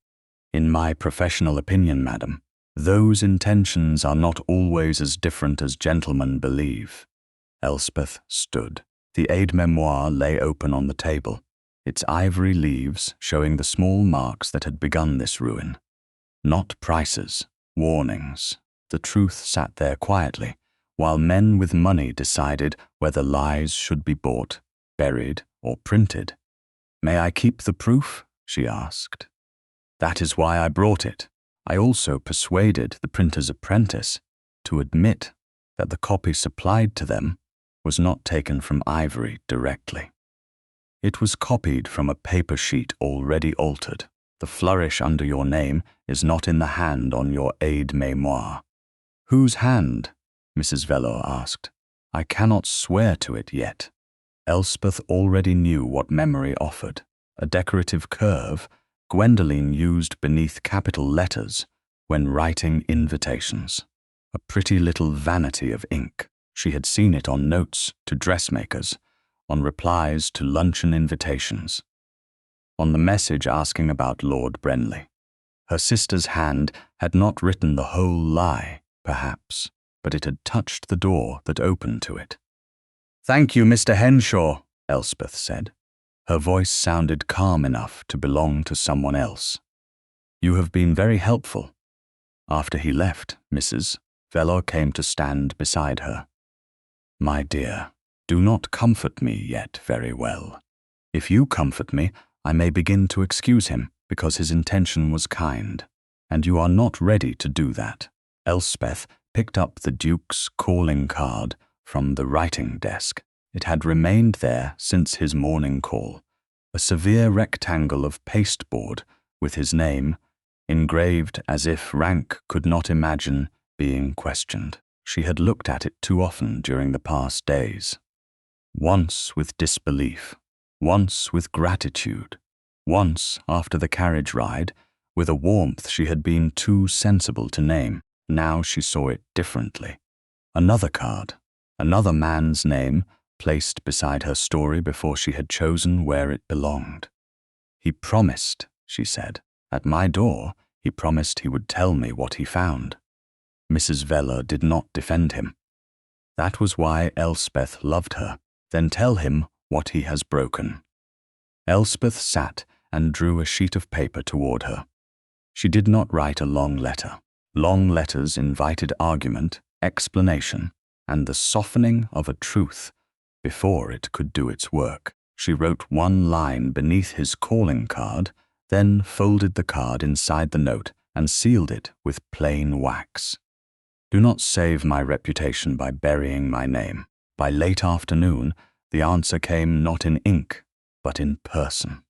S1: "In my professional opinion, madam, those intentions are not always as different as gentlemen believe." Elspeth stood. The aide-mémoire lay open on the table, its ivory leaves showing the small marks that had begun this ruin. Not prices, warnings. The truth sat there quietly, while men with money decided whether lies should be bought, buried, or printed. "May I keep the proof?" she asked. "That is why I brought it. I also persuaded the printer's apprentice to admit that the copy supplied to them was not taken from ivory directly. It was copied from a paper sheet already altered. The flourish under your name is not in the hand on your aide-mémoire." "Whose hand?" Mrs. Velor asked. "I cannot swear to it yet." Elspeth already knew what memory offered. A decorative curve Gwendoline used beneath capital letters when writing invitations. A pretty little vanity of ink. She had seen it on notes to dressmakers, on replies to luncheon invitations, on the message asking about Lord Brenly. Her sister's hand had not written the whole lie, perhaps, but it had touched the door that opened to it. "Thank you, Mr. Henshaw," Elspeth said. Her voice sounded calm enough to belong to someone else. "You have been very helpful." After he left, Mrs. Velor came to stand beside her. "My dear, do not comfort me yet very well. If you comfort me, I may begin to excuse him because his intention was kind, and you are not ready to do that." Elspeth picked up the Duke's calling card from the writing desk. It had remained there since his morning call, a severe rectangle of pasteboard with his name, engraved as if rank could not imagine being questioned. She had looked at it too often during the past days. Once with disbelief, once with gratitude, once after the carriage ride, with a warmth she had been too sensible to name. Now she saw it differently. Another card, Another man's name placed beside her story before she had chosen where it belonged. He promised, she said. At my door, he promised he would tell me what he found. Mrs. Veller did not defend him. That was why Elspeth loved her. Then tell him what he has broken. Elspeth sat and drew a sheet of paper toward her. She did not write a long letter. Long letters invited argument, explanation, and the softening of a truth before it could do its work. She wrote one line beneath his calling card, then folded the card inside the note and sealed it with plain wax. Do not save my reputation by burying my name. By late afternoon, the answer came not in ink, but in person.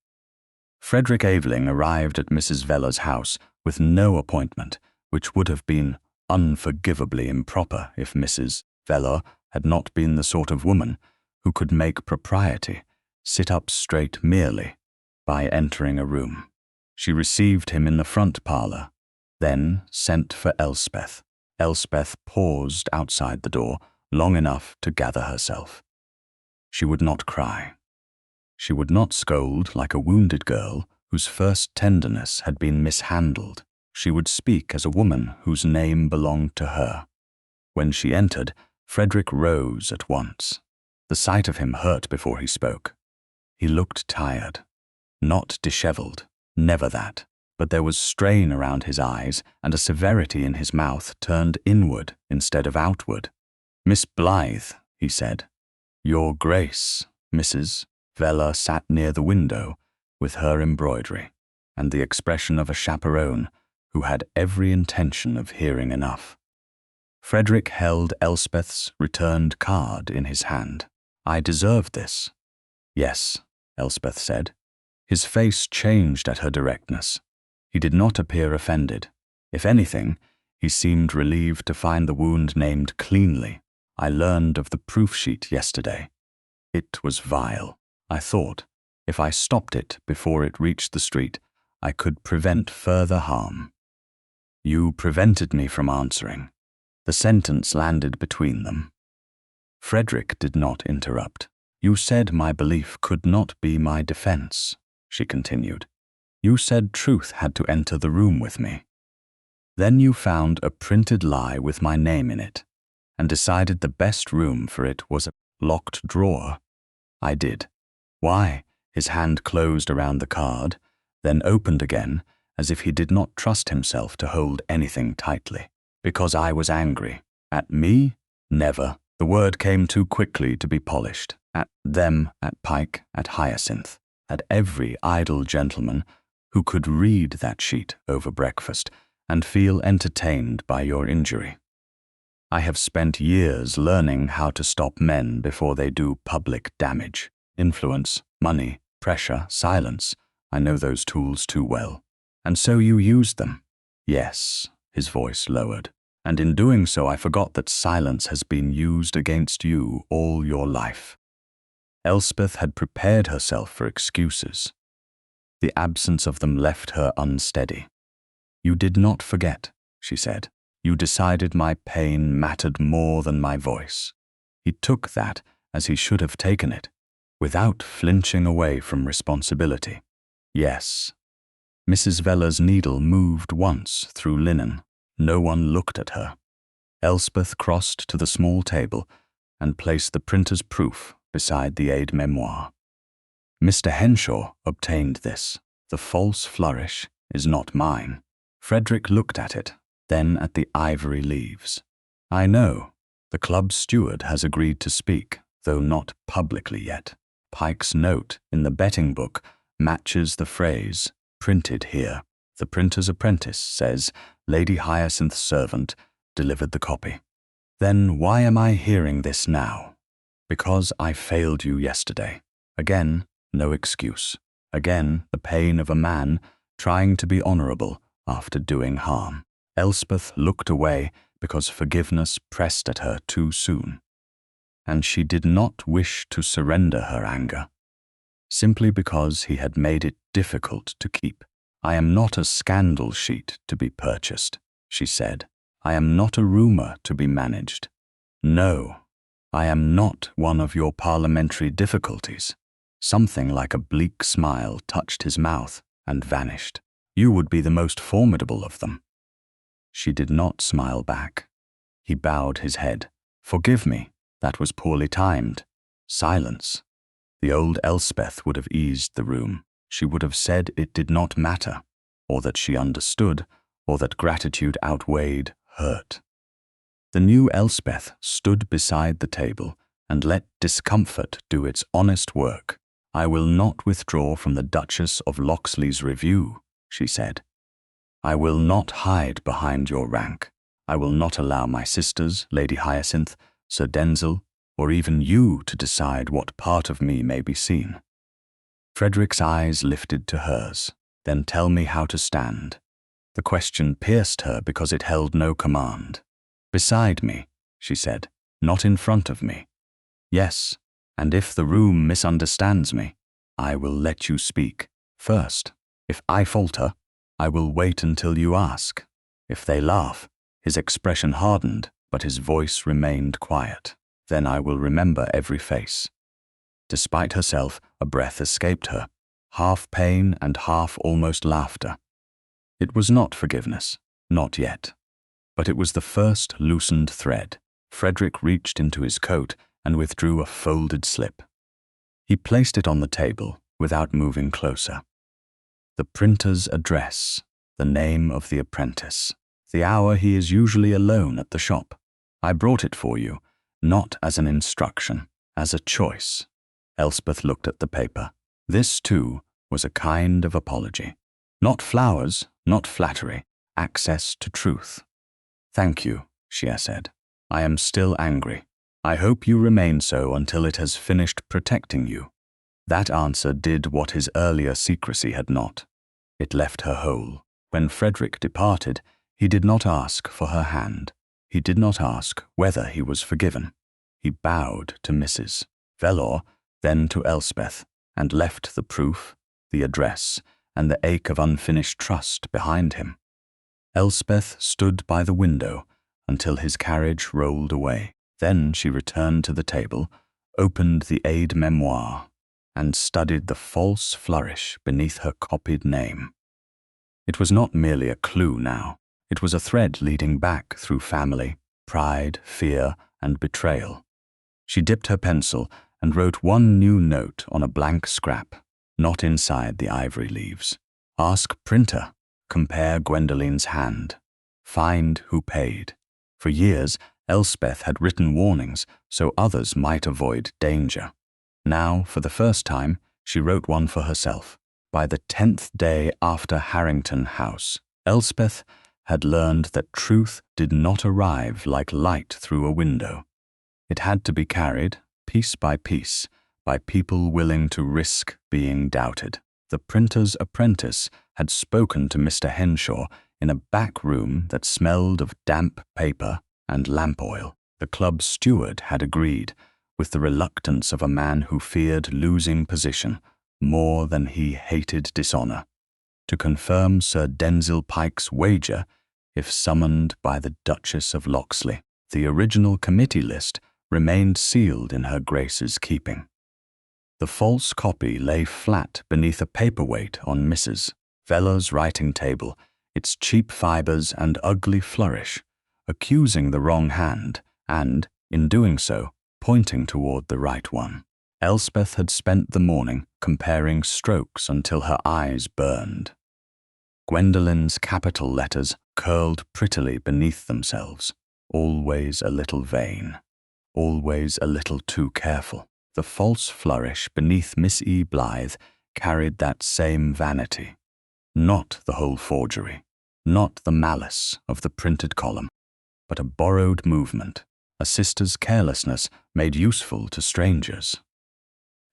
S1: Frederick Aveling arrived at Mrs. Veller's house with no appointment, which would have been unforgivably improper if Mrs. Veller had not been the sort of woman who could make propriety sit up straight merely by entering a room. She received him in the front parlour, then sent for Elspeth. Elspeth paused outside the door long enough to gather herself. She would not cry. She would not scold like a wounded girl whose first tenderness had been mishandled. She would speak as a woman whose name belonged to her. When she entered, Frederick rose at once. The sight of him hurt before he spoke. He looked tired, not dishevelled, never that, but there was strain around his eyes and a severity in his mouth turned inward instead of outward. Miss Blythe, he said. Your Grace, Mrs. Veller sat near the window with her embroidery and the expression of a chaperone who had every intention of hearing enough. Frederick held Elspeth's returned card in his hand. I deserved this. Yes, Elspeth said. His face changed at her directness. He did not appear offended. If anything, he seemed relieved to find the wound named cleanly. I learned of the proof sheet yesterday. It was vile. I thought, if I stopped it before it reached the street, I could prevent further harm. You prevented me from answering. The sentence landed between them. Frederick did not interrupt. You said my belief could not be my defense, she continued. You said truth had to enter the room with me. Then you found a printed lie with my name in it, and decided the best room for it was a locked drawer. I did. Why? His hand closed around the card, then opened again, as if he did not trust himself to hold anything tightly. Because I was angry. At me? Never. The word came too quickly to be polished. At them, at Pike, at Hyacinth, at every idle gentleman who could read that sheet over breakfast and feel entertained by your injury. I have spent years learning how to stop men before they do public damage. Influence, money, pressure, silence. I know those tools too well. And so you used them. Yes, his voice lowered. And in doing so I forgot that silence has been used against you all your life. Elspeth had prepared herself for excuses. The absence of them left her unsteady. You did not forget, she said. You decided my pain mattered more than my voice. He took that as he should have taken it, without flinching away from responsibility. Yes. Mrs. Veller's needle moved once through linen. No one looked at her. Elspeth crossed to the small table and placed the printer's proof beside the aide-mémoire. Mr. Henshaw obtained this. The false flourish is not mine. Frederick looked at it, then at the ivory leaves. I know. The club's steward has agreed to speak, though not publicly yet. Pike's note in the betting book matches the phrase printed here. The printer's apprentice says Lady Hyacinth's servant delivered the copy. Then why am I hearing this now? Because I failed you yesterday. Again, no excuse. Again, the pain of a man trying to be honourable after doing harm. Elspeth looked away because forgiveness pressed at her too soon. And she did not wish to surrender her anger, simply because he had made it difficult to keep. I am not a scandal sheet to be purchased, she said. I am not a rumour to be managed. No, I am not one of your parliamentary difficulties. Something like a bleak smile touched his mouth and vanished. You would be the most formidable of them. She did not smile back. He bowed his head. Forgive me, that was poorly timed. Silence. The old Elspeth would have eased the room. She would have said it did not matter, or that she understood, or that gratitude outweighed hurt. The new Elspeth stood beside the table and let discomfort do its honest work. I will not withdraw from the Duchess of Locksley's review, she said. I will not hide behind your rank. I will not allow my sisters, Lady Hyacinth, Sir Denzil, or even you to decide what part of me may be seen. Frederick's eyes lifted to hers. Then tell me how to stand. The question pierced her because it held no command. Beside me, she said, not in front of me. Yes, and if the room misunderstands me, I will let you speak. First, if I falter, I will wait until you ask. If they laugh, his expression hardened, but his voice remained quiet. Then I will remember every face. Despite herself, a breath escaped her, half pain and half almost laughter. It was not forgiveness, not yet. But it was the first loosened thread. Frederick reached into his coat and withdrew a folded slip. He placed it on the table without moving closer. The printer's address, the name of the apprentice, the hour he is usually alone at the shop. I brought it for you, not as an instruction, as a choice. Elspeth looked at the paper. This, too, was a kind of apology. Not flowers, not flattery, access to truth. Thank you, she said. I am still angry. I hope you remain so until it has finished protecting you. That answer did what his earlier secrecy had not. It left her whole. When Frederick departed, he did not ask for her hand. He did not ask whether he was forgiven. He bowed to Mrs. Velor, then to Elspeth, and left the proof, the address, and the ache of unfinished trust behind him. Elspeth stood by the window until his carriage rolled away. Then she returned to the table, opened the aide-mémoire, and studied the false flourish beneath her copied name. It was not merely a clue now. It was a thread leading back through family, pride, fear, and betrayal. She dipped her pencil and wrote one new note on a blank scrap, not inside the ivory leaves. Ask printer. Compare Gwendoline's hand. Find who paid. For years, Elspeth had written warnings so others might avoid danger. Now, for the first time, she wrote one for herself. By the 10th day after Harrington House, Elspeth had learned that truth did not arrive like light through a window. It had to be carried, piece by piece, by people willing to risk being doubted. The printer's apprentice had spoken to Mr. Henshaw in a back room that smelled of damp paper and lamp oil. The club's steward had agreed, with the reluctance of a man who feared losing position more than he hated dishonor, to confirm Sir Denzil Pike's wager if summoned by the Duchess of Locksley. The original committee list remained sealed in her Grace's keeping. The false copy lay flat beneath a paperweight on Mrs. Velor's writing table, its cheap fibers and ugly flourish, accusing the wrong hand and, in doing so, pointing toward the right one. Elspeth had spent the morning comparing strokes until her eyes burned. Gwendoline's capital letters curled prettily beneath themselves, always a little vain, always a little too careful. The false flourish beneath Miss E. Blythe carried that same vanity. Not the whole forgery, not the malice of the printed column, but a borrowed movement, a sister's carelessness made useful to strangers.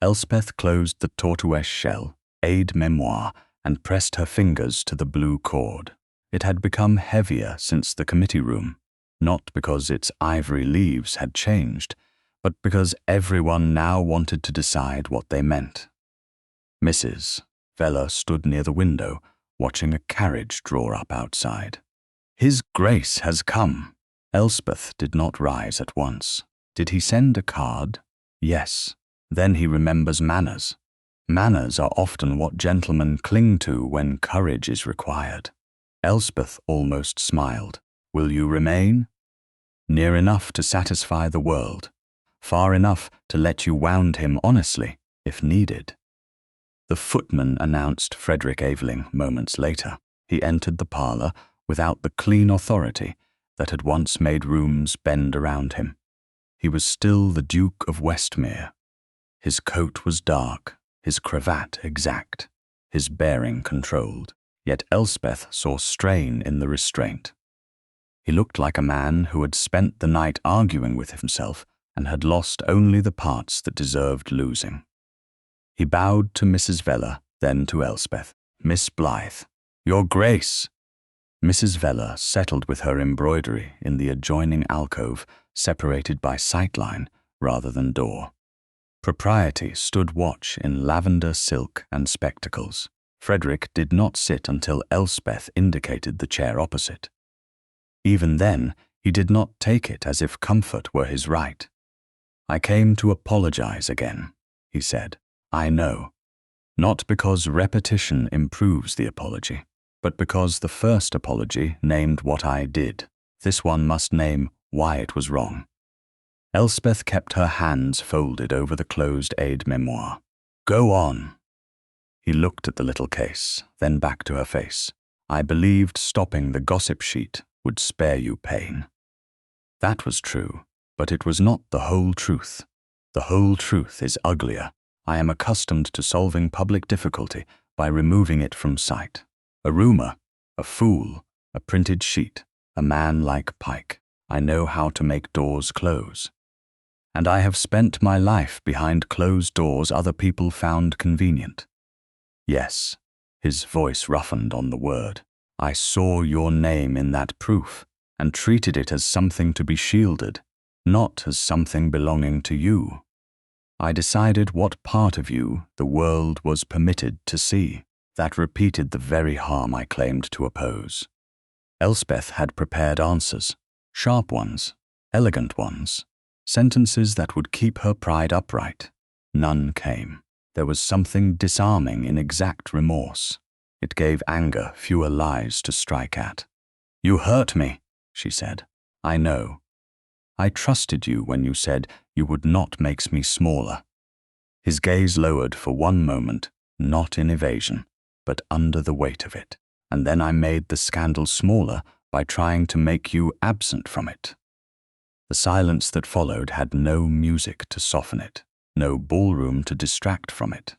S1: Elspeth closed the tortoiseshell, aide-mémoire, and pressed her fingers to the blue cord. It had become heavier since the committee room, not because its ivory leaves had changed, but because everyone now wanted to decide what they meant. Mrs. Velor stood near the window, watching a carriage draw up outside. His Grace has come. Elspeth did not rise at once. Did he send a card? Yes. Then he remembers manners. Manners are often what gentlemen cling to when courage is required. Elspeth almost smiled. Will you remain? Near enough to satisfy the world, far enough to let you wound him honestly, if needed. The footman announced Frederick Aveling moments later. He entered the parlour without the clean authority that had once made rooms bend around him. He was still the Duke of Westmere. His coat was dark, his cravat exact, his bearing controlled, yet Elspeth saw strain in the restraint. He looked like a man who had spent the night arguing with himself and had lost only the parts that deserved losing. He bowed to Mrs. Veller, then to Elspeth. Miss Blythe. Your Grace. Mrs. Veller settled with her embroidery in the adjoining alcove, separated by sightline rather than door. Propriety stood watch in lavender silk and spectacles. Frederick did not sit until Elspeth indicated the chair opposite. Even then, he did not take it as if comfort were his right. I came to apologize again, he said. I know. Not because repetition improves the apology, but because the first apology named what I did. This one must name why it was wrong. Elspeth kept her hands folded over the closed aide-mémoire. Go on. He looked at the little case, then back to her face. I believed stopping the gossip sheet would spare you pain. That was true, but it was not the whole truth. The whole truth is uglier. I am accustomed to solving public difficulty by removing it from sight. A rumour, a fool, a printed sheet, a man like Pike. I know how to make doors close. And I have spent my life behind closed doors other people found convenient. Yes, his voice roughened on the word. I saw your name in that proof and treated it as something to be shielded, not as something belonging to you. I decided what part of you the world was permitted to see. That repeated the very harm I claimed to oppose. Elspeth had prepared answers, sharp ones, elegant ones, sentences that would keep her pride upright. None came. There was something disarming in exact remorse. It gave anger fewer lies to strike at. You hurt me, she said. I know. I trusted you when you said you would not make me smaller. His gaze lowered for one moment, not in evasion, but under the weight of it. And then I made the scandal smaller by trying to make you absent from it. The silence that followed had no music to soften it, no ballroom to distract from it.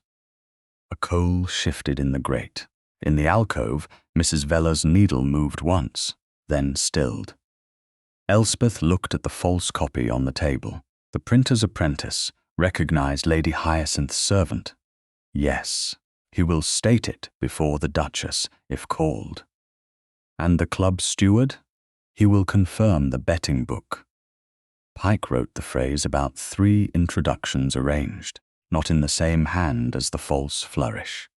S1: A coal shifted in the grate. In the alcove, Mrs. Veller's needle moved once, then stilled. Elspeth looked at the false copy on the table. The printer's apprentice recognized Lady Hyacinth's servant. Yes, he will state it before the Duchess, if called. And the club steward? He will confirm the betting book. Pike wrote the phrase about 3 introductions arranged, not in the same hand as the false flourish.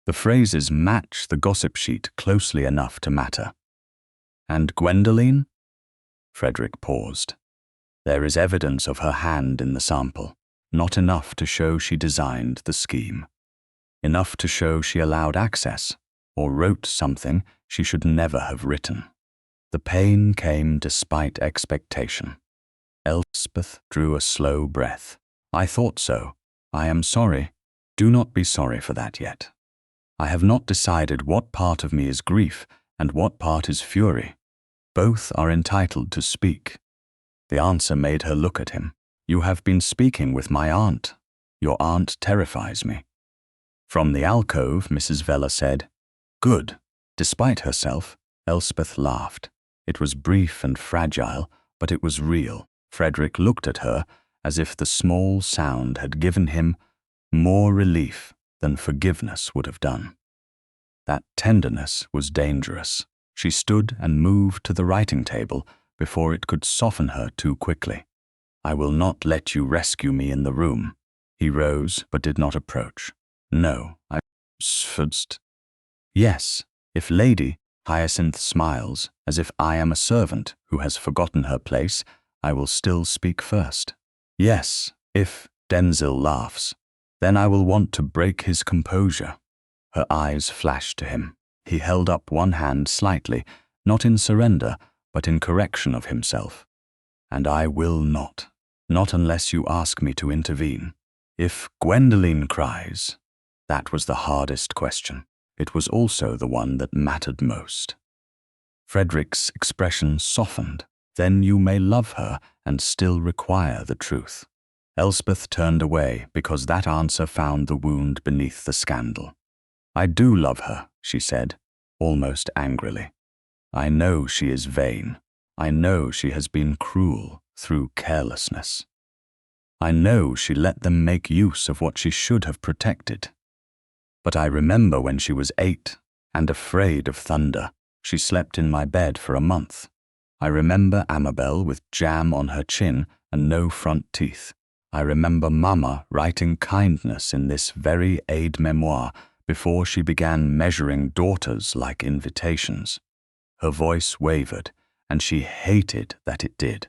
S1: The phrases match the gossip sheet closely enough to matter. And Gwendoline? Frederick paused. There is evidence of her hand in the sample, not enough to show she designed the scheme. Enough to show she allowed access, or wrote something she should never have written. The pain came despite expectation. Elspeth drew a slow breath. I thought so. I am sorry. Do not be sorry for that yet. I have not decided what part of me is grief and what part is fury. Both are entitled to speak. The answer made her look at him. You have been speaking with my aunt. Your aunt terrifies me. From the alcove, Mrs. Veller said, Good. Despite herself, Elspeth laughed. It was brief and fragile, but it was real. Frederick looked at her as if the small sound had given him more relief than forgiveness would have done. That tenderness was dangerous. She stood and moved to the writing table before it could soften her too quickly. I will not let you rescue me in the room. He rose but did not approach. No, I first. Yes, if Lady Hyacinth smiles as if I am a servant who has forgotten her place, I will still speak first. Yes, if Denzil laughs, then I will want to break his composure. Her eyes flashed to him. He held up one hand slightly, not in surrender, but in correction of himself. And I will not unless you ask me to intervene. If Gwendoline cries, that was the hardest question. It was also the one that mattered most. Frederick's expression softened. Then you may love her and still require the truth. Elspeth turned away because that answer found the wound beneath the scandal. I do love her, she said, almost angrily. I know she is vain. I know she has been cruel through carelessness. I know she let them make use of what she should have protected. But I remember when she was 8 and afraid of thunder, she slept in my bed for a month. I remember Amabel with jam on her chin and no front teeth. I remember Mama writing kindness in this very aide-mémoire before she began measuring daughters like invitations. Her voice wavered, and she hated that it did.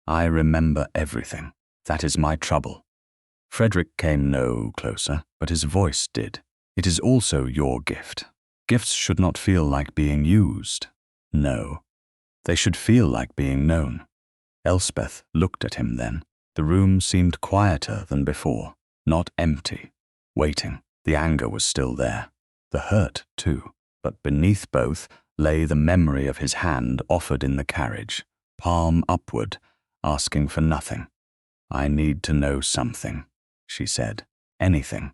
S1: I remember everything. That is my trouble. Frederick came no closer, but his voice did. It is also your gift. Gifts should not feel like being used. No. They should feel like being known. Elspeth looked at him then. The room seemed quieter than before, not empty, waiting. The anger was still there. The hurt, too. But beneath both lay the memory of his hand offered in the carriage, palm upward, asking for nothing. I need to know something, she said. Anything.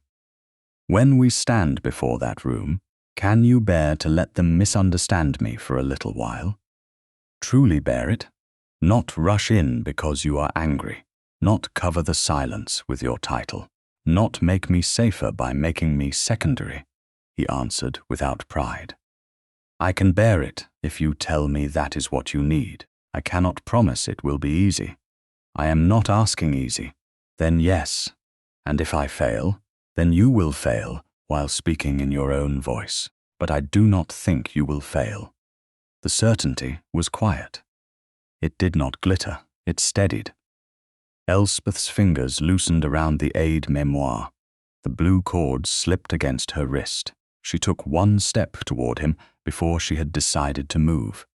S1: When we stand before that room, can you bear to let them misunderstand me for a little while? Truly bear it? Not rush in because you are angry. Not cover the silence with your title. Not make me safer by making me secondary, he answered without pride. I can bear it if you tell me that is what you need. I cannot promise it will be easy. I am not asking easy. Then yes. And if I fail, then you will fail while speaking in your own voice. But I do not think you will fail. The certainty was quiet. It did not glitter. It steadied. Elspeth's fingers loosened around the aide-mémoire. The blue cord slipped against her wrist. She took one step toward him before she had decided to move.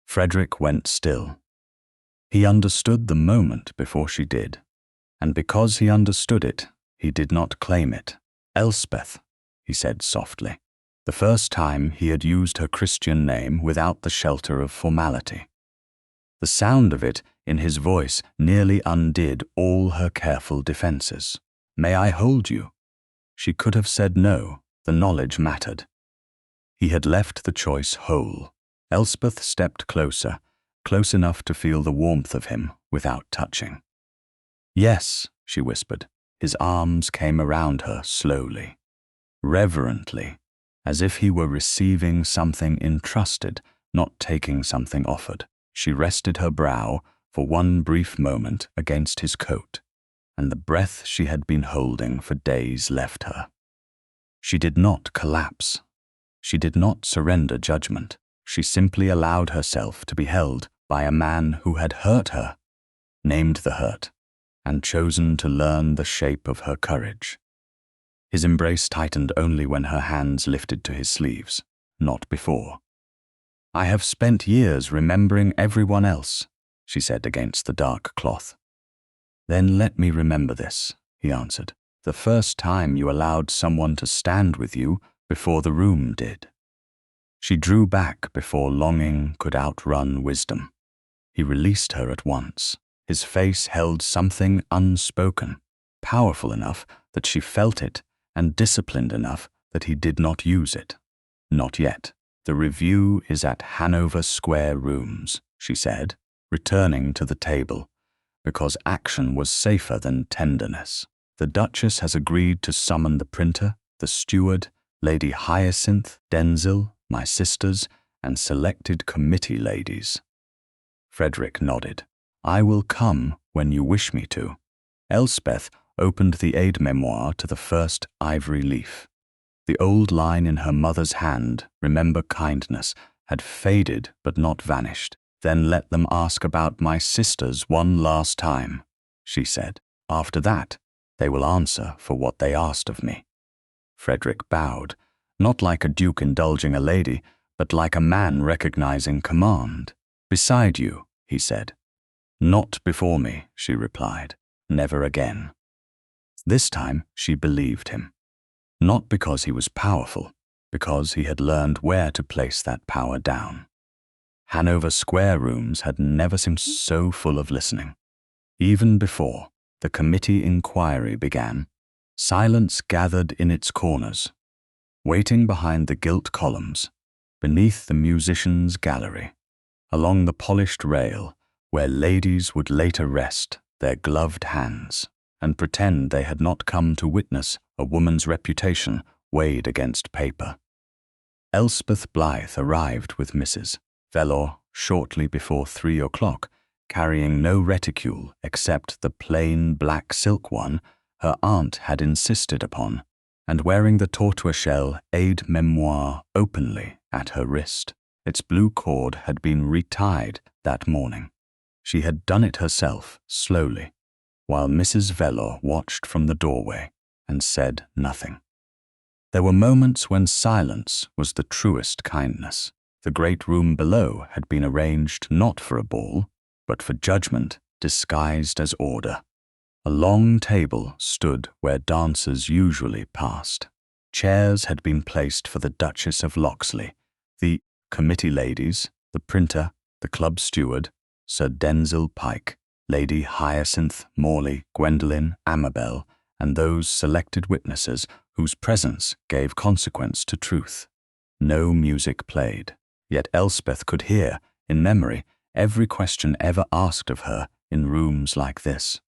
S1: Frederick went still. He understood the moment before she did, and because he understood it, he did not claim it. Elspeth, he said softly, the first time he had used her Christian name without the shelter of formality. The sound of it in his voice nearly undid all her careful defenses. May I hold you? She could have said no. The knowledge mattered. He had left the choice whole. Elspeth stepped closer, close enough to feel the warmth of him without touching. Yes, she whispered. His arms came around her slowly, reverently, as if he were receiving something entrusted, not taking something offered. She rested her brow for one brief moment against his coat, and the breath she had been holding for days left her. She did not collapse. She did not surrender judgment. She simply allowed herself to be held by a man who had hurt her, named the hurt, and chosen to learn the shape of her courage. His embrace tightened only when her hands lifted to his sleeves, not before. I have spent years remembering everyone else, she said against the dark cloth. Then let me remember this, he answered. The first time you allowed someone to stand with you before the room did. She drew back before longing could outrun wisdom. He released her at once. His face held something unspoken, powerful enough that she felt it and disciplined enough that he did not use it. Not yet. The review is at Hanover Square Rooms, she said, returning to the table, because action was safer than tenderness. The Duchess has agreed to summon the printer, the steward, Lady Hyacinth, Denzil, my sisters, and selected committee ladies. Frederick nodded. I will come when you wish me to. Elspeth opened the aide-mémoire to the first ivory leaf. The old line in her mother's hand, remember kindness, had faded but not vanished. Then let them ask about my sisters one last time, she said. After that, they will answer for what they asked of me. Frederick bowed, not like a duke indulging a lady, but like a man recognizing command. Beside you, he said. Not before me, she replied. Never again. This time she believed him. Not because he was powerful, because he had learned where to place that power down. Hanover Square rooms had never seemed so full of listening. Even before the committee inquiry began, silence gathered in its corners, waiting behind the gilt columns, beneath the musicians' gallery, along the polished rail where ladies would later rest their gloved hands and pretend they had not come to witness a woman's reputation weighed against paper. Elspeth Blythe arrived with Mrs. Velor shortly before 3 o'clock, carrying no reticule except the plain black silk one her aunt had insisted upon, and wearing the tortoiseshell aide-mémoire openly at her wrist. Its blue cord had been retied that morning. She had done it herself, slowly, while Mrs. Velor watched from the doorway and said nothing. There were moments when silence was the truest kindness. The great room below had been arranged not for a ball, but for judgment disguised as order. A long table stood where dancers usually passed. Chairs had been placed for the Duchess of Locksley, the committee ladies, the printer, the club steward, Sir Denzil Pike, Lady Hyacinth Morley, Gwendoline, Amabel, and those selected witnesses whose presence gave consequence to truth. No music played, yet Elspeth could hear, in memory, every question ever asked of her in rooms like this.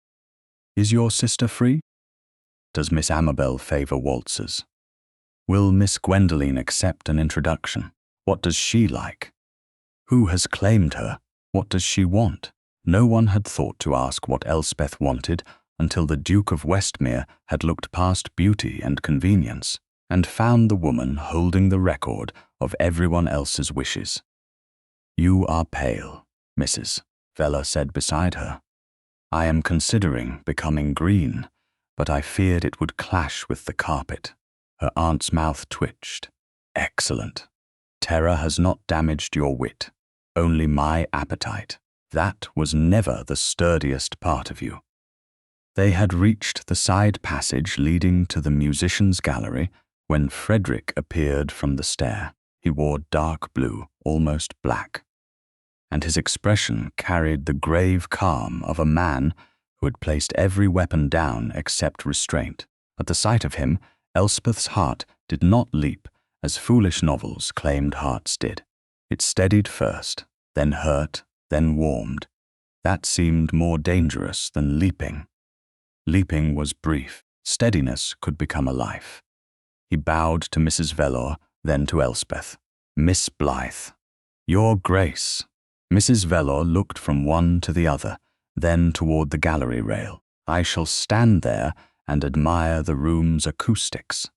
S1: Is your sister free? Does Miss Amabel favour waltzes? Will Miss Gwendoline accept an introduction? What does she like? Who has claimed her? What does she want? No one had thought to ask what Elspeth wanted until the Duke of Westmere had looked past beauty and convenience and found the woman holding the record of everyone else's wishes. You are pale, Mrs. Velor said beside her. I am considering becoming green, but I feared it would clash with the carpet. Her aunt's mouth twitched. Excellent. Terror has not damaged your wit, only my appetite. That was never the sturdiest part of you. They had reached the side passage leading to the musicians' gallery when Frederick appeared from the stair. He wore dark blue, almost black, and his expression carried the grave calm of a man who had placed every weapon down except restraint. At the sight of him, Elspeth's heart did not leap as foolish novels claimed hearts did. It steadied first, then hurt, then warmed. That seemed more dangerous than leaping. Leaping was brief. Steadiness could become a life. He bowed to Mrs. Velor, then to Elspeth. Miss Blythe. Your Grace. Mrs. Velor looked from one to the other, then toward the gallery rail. I shall stand there and admire the room's acoustics.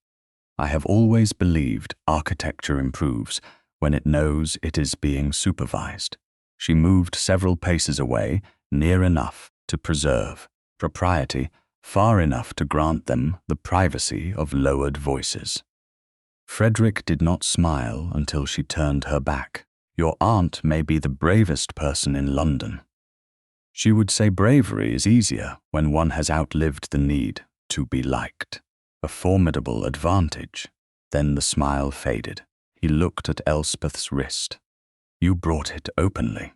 S1: I have always believed architecture improves when it knows it is being supervised. She moved several paces away, near enough to preserve propriety, far enough to grant them the privacy of lowered voices. Frederick did not smile until she turned her back. Your aunt may be the bravest person in London. She would say bravery is easier when one has outlived the need to be liked. A formidable advantage. Then the smile faded. He looked at Elspeth's wrist. You brought it openly.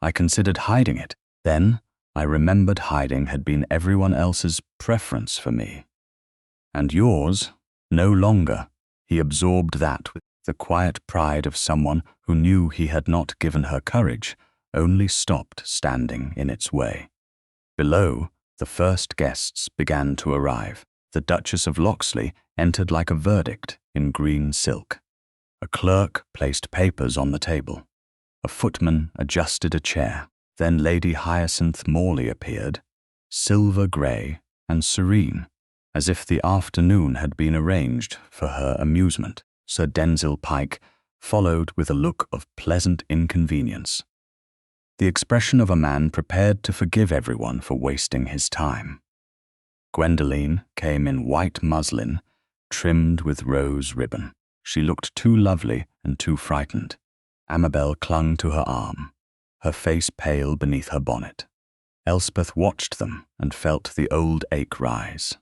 S1: I considered hiding it. Then I remembered hiding had been everyone else's preference for me. And yours, no longer. He absorbed that with the quiet pride of someone who knew he had not given her courage, only stopped standing in its way. Below, the first guests began to arrive. The Duchess of Locksley entered like a verdict in green silk. A clerk placed papers on the table. A footman adjusted a chair. Then Lady Hyacinth Morley appeared, silver grey and serene, as if the afternoon had been arranged for her amusement. Sir Denzil Pike followed with a look of pleasant inconvenience. the expression of a man prepared to forgive everyone for wasting his time. Gwendoline came in white muslin, trimmed with rose ribbon. She looked too lovely and too frightened. Amabel clung to her arm, her face pale beneath her bonnet. Elspeth watched them and felt the old ache rise.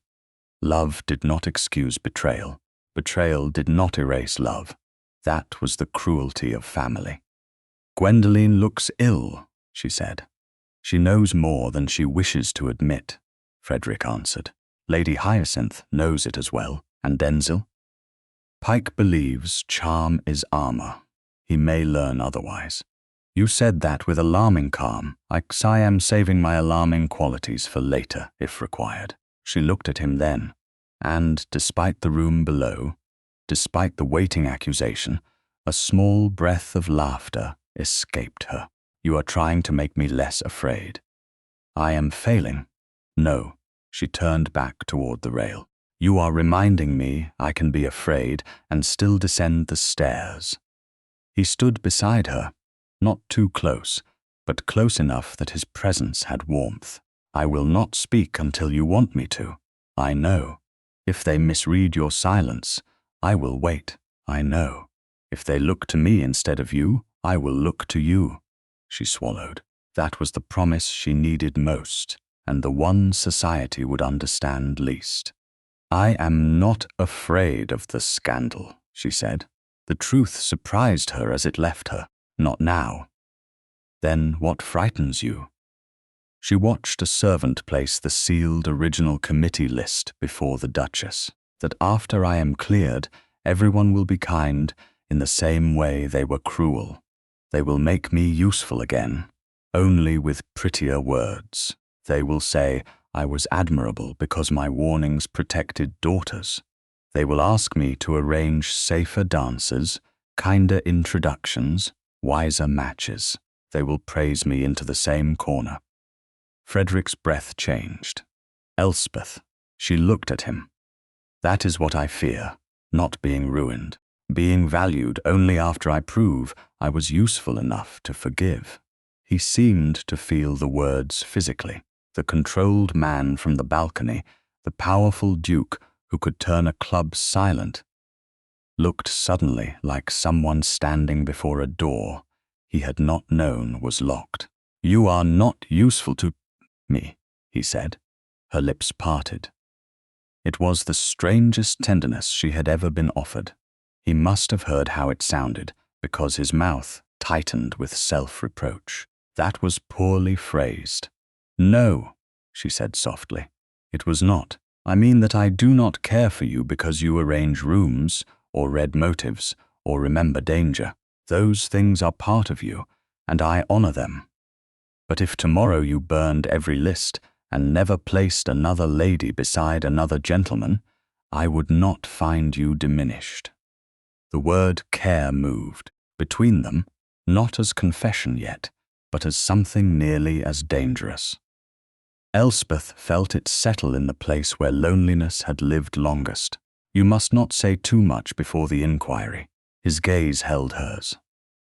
S1: Love did not excuse betrayal. Betrayal did not erase love. That was the cruelty of family. "Gwendoline looks ill," she said. "She knows more than she wishes to admit," Frederick answered. "Lady Hyacinth knows it as well, and Denzil. Pike believes charm is armor. He may learn otherwise. You said that with alarming calm, like I am saving my alarming qualities for later, if required." She looked at him then, and despite the room below, despite the waiting accusation, a small breath of laughter escaped her. "You are trying to make me less afraid." "I am failing." "No." She turned back toward the rail. "You are reminding me I can be afraid and still descend the stairs." He stood beside her, not too close, but close enough that his presence had warmth. "I will not speak until you want me to. I know. If they misread your silence, I will wait. I know. If they look to me instead of you, I will look to you." She swallowed. That was the promise she needed most, and the one society would understand least. "I am not afraid of the scandal," she said. The truth surprised her as it left her. "Not now." "Then what frightens you?" She watched a servant place the sealed original committee list before the Duchess. "That after I am cleared, everyone will be kind in the same way they were cruel. They will make me useful again, only with prettier words. They will say I was admirable because my warnings protected daughters. They will ask me to arrange safer dances, kinder introductions, wiser matches. They will praise me into the same corner." Frederick's breath changed. "Elspeth." She looked at him. "That is what I fear, not being ruined, being valued only after I prove I was useful enough to forgive." He seemed to feel the words physically. The controlled man from the balcony, the powerful Duke who could turn a club silent, looked suddenly like someone standing before a door he had not known was locked. "You are not useful to me," he said. Her lips parted. It was the strangest tenderness she had ever been offered. He must have heard how it sounded, because his mouth tightened with self-reproach. That was poorly phrased. "No," she said softly. "It was not. I mean that I do not care for you because you arrange rooms, or read motives, or remember danger. Those things are part of you, and I honor them. But if tomorrow you burned every list and never placed another lady beside another gentleman, I would not find you diminished." The word care moved between them, not as confession yet, but as something nearly as dangerous. Elspeth felt it settle in the place where loneliness had lived longest. "You must not say too much before the inquiry." His gaze held hers.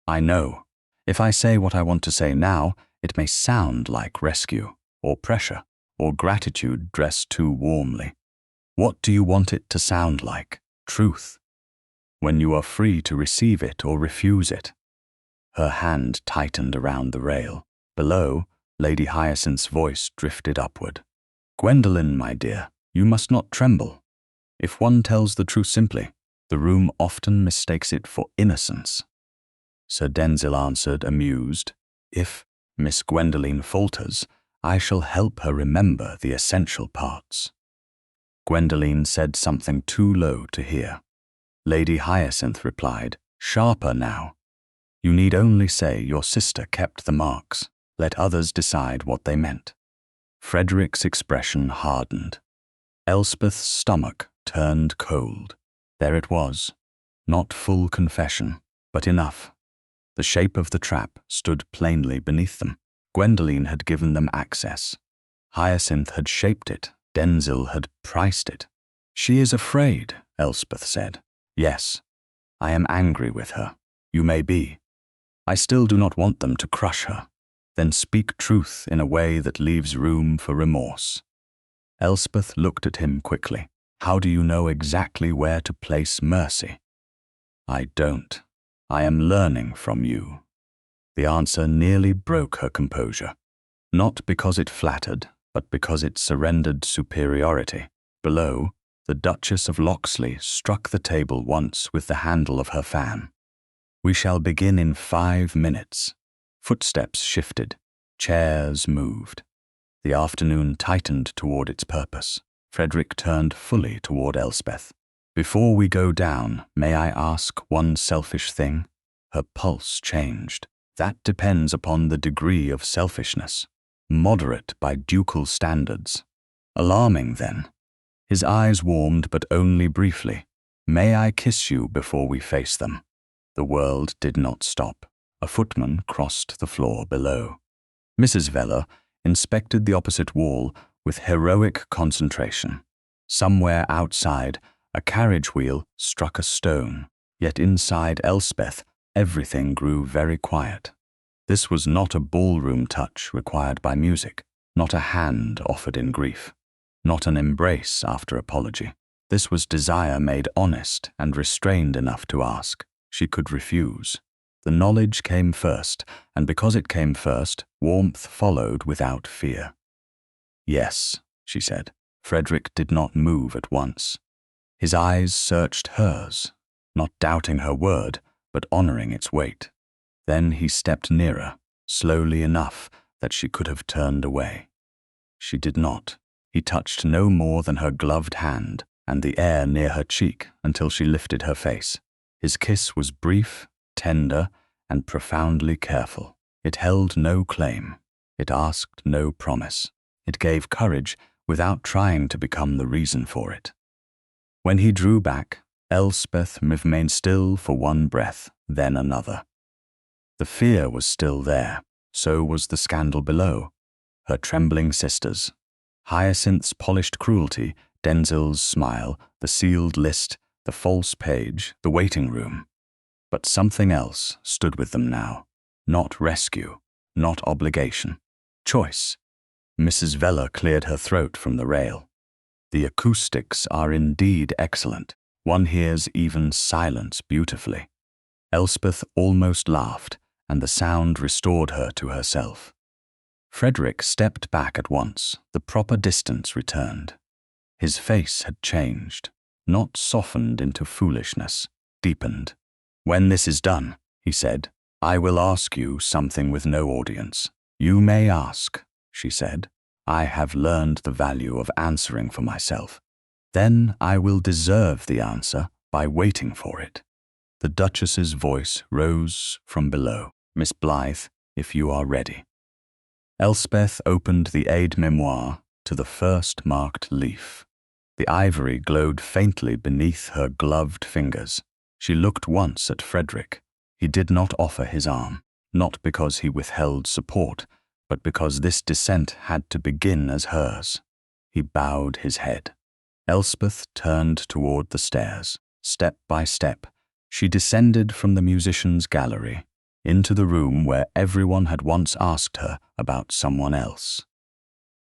S1: "I know. If I say what I want to say now, it may sound like rescue, or pressure, or gratitude dressed too warmly. What do you want it to sound like? Truth. When you are free to receive it or refuse it." Her hand tightened around the rail. Below, Lady Hyacinth's voice drifted upward. "Gwendoline, my dear, you must not tremble. If one tells the truth simply, the room often mistakes it for innocence." Sir Denzil answered, amused, "If Miss Gwendoline falters, I shall help her remember the essential parts." Gwendoline said something too low to hear. Lady Hyacinth replied, sharper now. "You need only say your sister kept the marks. Let others decide what they meant." Frederick's expression hardened. Elspeth's stomach turned cold. There it was. Not full confession, but enough. The shape of the trap stood plainly beneath them. Gwendoline had given them access. Hyacinth had shaped it. Denzil had priced it. "She is afraid," Elspeth said. "Yes. I am angry with her. You may be. I still do not want them to crush her. then speak truth in a way that leaves room for remorse. Elspeth looked at him quickly. How do you know exactly where to place mercy? I don't. I am learning from you. The answer nearly broke her composure, not because it flattered, but because it surrendered superiority. Below, the Duchess of Locksley struck the table once with the handle of her fan. We shall begin in 5 minutes. Footsteps shifted. Chairs moved. The afternoon tightened toward its purpose. Frederick turned fully toward Elspeth. Before we go down, may I ask one selfish thing? Her pulse changed. That depends upon the degree of selfishness. Moderate by ducal standards. Alarming, then. His eyes warmed, but only briefly. May I kiss you before we face them? The world did not stop. A footman crossed the floor below. Mrs. Veller inspected the opposite wall with heroic concentration. Somewhere outside, a carriage wheel struck a stone, yet inside Elspeth, everything grew very quiet. This was not a ballroom touch required by music, not a hand offered in grief, not an embrace after apology. This was desire made honest and restrained enough to ask. She could refuse. The knowledge came first, and because it came first, warmth followed without fear. Yes, she said. Frederick did not move at once. His eyes searched hers, not doubting her word, but honoring its weight. Then he stepped nearer, slowly enough that she could have turned away. She did not. He touched no more than her gloved hand and the air near her cheek until she lifted her face. His kiss was brief, tender, and profoundly careful. It held no claim. It asked no promise. It gave courage without trying to become the reason for it. When he drew back, Elspeth remained still for one breath, then another. The fear was still there. So was the scandal below. Her trembling sisters. Hyacinth's polished cruelty, Denzil's smile, the sealed list, the false page, the waiting room. But something else stood with them now. Not rescue, not obligation. Choice. Mrs. Veller cleared her throat from the rail. The acoustics are indeed excellent. One hears even silence beautifully. Elspeth almost laughed, and the sound restored her to herself. Frederick stepped back at once. The proper distance returned. His face had changed, not softened into foolishness, deepened. When this is done, he said, I will ask you something with no audience. You may ask, she said. I have learned the value of answering for myself. Then I will deserve the answer by waiting for it. The Duchess's voice rose from below. Miss Blythe, if you are ready. Elspeth opened the aide-mémoire to the first marked leaf. The ivory glowed faintly beneath her gloved fingers. She looked once at Frederick. He did not offer his arm, not because he withheld support, but because this descent had to begin as hers. He bowed his head. Elspeth turned toward the stairs. Step by step, she descended from the musicians' gallery into the room where everyone had once asked her about someone else.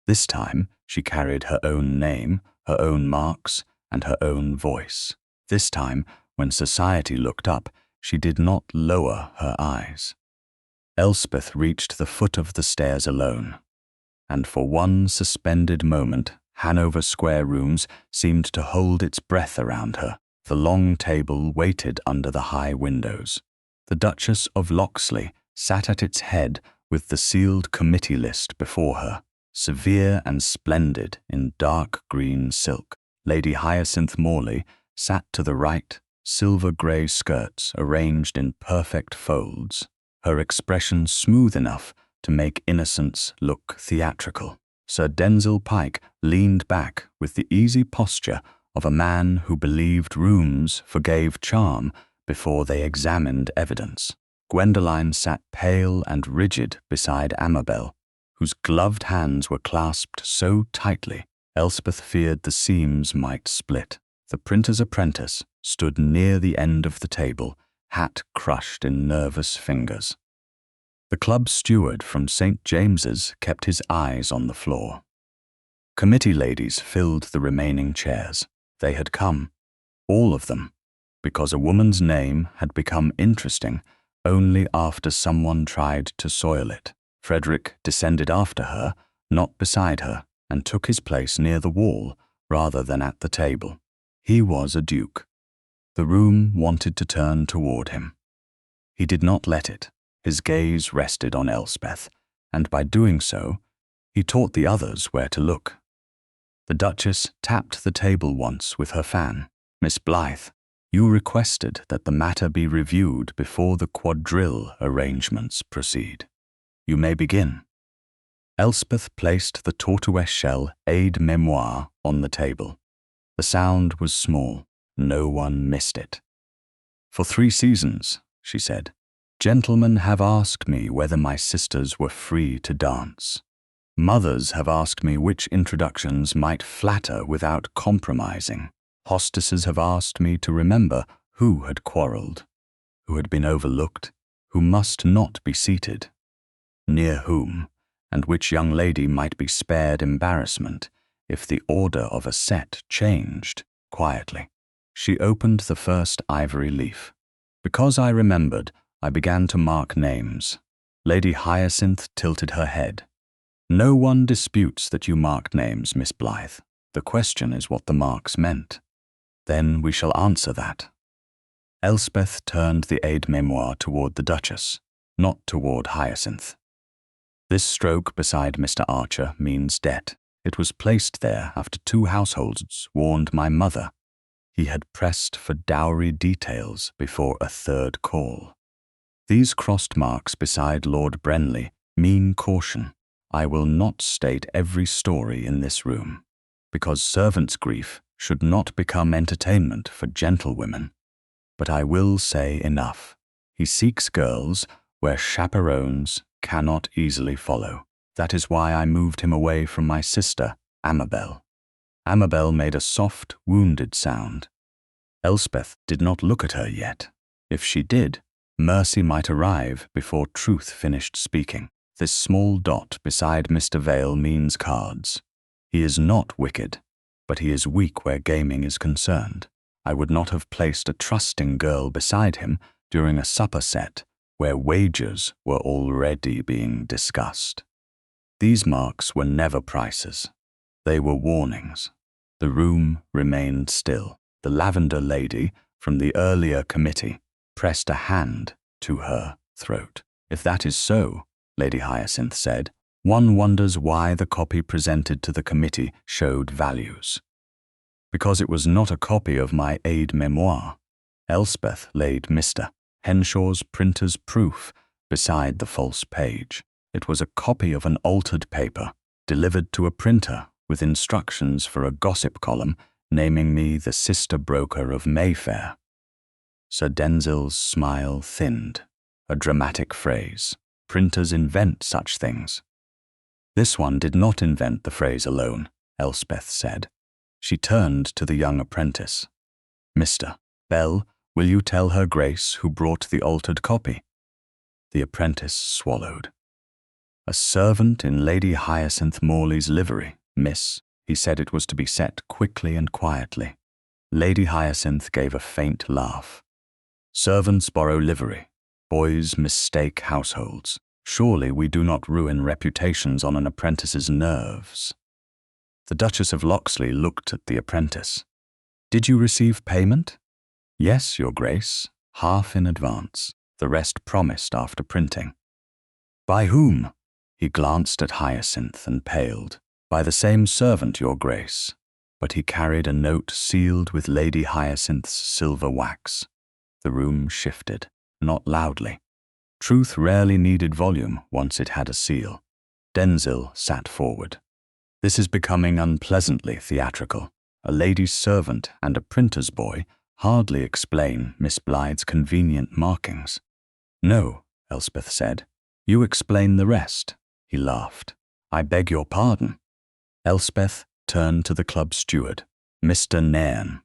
S1: This time, she carried her own name, her own marks, and her own voice. This time, when society looked up, she did not lower her eyes. Elspeth reached the foot of the stairs alone, and for one suspended moment, Hanover Square rooms seemed to hold its breath around her. The long table waited under the high windows. The Duchess of Locksley sat at its head with the sealed committee list before her, severe and splendid in dark green silk. Lady Hyacinth Morley sat to the right, silver-grey skirts arranged in perfect folds, her expression smooth enough to make innocence look theatrical. Sir Denzil Pike leaned back with the easy posture of a man who believed rooms forgave charm before they examined evidence. Gwendoline sat pale and rigid beside Amabel, whose gloved hands were clasped so tightly Elspeth feared the seams might split. The printer's apprentice stood near the end of the table, hat crushed in nervous fingers. The club steward from St. James's kept his eyes on the floor. Committee ladies filled the remaining chairs. They had come, all of them, because a woman's name had become interesting only after someone tried to soil it. Frederick descended after her, not beside her, and took his place near the wall rather than at the table. He was a duke. The room wanted to turn toward him. He did not let it. His gaze rested on Elspeth, and by doing so, he taught the others where to look. The Duchess tapped the table once with her fan. "Miss Blythe, you requested that the matter be reviewed before the quadrille arrangements proceed. You may begin." Elspeth placed the tortoiseshell aide-mémoire on the table. The sound was small. No one missed it. "For 3 seasons," she said, "gentlemen have asked me whether my sisters were free to dance. Mothers have asked me which introductions might flatter without compromising. Hostesses have asked me to remember who had quarrelled, who had been overlooked, who must not be seated, near whom, and which young lady might be spared embarrassment if the order of a set changed." Quietly, she opened the first ivory leaf. "Because I remembered, I began to mark names." Lady Hyacinth tilted her head. "No one disputes that you marked names, Miss Blythe. The question is what the marks meant. Then we shall answer that." Elspeth turned the aide-mémoire toward the Duchess, not toward Hyacinth. "This stroke beside Mr. Archer means debt. It was placed there after 2 households warned my mother. He had pressed for dowry details before a 3rd call. These crossed marks beside Lord Brenly mean caution. I will not state every story in this room, because servants' grief should not become entertainment for gentlewomen. But I will say enough. He seeks girls where chaperones cannot easily follow. That is why I moved him away from my sister, Amabel." Amabel made a soft, wounded sound. Elspeth did not look at her yet. If she did, mercy might arrive before truth finished speaking. "This small dot beside Mr. Vale means cards. He is not wicked, but he is weak where gaming is concerned. I would not have placed a trusting girl beside him during a supper set where wagers were already being discussed." These marks were never prices. They were warnings. The room remained still. The lavender lady from the earlier committee pressed a hand to her throat. "If that is so," Lady Hyacinth said, "one wonders why the copy presented to the committee showed values." "Because it was not a copy of my aide-mémoire." Elspeth laid Mr. Henshaw's printer's proof beside the false page. It was a copy of an altered paper, delivered to a printer with instructions for a gossip column naming me the sister broker of Mayfair. Sir Denzil's smile thinned. A dramatic phrase. Printers invent such things. "This one did not invent the phrase alone," Elspeth said. She turned to the young apprentice. "Mr. Bell, will you tell her Grace who brought the altered copy?" The apprentice swallowed. "A servant in Lady Hyacinth Morley's livery, miss." He said it was to be set quickly and quietly. Lady Hyacinth gave a faint laugh. "Servants borrow livery. Boys mistake households. Surely we do not ruin reputations on an apprentice's nerves." The Duchess of Locksley looked at the apprentice. "Did you receive payment?" "Yes, Your Grace, half in advance. The rest promised after printing." "By whom?" He glanced at Hyacinth and paled. "By the same servant, Your Grace." But he carried a note sealed with Lady Hyacinth's silver wax. The room shifted, not loudly. Truth rarely needed volume once it had a seal. Denzil sat forward. "This is becoming unpleasantly theatrical. A lady's servant and a printer's boy hardly explain Miss Blythe's convenient markings." "No," Elspeth said. "You explain the rest." He laughed. "I beg your pardon." Elspeth turned to the club steward, Mr. Nairn.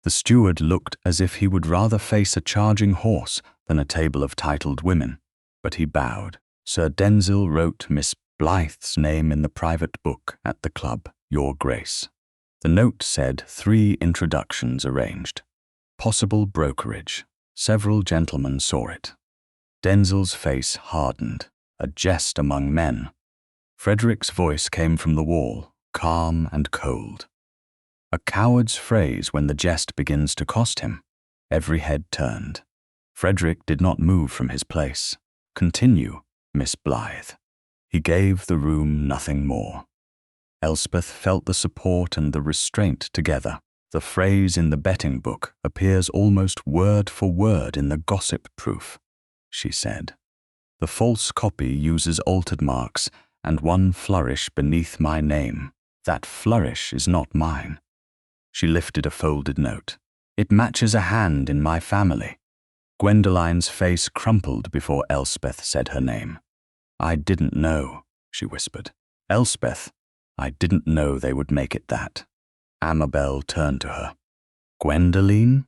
S1: The steward looked as if he would rather face a charging horse than a table of titled women. but he bowed. Sir Denzil wrote Miss Blythe's name in the private book at the club, Your Grace. The note said 3 introductions arranged. Possible brokerage. Several gentlemen saw it. Denzil's face hardened, a jest among men. Frederick's voice came from the wall, calm and cold. A coward's phrase when the jest begins to cost him. Every head turned. Frederick did not move from his place. Continue, Miss Blythe. He gave the room nothing more. Elspeth felt the support and the restraint together. The phrase in the betting book appears almost word for word in the gossip proof, she said. The false copy uses altered marks and one flourish beneath my name. That flourish is not mine. She lifted a folded note. It matches a hand in my family. Gwendoline's face crumpled before Elspeth said her name. I didn't know, she whispered. Elspeth, I didn't know they would make it that. Amabel turned to her. Gwendoline?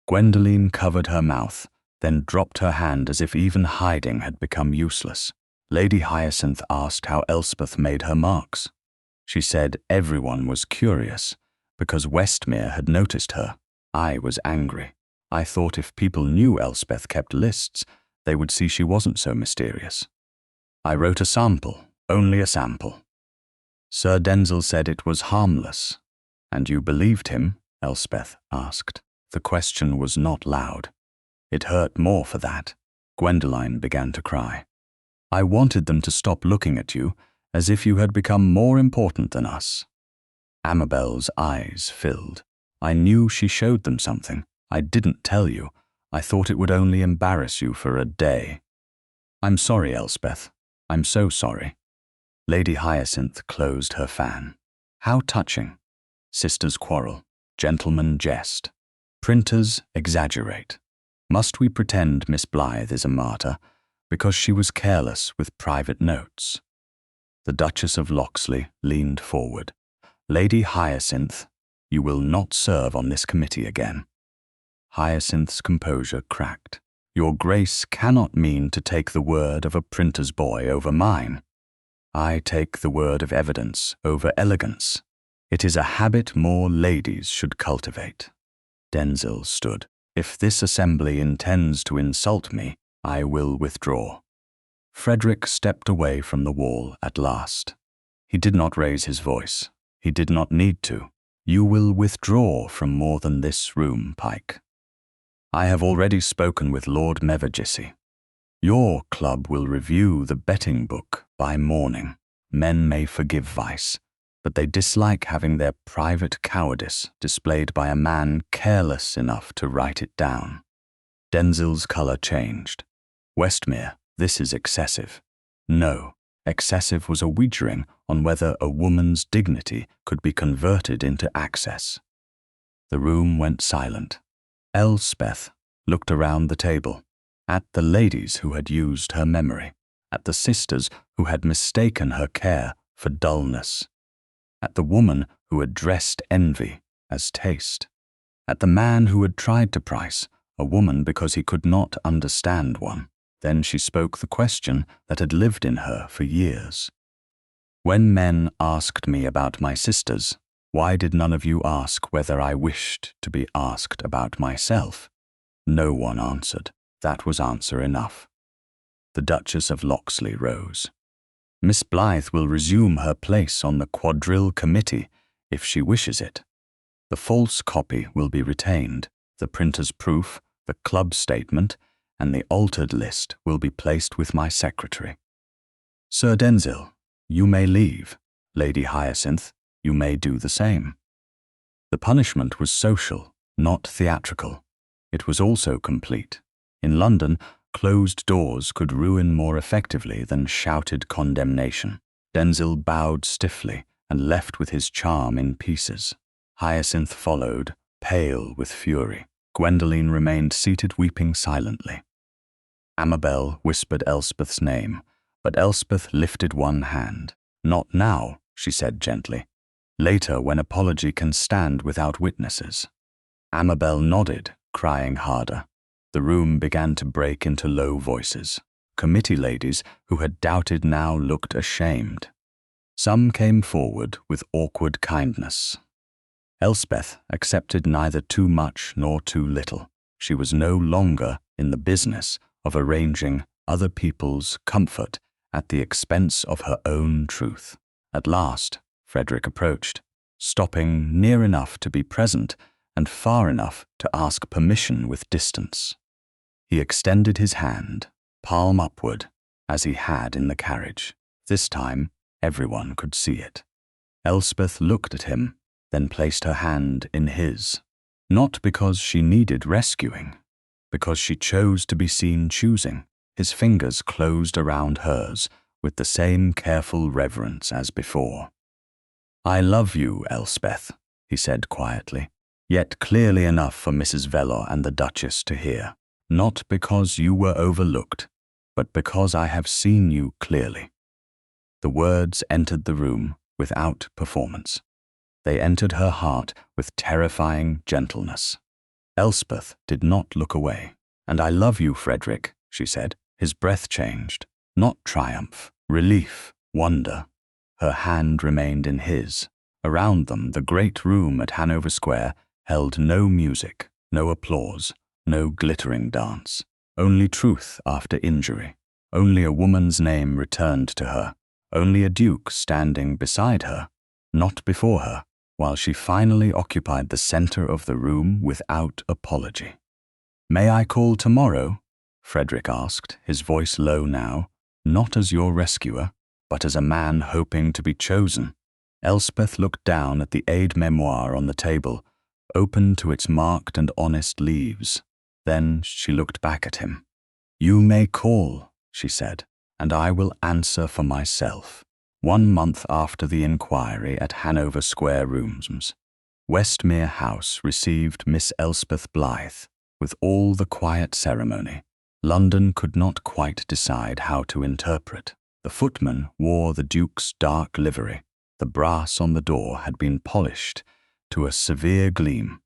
S1: Gwendoline covered her mouth, then dropped her hand as if even hiding had become useless. Lady Hyacinth asked how Elspeth made her marks. She said everyone was curious, because Westmere had noticed her. I was angry. I thought if people knew Elspeth kept lists, they would see she wasn't so mysterious. I wrote a sample, only a sample. Sir Denzil said it was harmless. And you believed him? Elspeth asked. The question was not loud. It hurt more for that. Gwendoline began to cry. I wanted them to stop looking at you as if you had become more important than us. Amabel's eyes filled. I knew she showed them something. I didn't tell you. I thought it would only embarrass you for a day. I'm sorry, Elspeth. I'm so sorry. Lady Hyacinth closed her fan. How touching. Sisters quarrel. Gentlemen jest. Printers exaggerate. Must we pretend Miss Blythe is a martyr because she was careless with private notes? The Duchess of Locksley leaned forward. Lady Hyacinth, you will not serve on this committee again. Hyacinth's composure cracked. Your Grace cannot mean to take the word of a printer's boy over mine. I take the word of evidence over elegance. It is a habit more ladies should cultivate. Denzil stood. If this assembly intends to insult me, I will withdraw. Frederick stepped away from the wall at last. He did not raise his voice. He did not need to. You will withdraw from more than this room, Pike. I have already spoken with Lord Mevagissey. Your club will review the betting book by morning. Men may forgive vice, but they dislike having their private cowardice displayed by a man careless enough to write it down. Denzil's colour changed. Westmere, this is excessive. No, excessive was a wagering on whether a woman's dignity could be converted into access. The room went silent. Elspeth looked around the table, at the ladies who had used her memory, at the sisters who had mistaken her care for dullness, at the woman who had dressed envy as taste, at the man who had tried to price a woman because he could not understand one. Then she spoke the question that had lived in her for years. When men asked me about my sisters, why did none of you ask whether I wished to be asked about myself? No one answered. That was answer enough. The Duchess of Locksley rose. Miss Blythe will resume her place on the quadrille committee if she wishes it. The false copy will be retained. The printer's proof, the club statement, and the altered list will be placed with my secretary. Sir Denzil, you may leave. Lady Hyacinth, you may do the same. The punishment was social, not theatrical. It was also complete. In London, closed doors could ruin more effectively than shouted condemnation. Denzil bowed stiffly and left with his charm in pieces. Hyacinth followed, pale with fury. Gwendoline remained seated weeping silently. Amabel whispered Elspeth's name, but Elspeth lifted one hand. Not now, she said gently. Later, when apology can stand without witnesses. Amabel nodded, crying harder. The room began to break into low voices. Committee ladies who had doubted now looked ashamed. Some came forward with awkward kindness. Elspeth accepted neither too much nor too little. She was no longer in the business of arranging other people's comfort at the expense of her own truth. At last, Frederick approached, stopping near enough to be present and far enough to ask permission with distance. He extended his hand, palm upward, as he had in the carriage. This time, everyone could see it. Elspeth looked at him, then placed her hand in his, not because she needed rescuing, because she chose to be seen choosing. His fingers closed around hers with the same careful reverence as before. "I love you, Elspeth," he said quietly, yet clearly enough for Mrs. Velour and the Duchess to hear, "not because you were overlooked, but because I have seen you clearly." The words entered the room without performance. They entered her heart with terrifying gentleness. Elspeth did not look away. "And I love you, Frederick," she said. His breath changed. Not triumph, relief, wonder. Her hand remained in his. Around them, the great room at Hanover Square held no music, no applause, no glittering dance. Only truth after injury. Only a woman's name returned to her. Only a duke standing beside her, not before her, while she finally occupied the center of the room without apology. "May I call tomorrow?" Frederick asked, his voice low now, "not as your rescuer, but as a man hoping to be chosen." Elspeth looked down at the aide-mémoire on the table, open to its marked and honest leaves. Then she looked back at him. "You may call," she said, "and I will answer for myself." 1 month after the inquiry at Hanover Square Rooms, Westmere House received Miss Elspeth Blythe with all the quiet ceremony London could not quite decide how to interpret. The footman wore the Duke's dark livery. The brass on the door had been polished to a severe gleam,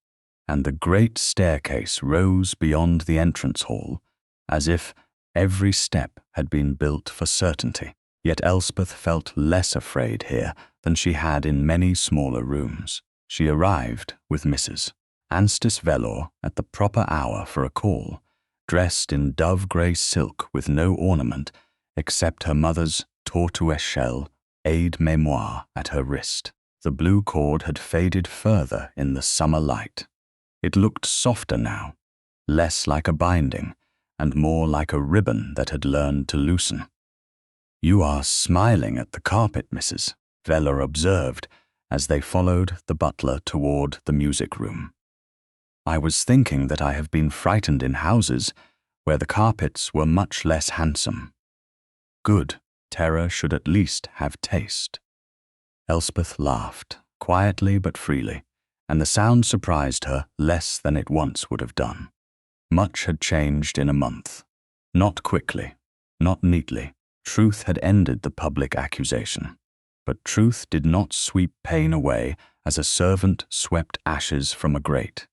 S1: and the great staircase rose beyond the entrance hall as if every step had been built for certainty. Yet Elspeth felt less afraid here than she had in many smaller rooms. She arrived with Mrs. Anstice Velour at the proper hour for a call, dressed in dove-grey silk with no ornament except her mother's tortoiseshell aide-mémoire at her wrist. The blue cord had faded further in the summer light. It looked softer now, less like a binding, and more like a ribbon that had learned to loosen. "You are smiling at the carpet, Mrs." Velour observed as they followed the butler toward the music room. "I was thinking that I have been frightened in houses where the carpets were much less handsome." "Good. Terror should at least have taste." Elspeth laughed, quietly but freely, and the sound surprised her less than it once would have done. Much had changed in a month. Not quickly, not neatly. Truth had ended the public accusation. But truth did not sweep pain away as a servant swept ashes from a grate.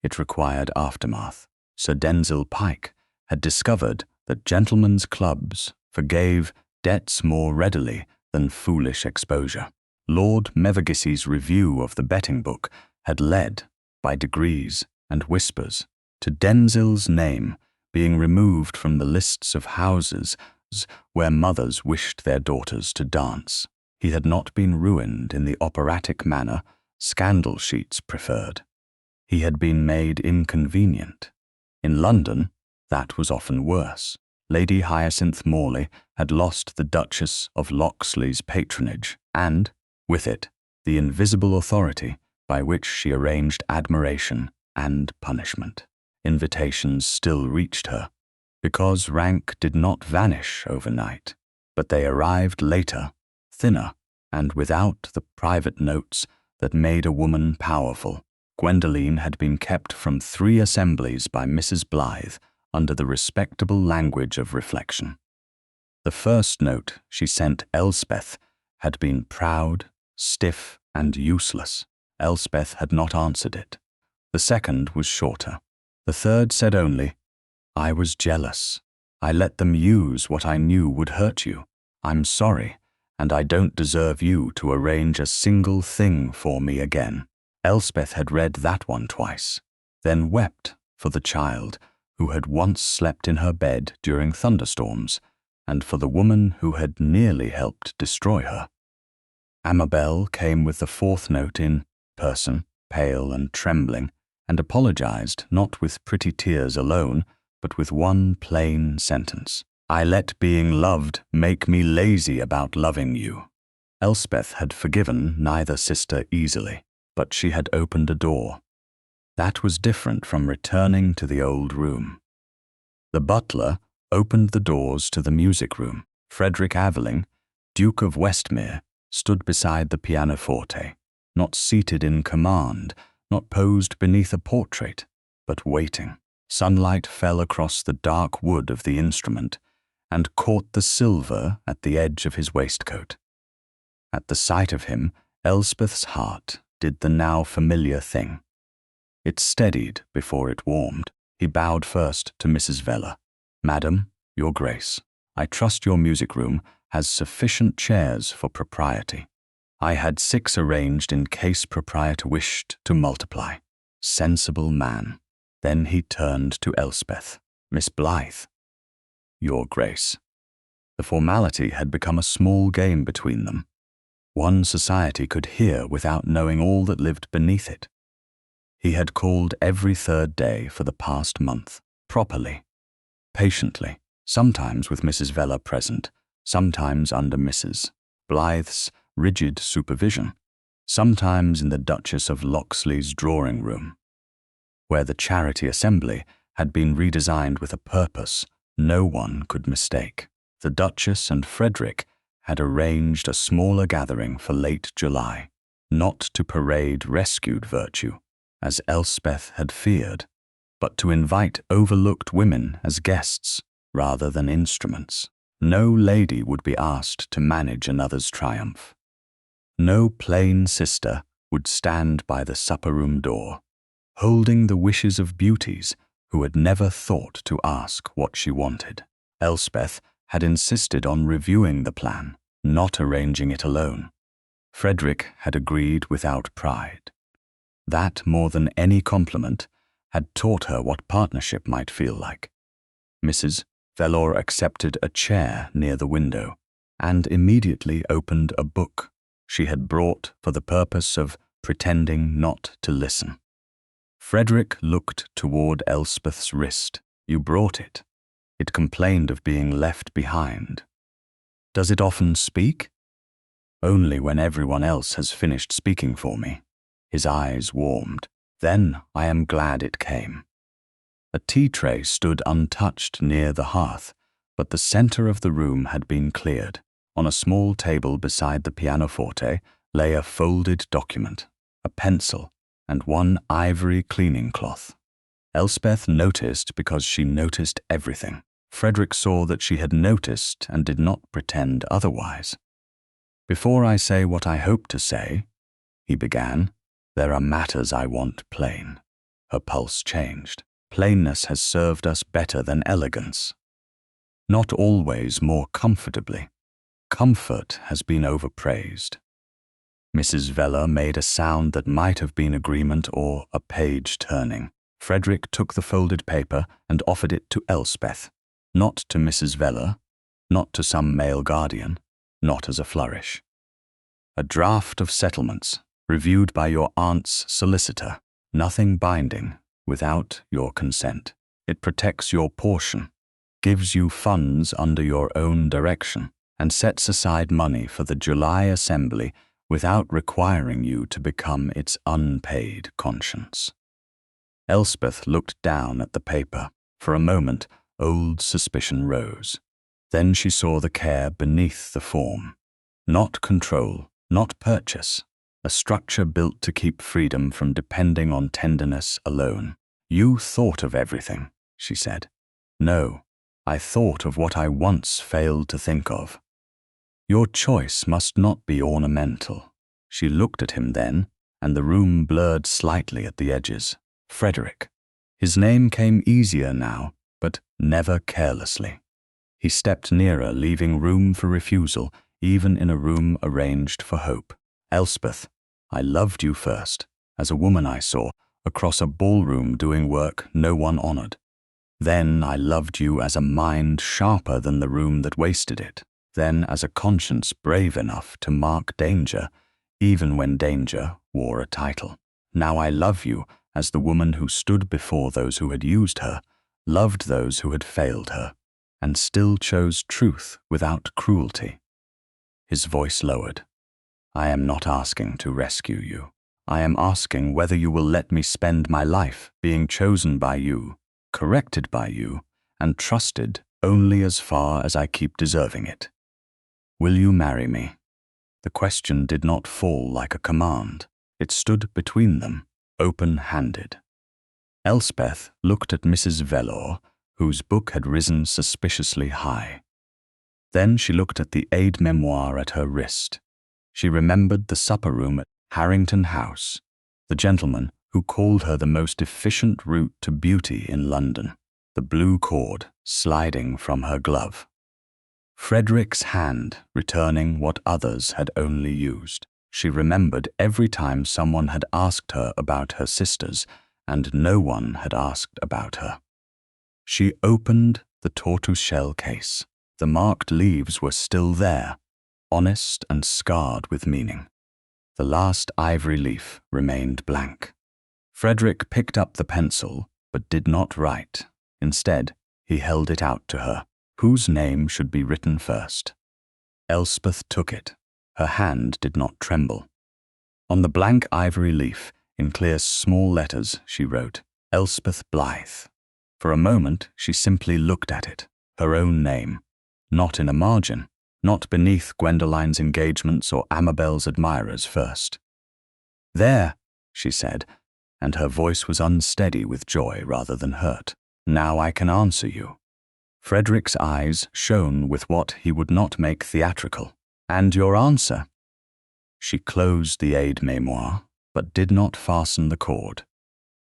S1: It required aftermath. Sir Denzil Pike had discovered that gentlemen's clubs forgave debts more readily than foolish exposure. Lord Mevagissey's review of the betting book had led, by degrees and whispers, to Denzil's name being removed from the lists of houses where mothers wished their daughters to dance. He had not been ruined in the operatic manner scandal sheets preferred. He had been made inconvenient. In London, that was often worse. Lady Hyacinth Morley had lost the Duchess of Locksley's patronage and, with it, the invisible authority by which she arranged admiration and punishment. Invitations still reached her, because rank did not vanish overnight, but they arrived later, thinner, and without the private notes that made a woman powerful. Gwendoline had been kept from 3 assemblies by Mrs. Blythe under the respectable language of reflection. The first note she sent Elspeth had been proud, stiff, and useless. Elspeth had not answered it. The second was shorter. The third said only, "I was jealous. I let them use what I knew would hurt you. I'm sorry, and I don't deserve you to arrange a single thing for me again." Elspeth had read that one twice, then wept for the child who had once slept in her bed during thunderstorms, and for the woman who had nearly helped destroy her. Amabel came with the fourth note in person, pale and trembling, and apologized not with pretty tears alone, but with one plain sentence. "I let being loved make me lazy about loving you." Elspeth had forgiven neither sister easily, but she had opened a door. That was different from returning to the old room. The butler opened the doors to the music room. Frederick Aveling, Duke of Westmere, stood beside the pianoforte, not seated in command, not posed beneath a portrait, but waiting. Sunlight fell across the dark wood of the instrument and caught the silver at the edge of his waistcoat. At the sight of him, Elspeth's heart did the now familiar thing. It steadied before it warmed. He bowed first to Mrs. Veller. "Madam, your grace, I trust your music room has sufficient chairs for propriety. I had 6 arranged in case proprietor wished to multiply." Sensible man. Then he turned to Elspeth. "Miss Blythe." "Your grace." The formality had become a small game between them. One society could hear without knowing all that lived beneath it. He had called every 3rd day for the past month, properly, patiently, sometimes with Mrs. Veller present, sometimes under Mrs. Blythe's rigid supervision, sometimes in the Duchess of Locksley's drawing room, where the charity assembly had been redesigned with a purpose no one could mistake. The Duchess and Frederick had arranged a smaller gathering for late July, not to parade rescued virtue, as Elspeth had feared, but to invite overlooked women as guests rather than instruments. No lady would be asked to manage another's triumph. No plain sister would stand by the supper-room door, holding the wishes of beauties who had never thought to ask what she wanted. Elspeth had insisted on reviewing the plan, not arranging it alone. Frederick had agreed without pride. That, more than any compliment, had taught her what partnership might feel like. Mrs. Veller accepted a chair near the window and immediately opened a book she had brought for the purpose of pretending not to listen. Frederick looked toward Elspeth's wrist. "You brought it. It complained of being left behind. Does it often speak?" "Only when everyone else has finished speaking for me." His eyes warmed. "Then I am glad it came." A tea tray stood untouched near the hearth, but the center of the room had been cleared. On a small table beside the pianoforte lay a folded document, a pencil, and one ivory cleaning cloth. Elspeth noticed because she noticed everything. Frederick saw that she had noticed and did not pretend otherwise. "Before I say what I hope to say," he began, "there are matters I want plain." Her pulse changed. Plainness has served us better than elegance. Not always more comfortably. Comfort has been overpraised. Mrs. Veller made a sound that might have been agreement or a page turning. Frederick took the folded paper and offered it to Elspeth, not to Mrs. Veller, not to some male guardian, not as a flourish. "A draft of settlements, reviewed by your aunt's solicitor, nothing binding, without your consent. It protects your portion, gives you funds under your own direction, and sets aside money for the July assembly without requiring you to become its unpaid conscience." Elspeth looked down at the paper. For a moment, old suspicion rose. Then she saw the care beneath the form. Not control, not purchase. A structure built to keep freedom from depending on tenderness alone. "You thought of everything," she said. "No, I thought of what I once failed to think of. Your choice must not be ornamental." She looked at him then, and the room blurred slightly at the edges. Frederick. His name came easier now, but never carelessly. He stepped nearer, leaving room for refusal, even in a room arranged for hope. Elspeth, I loved you first, as a woman I saw, across a ballroom doing work no one honored. Then I loved you as a mind sharper than the room that wasted it. Then as a conscience brave enough to mark danger, even when danger wore a title. Now I love you as the woman who stood before those who had used her, loved those who had failed her, and still chose truth without cruelty. His voice lowered. I am not asking to rescue you. I am asking whether you will let me spend my life being chosen by you, corrected by you, and trusted only as far as I keep deserving it. Will you marry me? The question did not fall like a command. It stood between them, open-handed. Elspeth looked at Mrs. Velour, whose book had risen suspiciously high. Then she looked at the aide-mémoire at her wrist. She remembered the supper room at Harrington House, the gentleman who called her the most efficient route to beauty in London, the blue cord sliding from her glove. Frederick's hand returning what others had only used. She remembered every time someone had asked her about her sisters, and no one had asked about her. She opened the tortoiseshell case. The marked leaves were still there, honest and scarred with meaning. The last ivory leaf remained blank. Frederick picked up the pencil, but did not write. Instead, he held it out to her. Whose name should be written first? Elspeth took it. Her hand did not tremble. On the blank ivory leaf, in clear small letters, she wrote, Elspeth Blythe. For a moment, she simply looked at it, her own name, not in a margin, not beneath Gwendoline's engagements or Amabel's admirers first. There, she said, and her voice was unsteady with joy rather than hurt. Now I can answer you. Frederick's eyes shone with what he would not make theatrical. And your answer? She closed the aide-mémoire, but did not fasten the cord.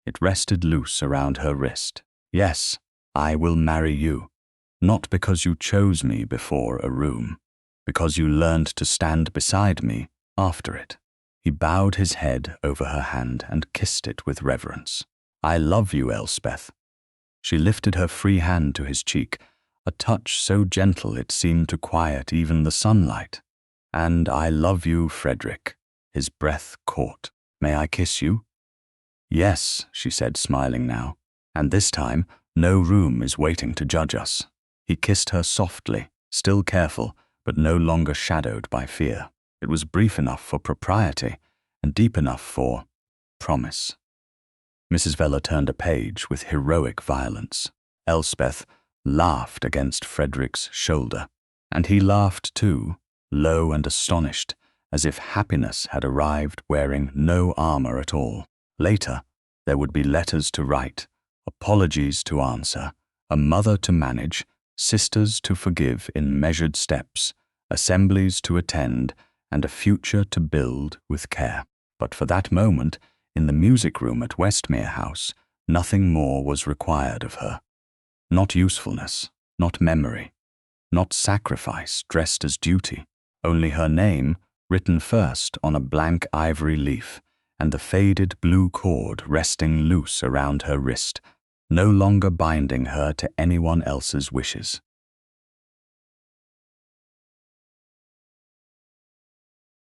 S1: It rested loose around her wrist. Yes, I will marry you, not because you chose me before a room, because you learned to stand beside me after it. He bowed his head over her hand and kissed it with reverence. I love you, Elspeth. She lifted her free hand to his cheek, a touch so gentle it seemed to quiet even the sunlight. And I love you, Frederick. His breath caught. May I kiss you? Yes, she said, smiling now. And this time, no room is waiting to judge us. He kissed her softly, still careful, but no longer shadowed by fear. It was brief enough for propriety, and deep enough for promise. Mrs. Velour turned a page with heroic violence. Elspeth laughed against Frederick's shoulder, and he laughed too, low and astonished, as if happiness had arrived wearing no armor at all. Later, there would be letters to write, apologies to answer, a mother to manage, sisters to forgive in measured steps, assemblies to attend, and a future to build with care. But for that moment, in the music room at Westmere House, nothing more was required of her. Not usefulness, not memory, not sacrifice dressed as duty, only her name written first on a blank ivory leaf, and the faded blue cord resting loose around her wrist, no longer binding her to anyone else's wishes.